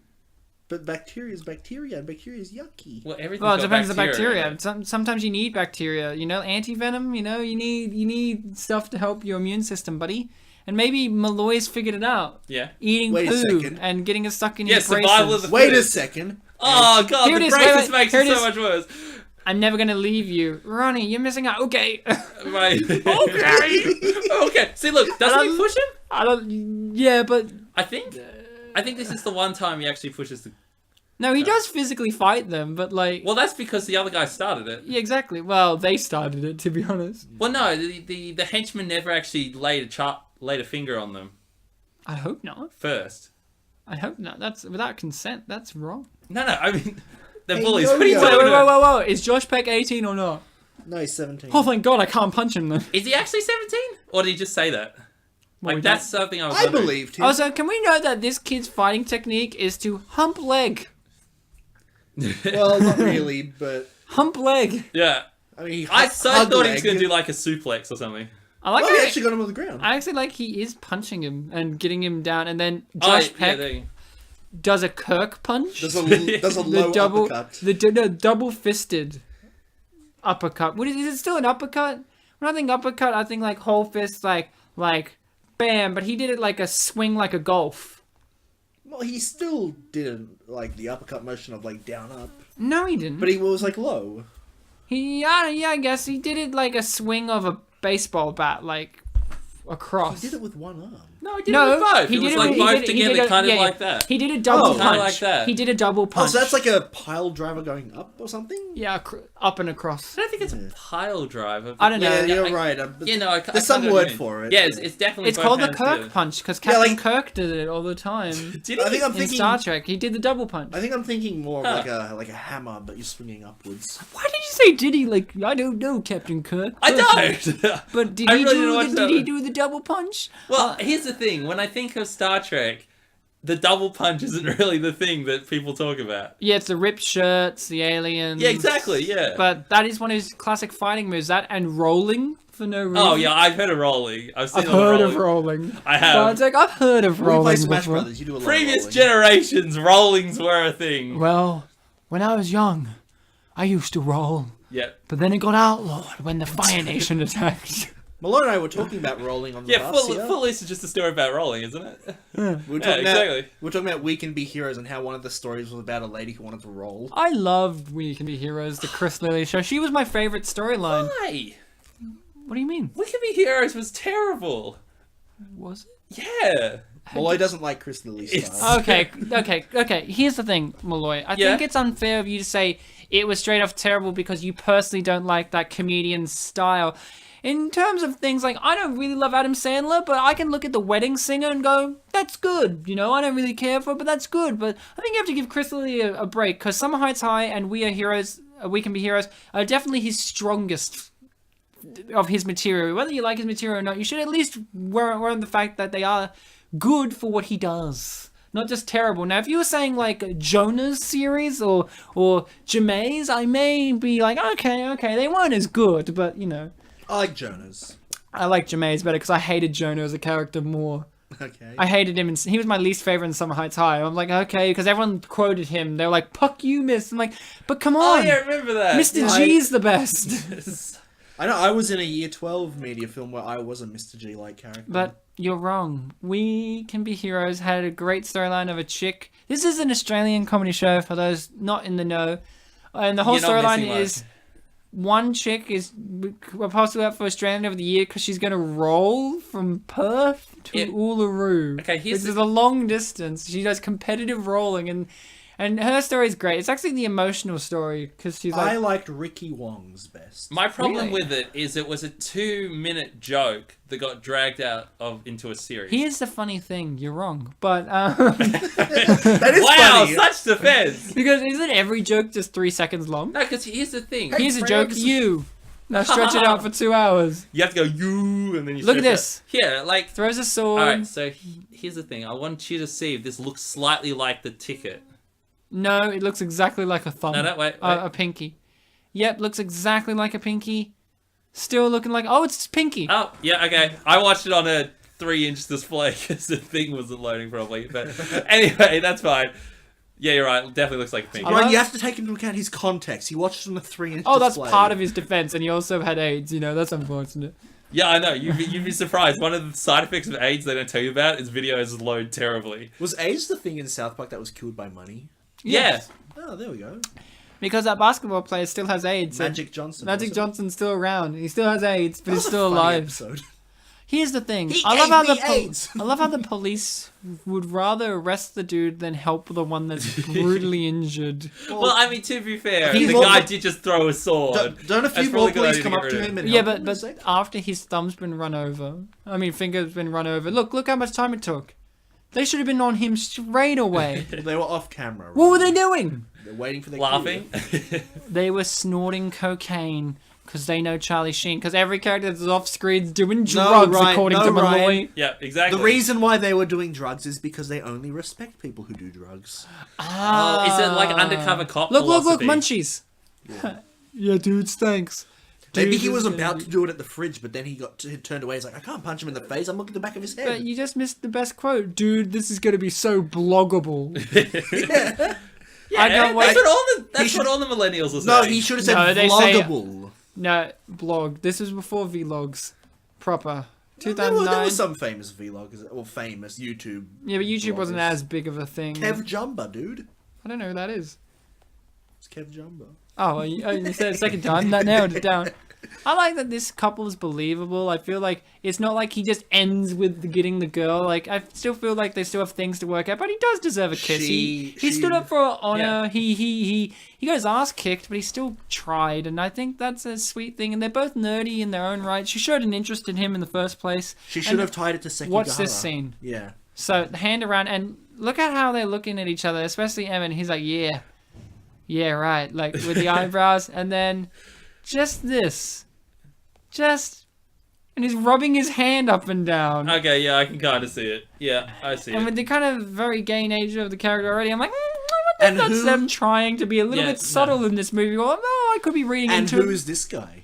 But bacteria is bacteria, and bacteria is yucky. Well, everything's Well, it got depends on the bacteria. bacteria. Sometimes you need bacteria. You know, anti-venom. You know, you need stuff to help your immune system, buddy. And maybe Maloy's figured it out. Yeah. Eating Wait a poo second. and getting it stuck in Yeah, your braces. survival of the Wait a fittest. second. Oh, God, Here it the is, braces wait, makes here it it so is. much worse. I'm never gonna leave you, Ronnie. You're missing out. Okay. Right. Okay. See, look, doesn't he push him? I don't. Yeah, but I think this is the one time he actually pushes the... no, he does physically fight them. But like, Well, that's because the other guy started it. yeah, exactly. Well, they started it, to be honest. Well, no, the henchman never actually laid a finger on them I hope not. first. I hope not. That's without consent. That's wrong. No, I mean, they're Hey, bullies. yo, What are you yo. talking about? Whoa! Is Josh Peck 18 or not? No, he's 17. Oh, thank God, I can't punch him then. Is he actually 17? Or did he just say that? Well, Like, that's something I was I wondering. believed him. Also, can we note that this kid's fighting technique is to hump leg? Well, not really, but... Hump leg. Yeah. I mean, I thought he was leg. going to do like a suplex or something. I like Oh, how he actually got him on the ground. I actually like he is punching him and getting him down, and then Oh, Josh yeah, Peck there you go. does a Kirk punch. There's a low uppercut. The double fisted uppercut. What is it? Still an uppercut? When I think uppercut, I think like whole fist, like bam. But he did it like a swing, like a golf. Well, he still did like the uppercut motion of like down up, No, he didn't. but he was like low. Yeah, I guess he did it like a swing of a baseball bat, like across. He did it with one arm. No, he did it with both. It was like both together, kind of like that. He did a double punch. Kinda like that. He did a double punch. Oh, so that's like a pile driver going up or something? yeah, up and across. I don't think it's a pile driver. I don't know. Yeah, you're I- right. You know, There's some word for it. Yeah, it's definitely. It's both called the hands Kirk together. punch because Yeah, Captain like- Kirk did it all the time Did I he? think I'm in thinking. Star Trek. He did the double punch. I think I'm thinking more of Huh. like a hammer, but you're swinging upwards. Why did you say did he? Like I don't know, Captain Kirk. I don't. But did I he really didn't do? watch Did that he one. do the double punch? Well, here's the thing. When I think of Star Trek, the double punch isn't really the thing that people talk about. Yeah, it's the ripped shirts, the aliens. Yeah, exactly. Yeah. But that is one of his classic fighting moves. That and rolling for no reason. Oh yeah, I've heard of rolling. I've seen I've a lot heard rolling. of rolling. I have. Bartek, I've heard of When we play rolling Smash before. Brothers, you do a lot Previous of rolling. generations, rollings were a thing. Well, when I was young, I used to roll. Yep. But then it got outlawed when the Fire Nation attacked. Malone and I were talking about rolling on the Yeah, bus. full list is just a story about rolling, isn't it? We were Yeah, talking about, exactly. we were talking about We Can Be Heroes and how one of the stories was about a lady who wanted to roll. I loved We Can Be Heroes, the Chris Lilly show. She was my favorite storyline. Why? What do you mean? We Can Be Heroes was terrible. Was it? Yeah. Malloy doesn't like Chris Lilly's style. Okay. Here's the thing, Maloy. I think it's unfair of you to say it was straight off terrible because you personally don't like that comedian's style. In terms of things like, I don't really love Adam Sandler, but I can look at The Wedding Singer and go, that's good. You know, I don't really care for it, but that's good. But I think you have to give Chris Lilly a break because Summer Heights High and We Can Be Heroes are definitely his strongest of his material. Whether you like his material or not, you should at least warrant the fact that they are good for what he does, not just terrible. Now, if you were saying like Jonah's series or Jameis, I may be like, okay, they weren't as good, but you know. I like Jonah's. I like Jameis better because I hated Jonah as a character more. Okay. I hated him, and he was my least favorite in Summer Heights High. I'm like, okay, because everyone quoted him. They were like, "Puck you, miss." I'm like, but come on, Oh yeah, I remember that. Mr. G's the best. I know I was in a Year 12 media film where I was a Mr. G-like character. But you're wrong. We Can Be Heroes had a great storyline of a chick. This is an Australian comedy show for those not in the know. And the whole You're not storyline missing is one chick is possibly up for Australian of the Year because she's going to roll from Perth to Uluru. Okay, which is a long distance. She does competitive rolling and her story is great. It's actually the emotional story because she's like... I liked Ricky Wong's best. My problem Really? with it is it was a 2-minute joke that got dragged out into a series. Here's the funny thing. You're wrong. But... That is wow, funny. such defense. because isn't every joke just 3 seconds long? No, because here's the thing. Here's a joke, you. Now stretch it out for 2 hours. You have to go you, and then you Look at stretch this. it. Yeah, like... Throws a sword. Alright, so here's the thing. I want you to see if this looks slightly like the ticket. No, it looks exactly like a thumb. No, wait. A pinky. Yep, looks exactly like a pinky. Still looking like... Oh, it's pinky. Oh, yeah, okay. I watched it on a 3-inch display because the thing wasn't loading properly. But anyway, that's fine. Yeah, you're right. It definitely looks like a pinky. Ryan, you have to take into account his context. He watched it on a 3-inch Oh, that's display. part of his defense, and he also had AIDS. You know, that's unfortunate. Yeah, I know. You'd be surprised. One of the side effects of AIDS they don't tell you about is videos load terribly. Was AIDS the thing in South Park that was killed by money? Yes. Oh, there we go. Because that basketball player still has AIDS. Magic Johnson. Magic wasn't it? Johnson's still around. He still has AIDS, but That he's was a still funny alive. episode. Here's the thing. He I love gave how me AIDS. I love how the police would rather arrest the dude than help the one that's brutally injured. Well, I mean, to be fair, He's the more guy the- did just throw a sword. Don't a That's few probably more a good police idea to come get up rid to of him and Yeah, help him but for a sec? after his thumb's been run over, finger's been run over. Look how much time it took. They should have been on him straight away. Well, they were off camera. What were right? they doing? They're waiting for their Laughing. cue. They were snorting cocaine because they know Charlie Sheen. Because every character that's off screen's doing drugs, Ryan, according no, to Malloy. Ryan. Yeah, exactly. The reason why they were doing drugs is because they only respect people who do drugs. Oh, is it like undercover cop Look, philosophy? munchies. Yeah, dudes, thanks. Maybe Dude, he was this about guy- to do it at the fridge, but then he turned away. He's like, I can't punch him in the face. I'm looking at the back of his But head. you just missed the best quote. Dude, this is going to be so bloggable. Yeah, I can't wait. That's what all the millennials are saying. No, he should have said No, they say- vloggable. No, blog. This was before vlogs. Proper. There 2009. were some famous vloggers, or famous YouTube. Yeah, but YouTube wasn't vloggers. as big of a thing. Kev Jumba, dude. I don't know who that is. It's Kev Jumba. Oh, you said it a second time. That narrowed it down. I like that this couple is believable. I feel like it's not like he just ends with getting the girl. Like, I still feel like they still have things to work out, but he does deserve a kiss. He stood up for honor. Yeah. He got his ass kicked, but he still tried, and I think that's a sweet thing. And they're both nerdy in their own right. She showed an interest in him in the first place. She should have tied it to Sekigahara. What's this scene? Yeah. So the hand around, and look at how they're looking at each other, especially Evan. He's like, yeah, right, like with the eyebrows, and then just this. And he's rubbing his hand up and down. Okay, yeah, I can kind of see it. Yeah, I see And it. with the kind of very gay nature of the character already, I'm like, what And that's who- them trying to be a little Yeah, bit subtle in this movie. Well, no, I could be reading And into who it. is this guy?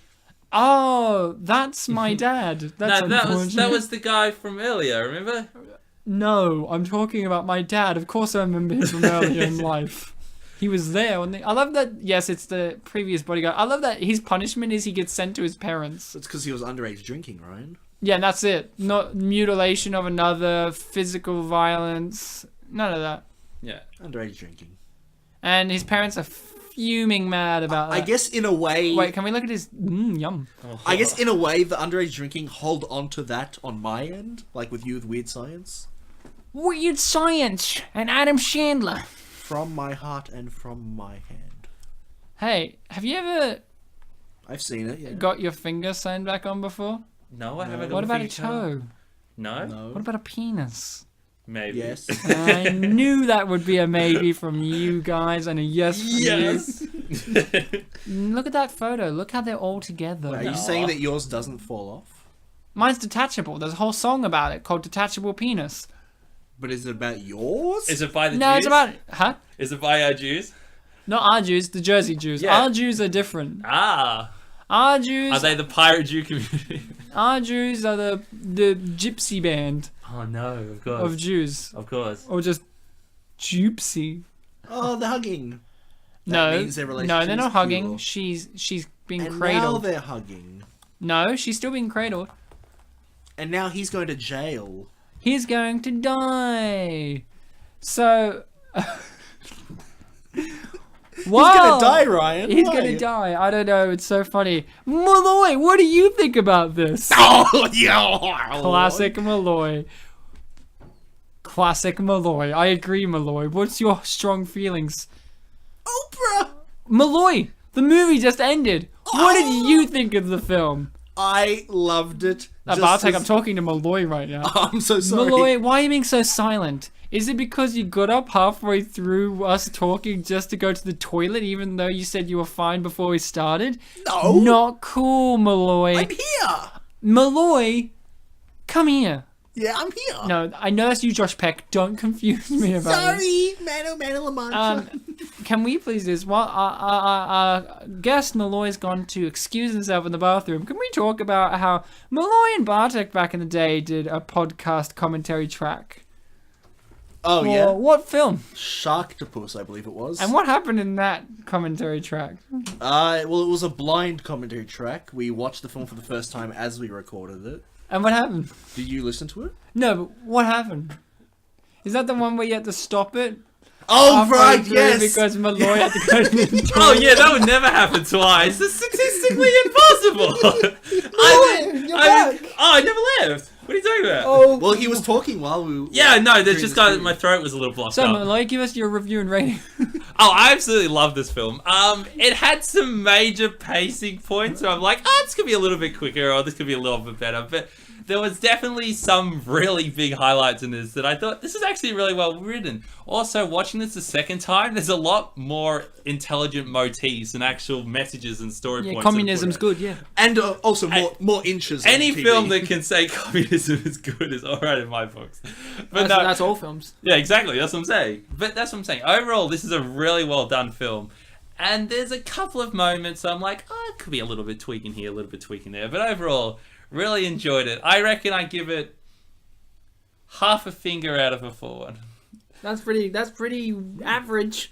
Oh, that's my dad. That's No, that unfortunate. was the guy from earlier. Remember? No, I'm talking about my dad. Of course I remember him from earlier in life. He was there when I love that. Yes, it's the previous bodyguard. I love that his punishment is he gets sent to his parents. It's because he was underage drinking, Ryan. Yeah, and that's it. Not mutilation of another, physical violence, none of that. Yeah. Underage drinking. And his parents are fuming mad about that. I guess in a way... Wait, can we look at his... yum. I guess in a way, the underage drinking hold on to that on my end, like with you with Weird Science. Weird Science and Adam Sandler. From my heart and from my hand. Hey, have you ever I've seen it, yeah. got your finger sewn back on before? No, I haven't. What about a toe? No? What about a penis? Maybe. Yes. I knew that would be a maybe from you guys and a yes from Yes. you. Look at that photo. Look how they're all together. Are you saying that yours doesn't fall off? Mine's detachable. There's a whole song about it called Detachable Penis. But is it about yours? Is it by the No, Jews? it's about... Huh? Is it by our Jews? Not our Jews, the Jersey Jews. Yeah. Our Jews are different. Ah. Our Jews... Are they the pirate Jew community? Our Jews are the gypsy band Oh no, of course. of Jews. Of course. Or just gypsy. Oh, the hugging. No, means their no, relationship they're is not hugging. pure. She's being And now cradled. they're hugging. No, she's still being cradled. And now he's going to jail. He's going to die. So... He's gonna die, Ryan. He's Why? gonna die. I don't know. It's so funny. Maloy, what do you think about this? Oh, yeah. Classic Maloy. Classic Maloy. I agree, Maloy. What's your strong feelings? Oprah. Maloy, the movie just ended. What did you think of the film? I loved it. Bartek, I'm talking to Maloy right now. I'm so sorry. Maloy, why are you being so silent? Is it because you got up halfway through us talking just to go to the toilet, even though you said you were fine before we started? No. Not cool, Maloy. I'm here. Malloy, come here. Yeah, I'm here. No, I know that's you, Josh Peck. Don't confuse me about Sorry, Mano La Mancha. Can we please do this? While our guest Malloy's gone to excuse himself in the bathroom, can we talk about how Malloy and Bartek back in the day did a podcast commentary track? Oh, For yeah. what film? Sharktopus, I believe it was. And what happened in that commentary track? Well, it was a blind commentary track. We watched the film for the first time as we recorded it. And what happened? Did you listen to it? No, but what happened? Is that the one where you had to stop it? Oh, halfway right, through yes. Because Malloy had to go to the toilet. Oh yeah, that would never happen twice. It's statistically impossible. I never left. What are you talking about? Oh. Well, he was talking while we... Yeah, no, there's during just the movie. my throat was a little blocked So, up. Malloy, give us your review and rating. Oh, I absolutely love this film. It had some major pacing points where I'm like, this could be a little bit quicker or this could be a little bit better. But there was definitely some really big highlights in this that I thought, this is actually really well written. Also, watching this the second time, there's a lot more intelligent motifs and actual messages and story Yeah, points. communism's good, yeah. And also more inches on Any TV. film that can say communism is good is alright in my books. But That's all films. yeah, exactly. That's what I'm saying. But that's what I'm saying. Overall, this is a really well done film. And there's a couple of moments I'm like, it could be a little bit tweaking here, a little bit tweaking there. But overall, really enjoyed it. I reckon I give it half a finger out of a 4. That's pretty average.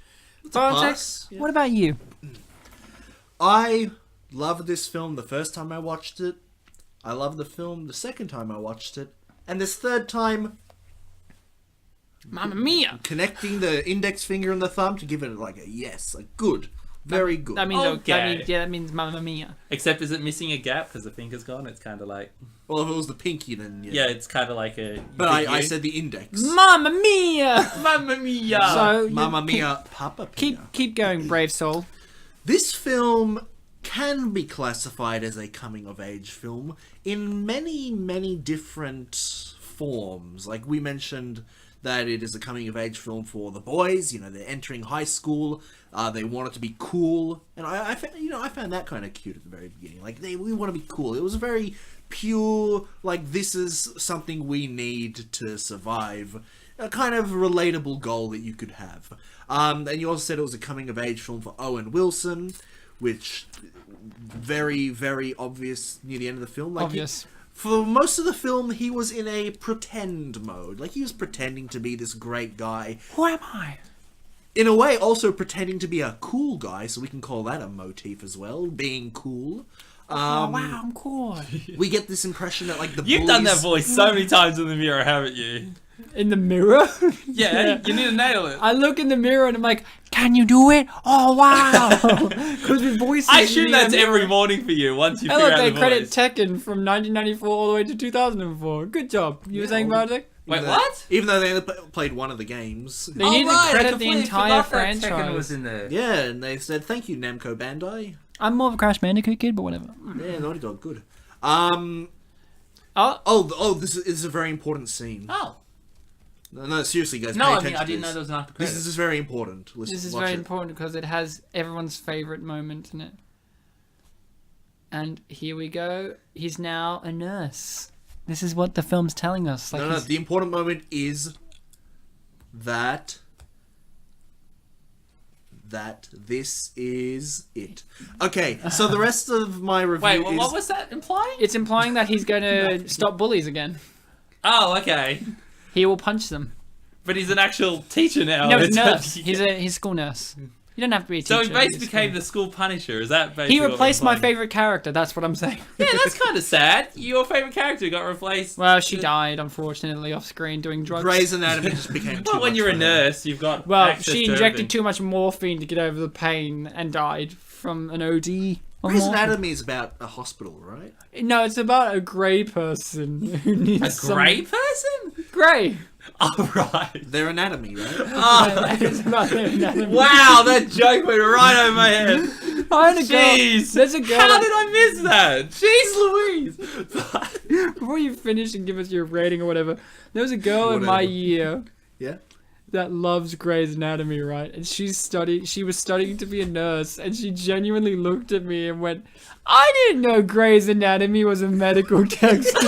pass, yeah. What about you? I loved this film the first time I watched it. I loved the film the second time I watched it. And this third time, Mamma mia! connecting the index finger and the thumb to give it like a yes, a good. Very good. That means Okay. that means Mamma mia. Except, is it missing a gap because the finger's gone? It's kind of like... Well, if it was the pinky, then yeah. Yeah, it's kind of like a... But I said the index. Mamma mia! Mamma mia! So Mamma mia, Papa Pia. keep going, brave soul. This film can be classified as a coming-of-age film in many, many different forms. Like we mentioned that it is a coming-of-age film for the boys. You know, they're entering high school. They want it to be cool, and I found that kind of cute at the very beginning. Like we want to be cool. It was a very pure, like this is something we need to survive. A kind of relatable goal that you could have. And you also said it was a coming-of-age film for Owen Wilson, which very, very obvious near the end of the film. Like Obvious. For most of the film, he was in a pretend mode. Like, he was pretending to be this great guy. Who am I? In a way, also pretending to be a cool guy, so we can call that a motif as well, being cool. Oh wow, I'm cool. We get this impression that, like, the You've done that bullies- voice so many times in the mirror, haven't you? In the mirror? Yeah, you need to nail it. I look in the mirror and I'm like, can you do it? Oh, wow. Because with voices... I assume that's every morning for you, once you Hey, figure look, out they the credit voice. Tekken from 1994 all the way to 2004. Good job. You were saying, Bartek? Wait, what? Even though they only played one of the games. They need to I credit the completely entire forgot that Tekken franchise. was in there. Yeah, and they said, thank you, Namco Bandai. I'm more of a Crash Bandicoot kid, but whatever. Yeah, Naughty Dog, good. This is a very important scene. Oh. No, seriously, guys, No, pay I attention to didn't know this. there was an after This credits. is very important. This is Watch very it. important because it has everyone's favourite moment in it. And here we go. He's now a nurse. This is what the film's telling us. Like No, the important moment is that this is it. Okay, so the rest of my review Wait, is... what was that implying? It's implying that he's going to stop bullies again. Oh, okay. He will punch them. But he's an actual teacher now. No, he's a nurse. He's a school nurse. You don't have to be a teacher. So he basically became the school punisher. Is that basically He what replaced we're my implying? favourite character. That's what I'm saying. Yeah, that's kind of sad. Your favorite character got replaced. Well, she died, unfortunately, off screen doing drugs. Grey's Anatomy just became too Well, when much you're a for her. nurse, you've got Well, access she to injected everything. too much morphine to get over the pain and died from an OD. of Grey's morphine. Anatomy is about a hospital, right? No, it's about a grey person who needs A grey person? Grey. Oh, right. Their anatomy, right? Oh, It's about their anatomy. wow, that joke went right over my head. I had a girl. Jeez. There's a girl. How did I miss that? Jeez Louise. Before you finish and give us your rating or whatever, there was a girl in my Whatever. year Yeah. that loves Grey's Anatomy, right? And she was studying to be a nurse, and she genuinely looked at me and went, I didn't know Grey's Anatomy was a medical textbook.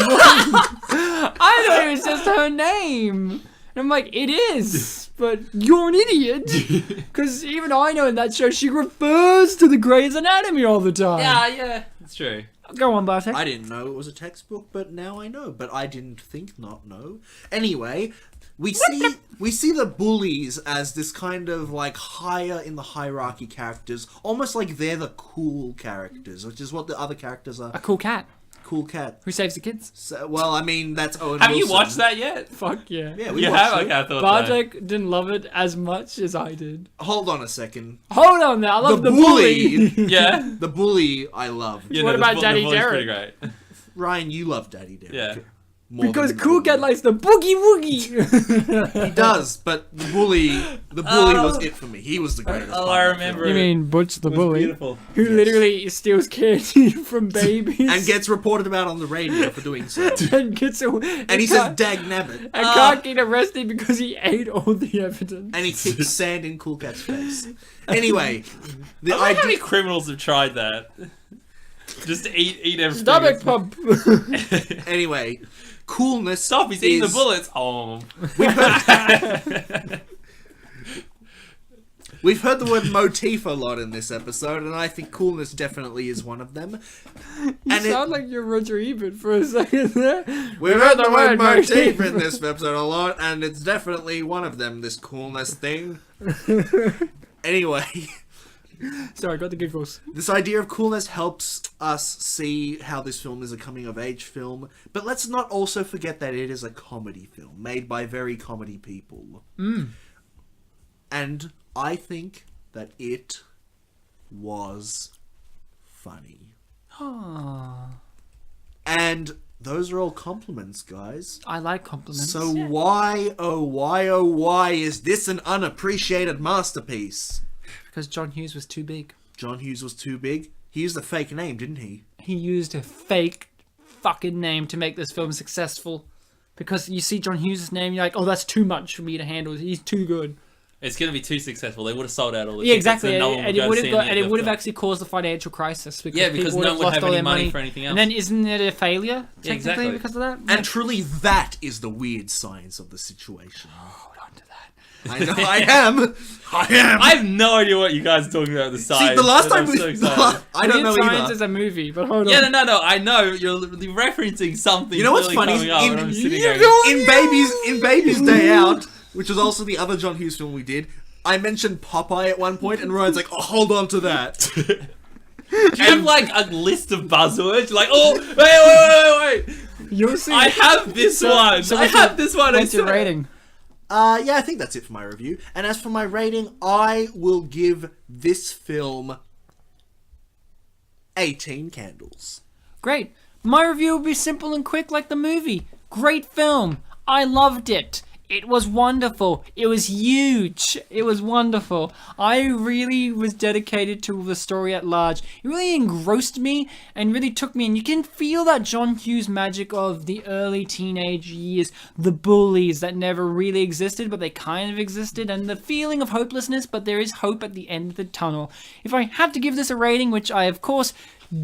I thought it was just her name. And I'm like, it is, but you're an idiot. Because even I know in that show she refers to the Grey's Anatomy all the time. Yeah, it's true. Go on, Bartek. I didn't know it was a textbook, but now I know. But I didn't think not know. Anyway, we see the bullies as this kind of like higher in the hierarchy characters, almost like they're the cool characters, which is what the other characters are. A cool cat Cool cat. who saves the kids. So, well, I mean that's Owen Have Wilson. you watched that yet? Fuck yeah. Yeah, we You watched have? it. Okay, I thought so. Bartek didn't love it as much as I did. Hold on a second. Hold on now, I love the bully. Yeah. The bully I love. You What know, about the Daddy voice is Derek? pretty great. Ryan, you love Daddy Derek. Yeah. More Because than Cool Cat likes the boogie woogie. He does, but the bully was it for me. He was the greatest. Oh, part I of the remember film. You mean Butch the It was bully, beautiful. who literally steals candy from babies And gets reported about on the radio for doing so. and gets away, And he says dag nabbit. and can't get arrested because he ate all the evidence. And he kicks sand in Cool Cat's face. Anyway, the I wonder how many idea. criminals have tried that. Just eat everything. Stomach pump. Anyway, coolness. Stop, he's eating the is- bullets. Oh. We've heard the word motif a lot in this episode, and I think coolness definitely is one of them. You And sound like you're Roger Ebert for a second there. We've heard the word motif in this episode a lot, and it's definitely one of them, this coolness thing. Anyway, Sorry, got the giggles. this idea of coolness helps us see how this film is a coming-of-age film, but let's not also forget that it is a comedy film, made by very comedy people. And I think that it was funny. And those are all compliments, guys. I like compliments. So why, oh why is this an unappreciated masterpiece? Because John Hughes was too big. John Hughes was too big. He used a fake name, didn't he? He used a fake fucking name to make this film successful. Because you see John Hughes' name, you're like, oh, that's too much for me to handle. He's too good. It's going to be too successful. They would have sold out all the Yeah, tickets exactly. and no one And would it go would see have any of the film. actually caused a financial crisis. Because Yeah, because people would no have one would lost have all any their money for anything else. And then isn't it a failure, technically, exactly. because of that? And truly, that is the weird science of the situation. Hold on to that. I know, I am. I have no idea what you guys are talking about at the science. See, the last but time I'm we... so excited. I don't know Weird Science either. is a movie, but hold on. Yeah, no, I know. You're referencing something. You know what's really funny? coming up, In- and I'm sitting You going, don't- In Baby's Day Out, which was also the other John Hughes film we did, I mentioned Popeye at one point, and Ryan's like, oh, hold on to that. Do you have like a list of buzzwords? You're like, oh, wait. You'll see. I have this one. So I have this one. What's your rating? Yeah, I think that's it for my review. And as for my rating, I will give this film 18 candles. Great. My review will be simple and quick like the movie. Great film. I loved it. It was wonderful. It was huge. It was wonderful. I really was dedicated to the story at large. It really engrossed me and really took me in. You can feel that John Hughes magic of the early teenage years, the bullies that never really existed, but they kind of existed, and the feeling of hopelessness, but there is hope at the end of the tunnel. If I had to give this a rating, which I of course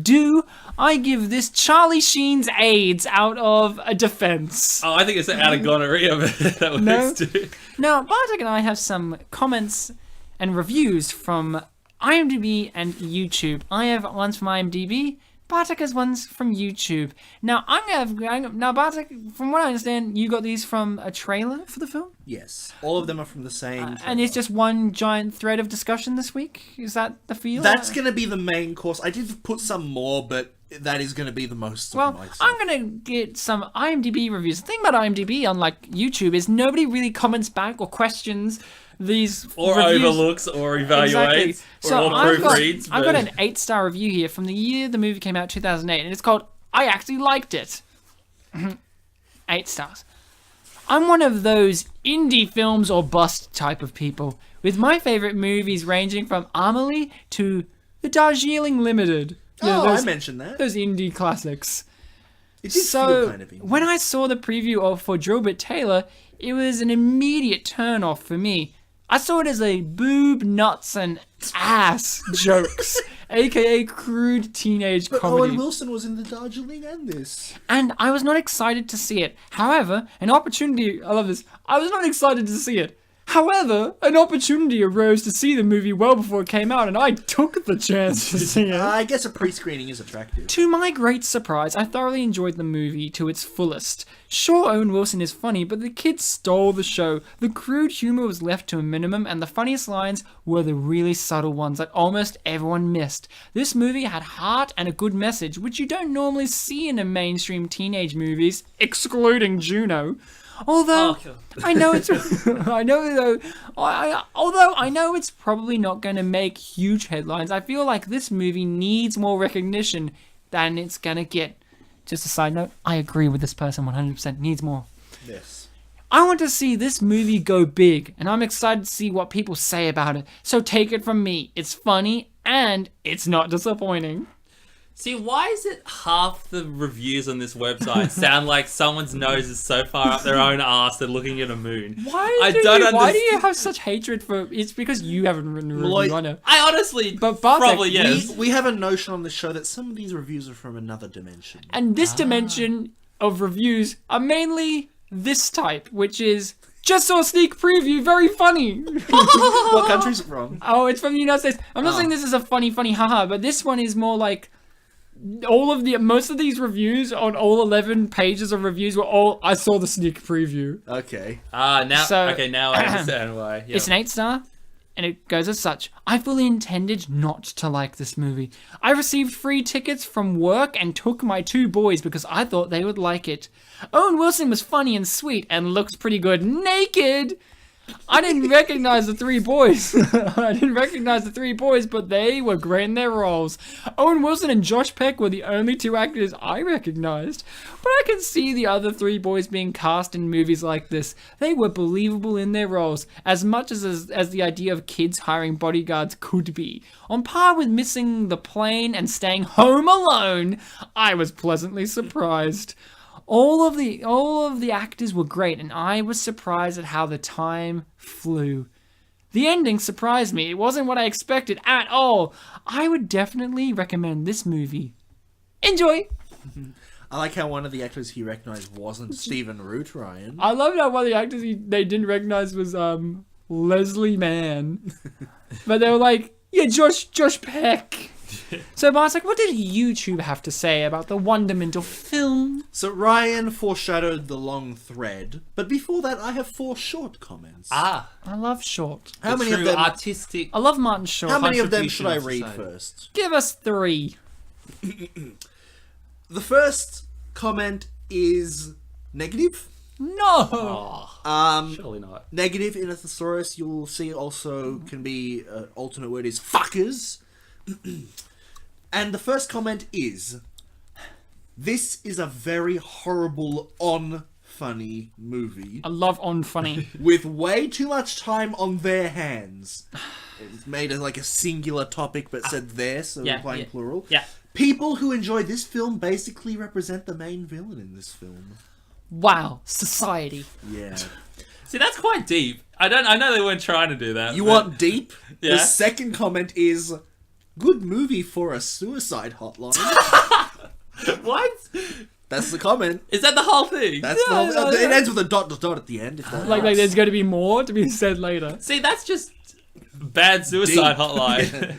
do, I give this Charlie Sheen's AIDS out of a defense. Oh, I think it's out of gonorrhea, but that works No. too. Now, Bartek and I have some comments and reviews from IMDb and YouTube. I have ones from IMDb. Bartek has ones from YouTube. Now, now Bartek, from what I understand, you got these from a trailer for the film? Yes. All of them are from the same... And it's just one giant thread of discussion this week? Is that the feel? That's going to be the main course. I did put some more, but that is going to be the most Well, of my stuff. I'm going to get some IMDb reviews. The thing about IMDb, unlike YouTube, is nobody really comments back or questions these Or reviews. overlooks or evaluates Exactly. So or I've proofreads. got an 8-star review here from the year the movie came out, 2008, and it's called I Actually Liked It. 8 stars. I'm one of those indie films or bust type of people, with my favorite movies ranging from Amelie to The Darjeeling Limited. You know, I mentioned that. those indie classics. It did So feel kind of indie. when I saw the preview for Drillbit Taylor, it was an immediate turn off for me. I saw it as a boob, nuts, and ass jokes, aka crude teenage But comedy. Owen Wilson was in the Darjeeling and this. And I was not excited to see it. However, I love this, I was not excited to see it. However, an opportunity arose to see the movie well before it came out, and I took the chance to see it. I guess a pre-screening is attractive. To my great surprise, I thoroughly enjoyed the movie to its fullest. Sure, Owen Wilson is funny, but the kids stole the show. The crude humor was left to a minimum, and the funniest lines were the really subtle ones that almost everyone missed. This movie had heart and a good message, which you don't normally see in a mainstream teenage movies, excluding Juno. Although I know it's, although I know it's probably not going to make huge headlines. I feel like this movie needs more recognition than it's gonna get. Just a side note, I agree with this person 100%. Needs more. Yes. I want to see this movie go big, and I'm excited to see what people say about it. So take it from me, it's funny and it's not disappointing. See, why is it half the reviews on this website sound like someone's nose is so far up their own ass they're looking at a moon? Why do you have such hatred for? It's because you haven't written a review. I know. I honestly, But Bartek, probably yes. We have a notion on the show that some of these reviews are from another dimension. And this dimension of reviews are mainly this type, which is just saw a sneak preview, very funny. What country's it from? Oh, it's from the United States. I'm not saying this is a funny haha, but this one is more like most of these reviews on all 11 pages of reviews were all I saw the sneak preview. Okay. Now I understand why. Yep. It's an 8-star, and it goes as such. I fully intended not to like this movie. I received free tickets from work and took my 2 boys because I thought they would like it. Owen Wilson was funny and sweet and looks pretty good naked. I didn't recognize the 3 boys. But they were great in their roles. Owen Wilson and Josh Peck were the only 2 actors I recognized. But I can see the other 3 boys being cast in movies like this. They were believable in their roles, as much as the idea of kids hiring bodyguards could be. On par with Missing the Plane and Staying Home Alone, I was pleasantly surprised. All of the actors were great, and I was surprised at how the time flew. The ending surprised me. It wasn't what I expected at all. I would definitely recommend this movie. Enjoy! I like how one of the actors he recognized wasn't Stephen Root, Ryan. I loved how one of the actors they didn't recognize was Leslie Mann. But they were like, yeah, Josh Peck. So, Bartek, what did YouTube have to say about the wondermental film? So Ryan foreshadowed the long thread, but before that I have 4 short comments. I love short. How many of true them? artistic? I love Martin Short. How many of them should I contribution read of society. first? Give us 3. The first comment is negative. No. Surely not. Negative in a thesaurus, you'll see also can be alternate word is fuckers. And the first comment is, this is a very horrible funny movie I love on funny. with way too much time on their hands. It's made as like a singular topic but said there, so we're playing plural. Yeah. People who enjoy this film basically represent the main villain in this film. Wow, society. Yeah. See, that's quite deep. I know they weren't trying to do that. You but- want deep? Yeah. The second comment is, good movie for a suicide hotline. What? That's the comment. Is that the whole thing? That's the whole, it ends with a dot at the end. If that Like helps. there's going to be more to be said later. See, that's just bad suicide Deep. hotline.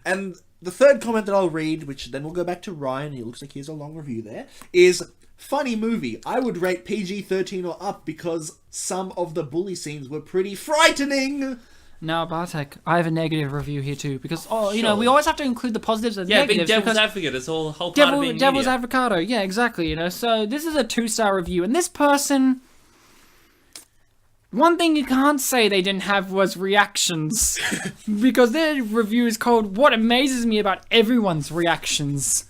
And the third comment that I'll read, which then we'll go back to Ryan, he looks like he has a long review there, is, funny movie. I would rate PG-13 or up because some of the bully scenes were pretty frightening. Now, Bartek, I have a negative review here too, because you know, we always have to include the positives and Yeah, negatives. being devil's because advocate is all whole part of being devil's media. avocado, yeah, exactly. You know, so this is a 2-star review, and this person, one thing you can't say they didn't have was reactions, because their review is called "What Amazes Me About Everyone's Reactions."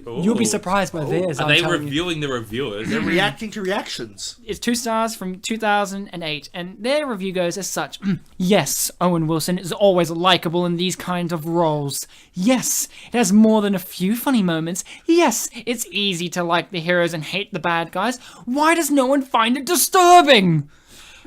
You'll be Ooh. surprised by theirs. Are I'm they telling you. reviewing the reviewers? They're reacting to reactions. It's 2 stars from 2008, and their review goes as such. Yes, Owen Wilson is always likable in these kinds of roles. Yes, it has more than a few funny moments. Yes, it's easy to like the heroes and hate the bad guys. Why does no one find it disturbing?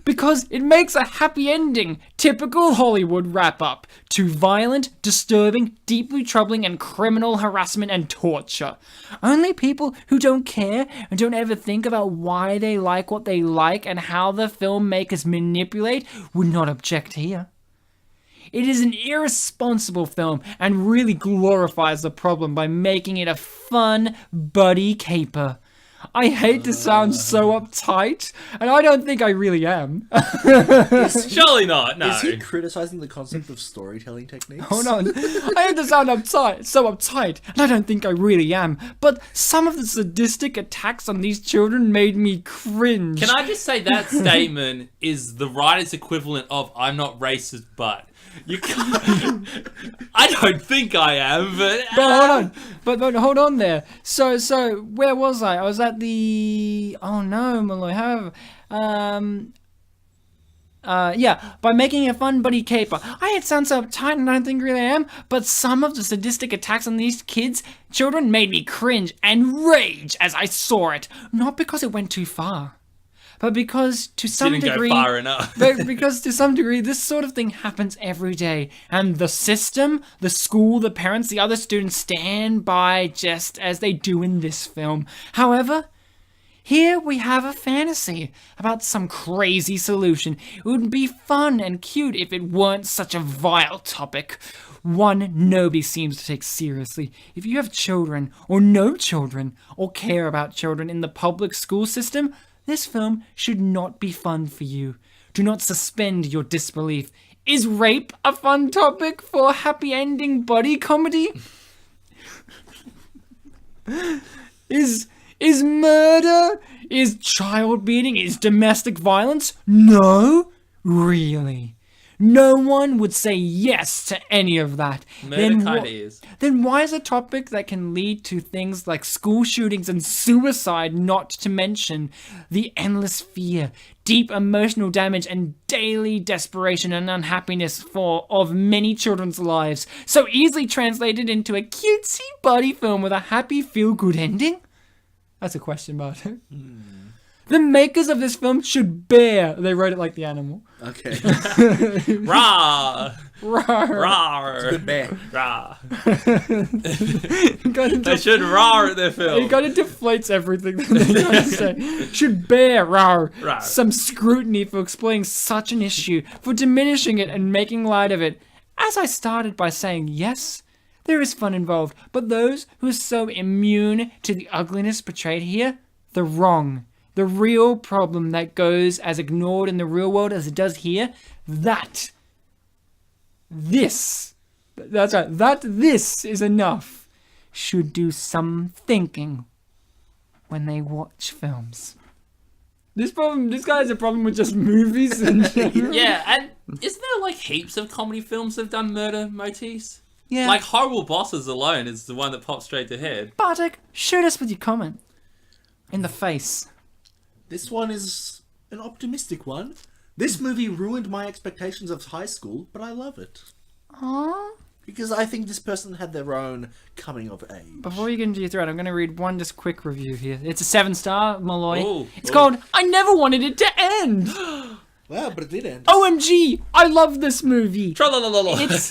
Because it makes a happy ending. Typical Hollywood wrap-up. Too violent, disturbing, deeply troubling, and criminal harassment and torture. Only people who don't care and don't ever think about why they like what they like and how the filmmakers manipulate would not object here. It is an irresponsible film and really glorifies the problem by making it a fun buddy caper. I hate to sound so uptight, and I don't think I really am. Surely not. No. Is he criticizing the concept of storytelling techniques? Hold on. I hate to sound so uptight, and I don't think I really am. But some of the sadistic attacks on these children made me cringe. Can I just say that statement is the writer's equivalent of "I'm not racist, but." You can't. I don't think I am, but But hold on. But hold on there. So where was I? I was at the. Oh no, Maloy. By making a fun buddy caper. I had sound so uptight and I don't think really I am, but some of the sadistic attacks on these children made me cringe and rage as I saw it. Not because it went too far, but because to some didn't degree, go far enough. but because to some degree this sort of thing happens every day, and the system, the school, the parents, the other students stand by just as they do in this film. However, here we have a fantasy about some crazy solution. It would be fun and cute if it weren't such a vile topic. One nobody seems to take seriously. If you have children, or know children, or care about children in the public school system, this film should not be fun for you. Do not suspend your disbelief. Is rape a fun topic for a happy ending buddy comedy? Is murder? Is child beating? Is domestic violence? No? Really? No one would say yes to any of that. Murder kinda is. Then why is a topic that can lead to things like school shootings and suicide, not to mention the endless fear, deep emotional damage, and daily desperation and unhappiness of many children's lives, so easily translated into a cutesy buddy film with a happy feel-good ending? That's a question, Bartek. The makers of this film should bear. They wrote it like the animal. Okay. Rah! Rawr. Rah! Good bear. Rah! They They should rah at their film. It kind of deflates everything that they try to say. Should bear Rawr. some scrutiny for explaining such an issue, for diminishing it and making light of it. As I started by saying, yes, there is fun involved, but those who are so immune to the ugliness portrayed here, they're wrong. The real problem that goes as ignored in the real world as it does here, this is enough, should do some thinking. when they watch films. This guy has a problem with just movies and Yeah, and isn't there like heaps of comedy films that have done murder motifs? Yeah. Like Horrible Bosses alone is the one that pops straight to head. Bartek, shoot us with your comment. In the face. This one is an optimistic one. This movie ruined my expectations of high school, but I love it. Aww. Because I think this person had their own coming of age. Before you get into your thread, I'm going to read one just quick review here. It's a 7-star, Maloy. Ooh, It's ooh. called I Never Wanted It to End. Well, but it did end. OMG, I love this movie. Tra-la-la-la-la. It's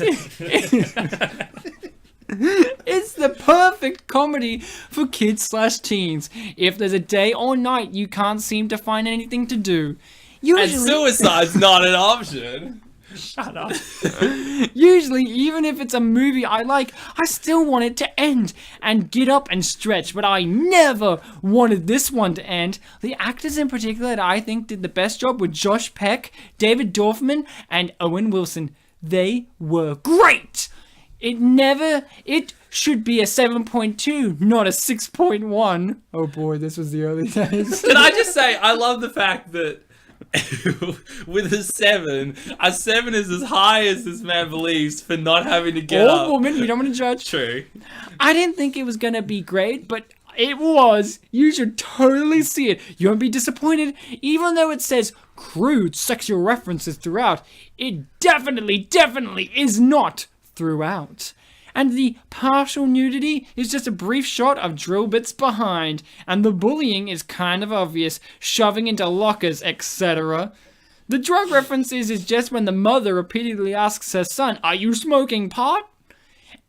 it's the perfect comedy for kids/teens. If there's a day or night you can't seem to find anything to do. And suicide's not an option. Shut up. Usually, even if it's a movie I like, I still want it to end and get up and stretch, but I never wanted this one to end. The actors in particular that I think did the best job were Josh Peck, David Dorfman, and Owen Wilson. They were great! It should be a 7.2, not a 6.1. Oh boy, this was the early days. Can I just say, I love the fact that with a 7 is as high as this man believes for not having to get Or up. woman, we don't want to judge. True. I didn't think it was going to be great, but it was. You should totally see it. You won't be disappointed. Even though it says crude sexual references throughout, it definitely is not throughout. And the partial nudity is just a brief shot of drill bits behind, and the bullying is kind of obvious, shoving into lockers, etc. The drug references is just when the mother repeatedly asks her son, "Are you smoking pot?"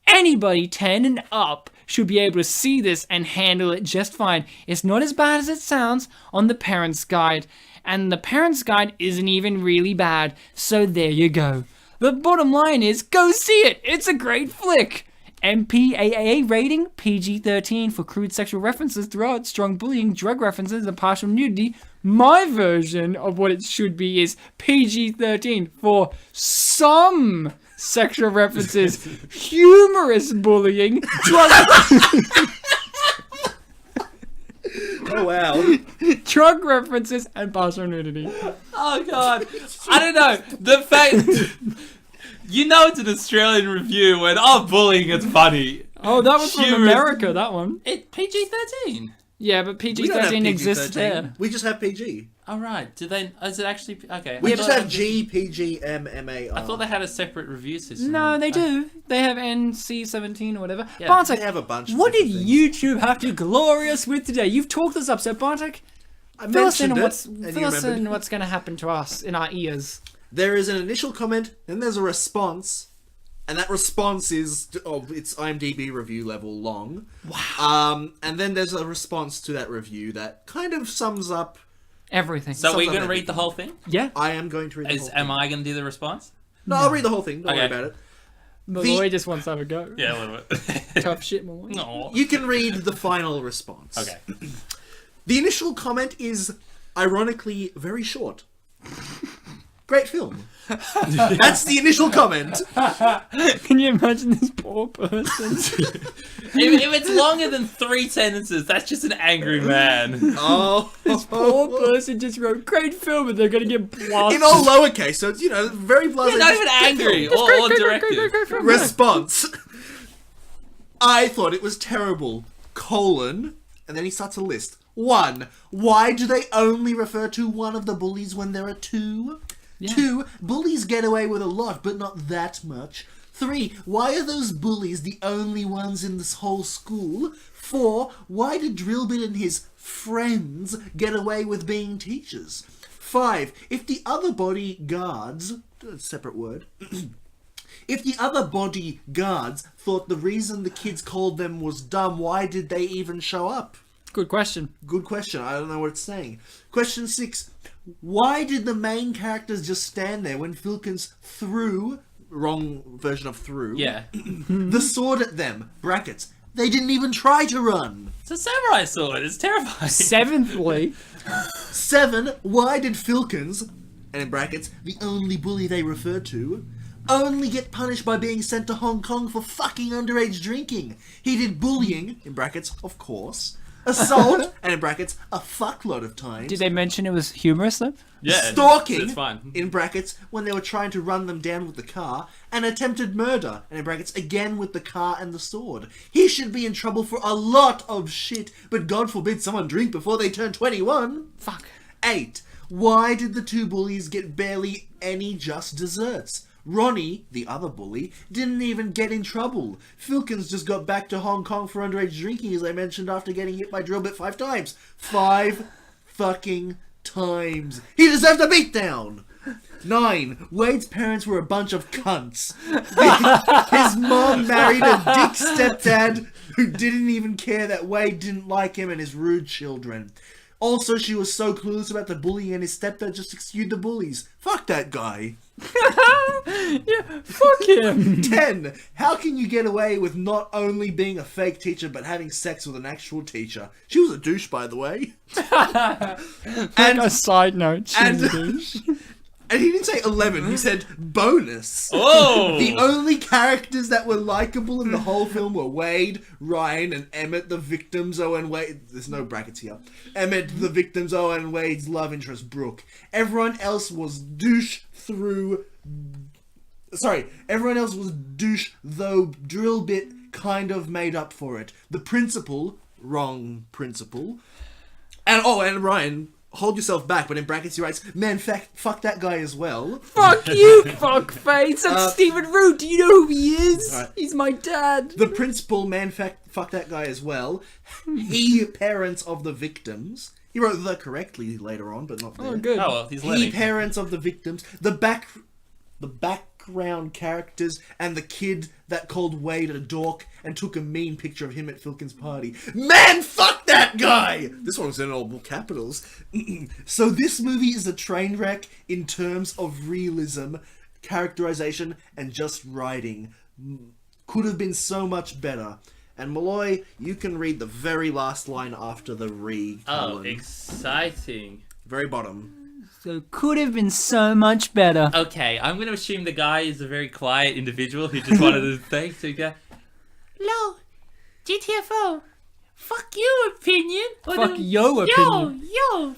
Anybody 10 and up should be able to see this and handle it just fine. It's not as bad as it sounds on the Parents Guide, and the Parents Guide isn't even really bad, so there you go. The bottom line is, go see it! It's a great flick! MPAA rating, PG-13 for crude sexual references throughout, strong bullying, drug references, and partial nudity. My version of what it should be is PG-13 for some sexual references, humorous bullying, drug... Oh, wow. drug references, and partial nudity. Oh god. I don't know. The fact you know it's an Australian review when bullying is funny. Oh, that was from Humorous. America, that one. It PG-13. Yeah, but We don't have PG-13 exists PG-13. there. We just have PG. All right. Do they? Is it actually okay? We I just thought- have G, PG, M, MA, R. I thought they had a separate review system. No, they do. They have NC-17 or whatever. Yeah. Bartek, They have a bunch of what did different YouTube have to glore us with today? You've talked this up, so Bartek, I fill us in mentioned on it, and you fill us remembered. in what's going to happen to us in our ears. There is an initial comment, then there's a response, and that response is it's IMDb review level long. Wow. And then there's a response to that review that kind of sums up. Everything. So we're Something gonna like read the whole thing? yeah. I am going to read the whole thing. Am I gonna do the response? No, I'll read the whole thing. Don't worry Okay. about it. Malloy just wants to have a go. Yeah, a little bit. Tough shit, Malloy. No. You can read the final response. Okay. The initial comment is ironically very short. Great film. That's the initial comment. Can you imagine this poor person? If it's longer than 3 sentences, that's just an angry man. Oh, This poor person just wrote, great film, and they're going to get blasted. in all lowercase, so it's very You're blasé. not even angry or directive. Great film. Response. I thought it was terrible. Colon. And then he starts a list. 1. Why do they only refer to one of the bullies when there are 2? Yeah. 2. Bullies get away with a lot, but not that much. 3. Why are those bullies the only ones in this whole school? 4. Why did Drillbit and his friends get away with being teachers? 5. If the other bodyguards... separate word... If the other bodyguards thought the reason the kids called them was dumb, why did they even show up? Good question. Good question. I don't know what it's saying. Question 6. Why did the main characters just stand there when Filkins threw... Wrong version of threw. Yeah. The sword at them. Brackets. They didn't even try to run. It's a samurai sword. It's terrifying. Seventhly, 7. Why did Filkins, and in brackets, the only bully they referred to, only get punished by being sent to Hong Kong for fucking underage drinking? He did bullying, in brackets, of course, assault, and in brackets, a fuckload of times. Did they mention it was humorous though? Yeah, Stalking, it's fine. in brackets, when they were trying to run them down with the car, and attempted murder, and in brackets, again with the car and the sword. He should be in trouble for a lot of shit, but God forbid someone drink before they turn 21. Fuck. 8. Why did the two bullies get barely any just desserts? Ronnie, the other bully, didn't even get in trouble. Filkins just got back to Hong Kong for underage drinking, as I mentioned, after getting hit by Drillbit 5 times. 5 fucking times. He deserved a beatdown! 9. Wade's parents were a bunch of cunts. His mom married a dick stepdad who didn't even care that Wade didn't like him and his rude children. Also, she was so clueless about the bullying and his stepdad just excused the bullies. Fuck that guy. Yeah, fuck him. 10. How can you get away with not only being a fake teacher but having sex with an actual teacher? She was a douche, by the way. And a side note, she's and- a douche. And he didn't say 11, he said bonus. Oh! The only characters that were likable in the whole film were Wade, Ryan, and Emmett, the victims, Owen Wade. There's no brackets here. Emmett, the victims, Owen Wade's love interest, Brooke. Everyone else was douche, though Drillbit kind of made up for it. The principal, wrong principal. And Ryan, hold yourself back, but in brackets he writes, man, fuck that guy as well. Fuck you, fuckface. That's Stephen Root. Do you know who he is? Alright. He's my dad. The principal, man, fuck that guy as well. He, parents of the victims. He wrote the correctly later on, but not there. Oh, good. Oh, well, he's He, learning. parents of the victims. The background characters, and the kid that called Wade a dork and took a mean picture of him at Filkin's party. Man, fuck that guy! This one was in all capitals. So this movie is a train wreck in terms of realism, characterization, and just writing. Could have been so much better. And Maloy, you can read the very last line after the Oh, exciting. very bottom. So could have been so much better. Okay, I'm going to assume the guy is a very quiet individual who just wanted to think. So you go, hello, GTFO. Fuck your opinion. Fuck your opinion.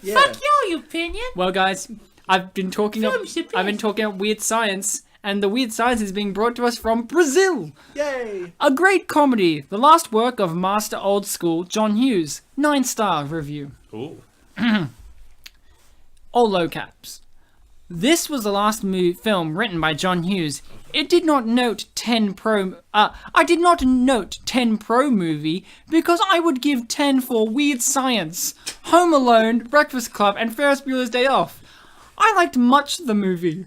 Yeah. Fuck your opinion. Well, guys, I've been talking up weird science, and the weird science is being brought to us from Brazil. Yay! A great comedy, the last work of master old school John Hughes. 9-star review. Ooh. All low caps. This was the last film written by John Hughes. It did not note 10 Pro. I did not note 10 Pro movie because I would give 10 for Weird Science, Home Alone, Breakfast Club, and Ferris Bueller's Day Off. I liked much the movie.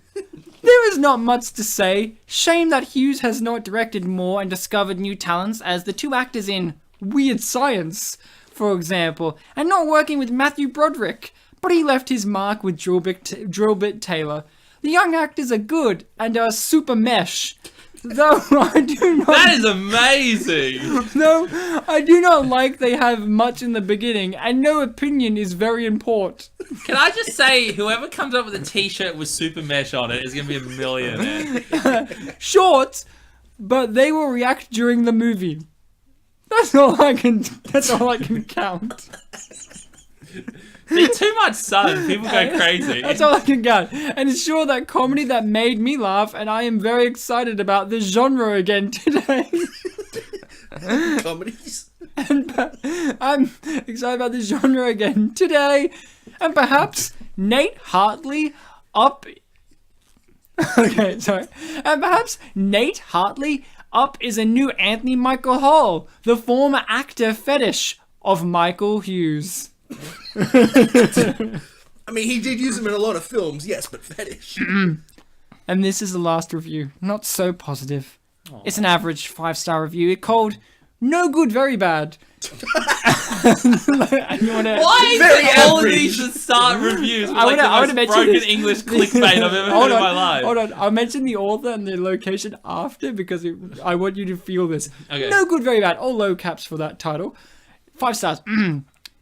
There is not much to say. Shame that Hughes has not directed more and discovered new talents as the two actors in Weird Science, for example, and not working with Matthew Broderick. But he left his mark with Drillbit Taylor. The young actors are good and are super mesh. Though I do not. That is amazing. Though I do not like they have much in the beginning, and no opinion is very important. Can I just say, whoever comes up with a T-shirt with super mesh on it is going to be a millionaire. Short, but they will react during the movie. That's all I can count. See, too much sun. People go crazy. That's all I can count. And it's sure that comedy that made me laugh, and I am very excited about this genre again today. Comedies? I'm excited about this genre again today. And perhaps Nate Hartley up... Okay, sorry. And perhaps Nate Hartley up is a new Anthony Michael Hall, the former actor fetish of Michael Hughes. I mean, he did use them in a lot of films, yes, but fetish. And this is the last review. Not so positive. Aww. It's an average 5-star review. It called No Good, Very Bad. Why is all of these the start reviews with the most broken English clickbait I've ever heard in my life? Hold on, I'll mention the author and the location after because I want you to feel this. Okay. No Good, Very Bad. All low caps for that title. 5 stars.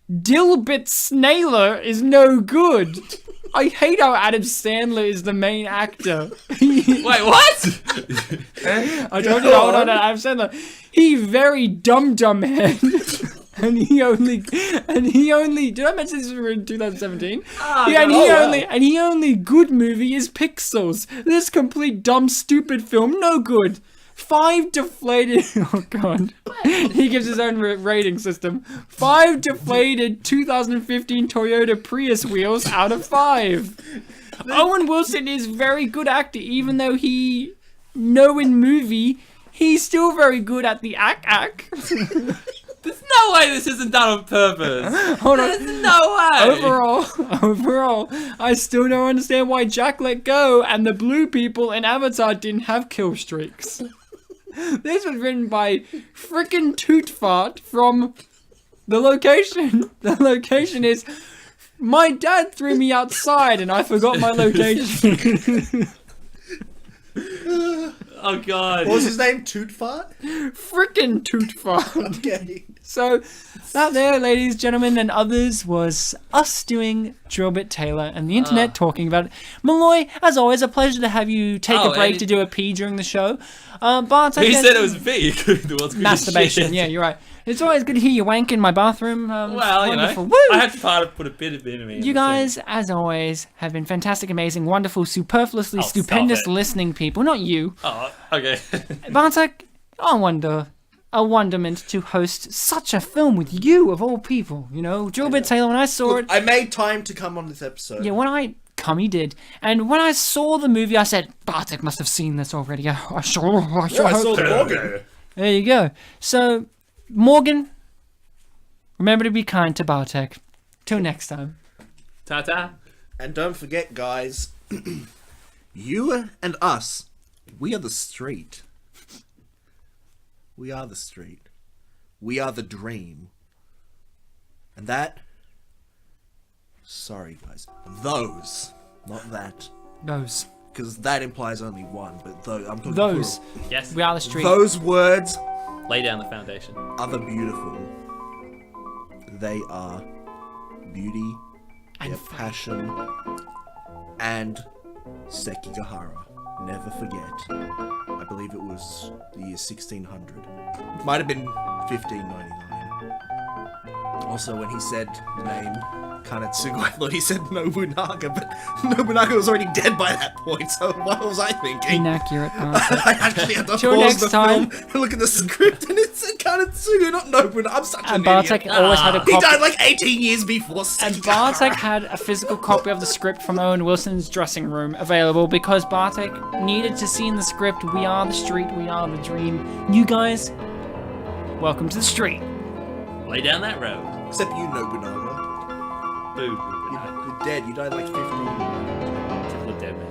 Drillbit Taylor is no good. I hate how Adam Sandler is the main actor. Wait, what? I told you, hold on, Adam Sandler. He very dumb head. And he only did I mention this in 2017? And he only good movie is Pixels. This complete dumb stupid film, no good. 5 deflated. Oh god. He gives his own rating system. 5 deflated 2015 Toyota Prius wheels out of 5. Owen Wilson is very good actor, even though in movie he's still very good at the act. There's no way this isn't done on purpose. Hold on. There's no way. Overall, I still don't understand why Jack let go and the blue people in Avatar didn't have kill streaks. This was written by frickin' Toot Fart from The Location. The location is, my dad threw me outside and I forgot my location. Oh god. What was his name? Toot Fart? Frickin' Toot Fart. Okay. So, that there, ladies, gentlemen, and others, was us doing Drillbit Taylor and the internet talking about it. Malloy, as always, a pleasure to have you take a break to do a pee during the show. Bartek, He said it was pee. masturbation. Yeah, you're right. It's always good to hear you wank in my bathroom. Well, wonderful. you know, Woo! I had to put a bit of it in me. You guys, as always, have been fantastic, amazing, wonderful, superfluously stop stupendous it. listening people. Not you. Oh, okay. Bartek, a wonderment to host such a film with you, of all people. You know, Drillbit Taylor, when I saw it... I made time to come on this episode. Yeah, he did. And when I saw the movie, I said, Bartek must have seen this already. I sure I saw hope the Morgan. There you go. So, Morgan, remember to be kind to Bartek. Till next time. Ta-ta. And don't forget, guys, you and us, we are the street. We are the street. We are the dream. And that... Sorry, guys. Those. Not that. Those. Because that implies only one, but those. I'm talking Those. plural. Yes. We are the street. Those words Lay down the foundation. are the beautiful. They are beauty, And their passion, and Sekigahara. Never forget. I believe it was the year 1600. Might have been 1599. Also, when he said the name Kanetsugu, I thought he said Nobunaga, but Nobunaga was already dead by that point, so what was I thinking? Inaccurate, Bartek. I actually had to Till pause next the time. film and look at the script, and it said Kanetsugu, not Nobunaga. I'm such an And Bartek idiot. always had a He copy. died like 18 years before And Sekigahara. Bartek had a physical copy of the script from Owen Wilson's dressing room available because Bartek needed to see in the script, we are the street, we are the dream. You guys, welcome to the street. Lay down that road. Except you, Nobunaga. Boo. You're dead. You died like 15. Typical dead man.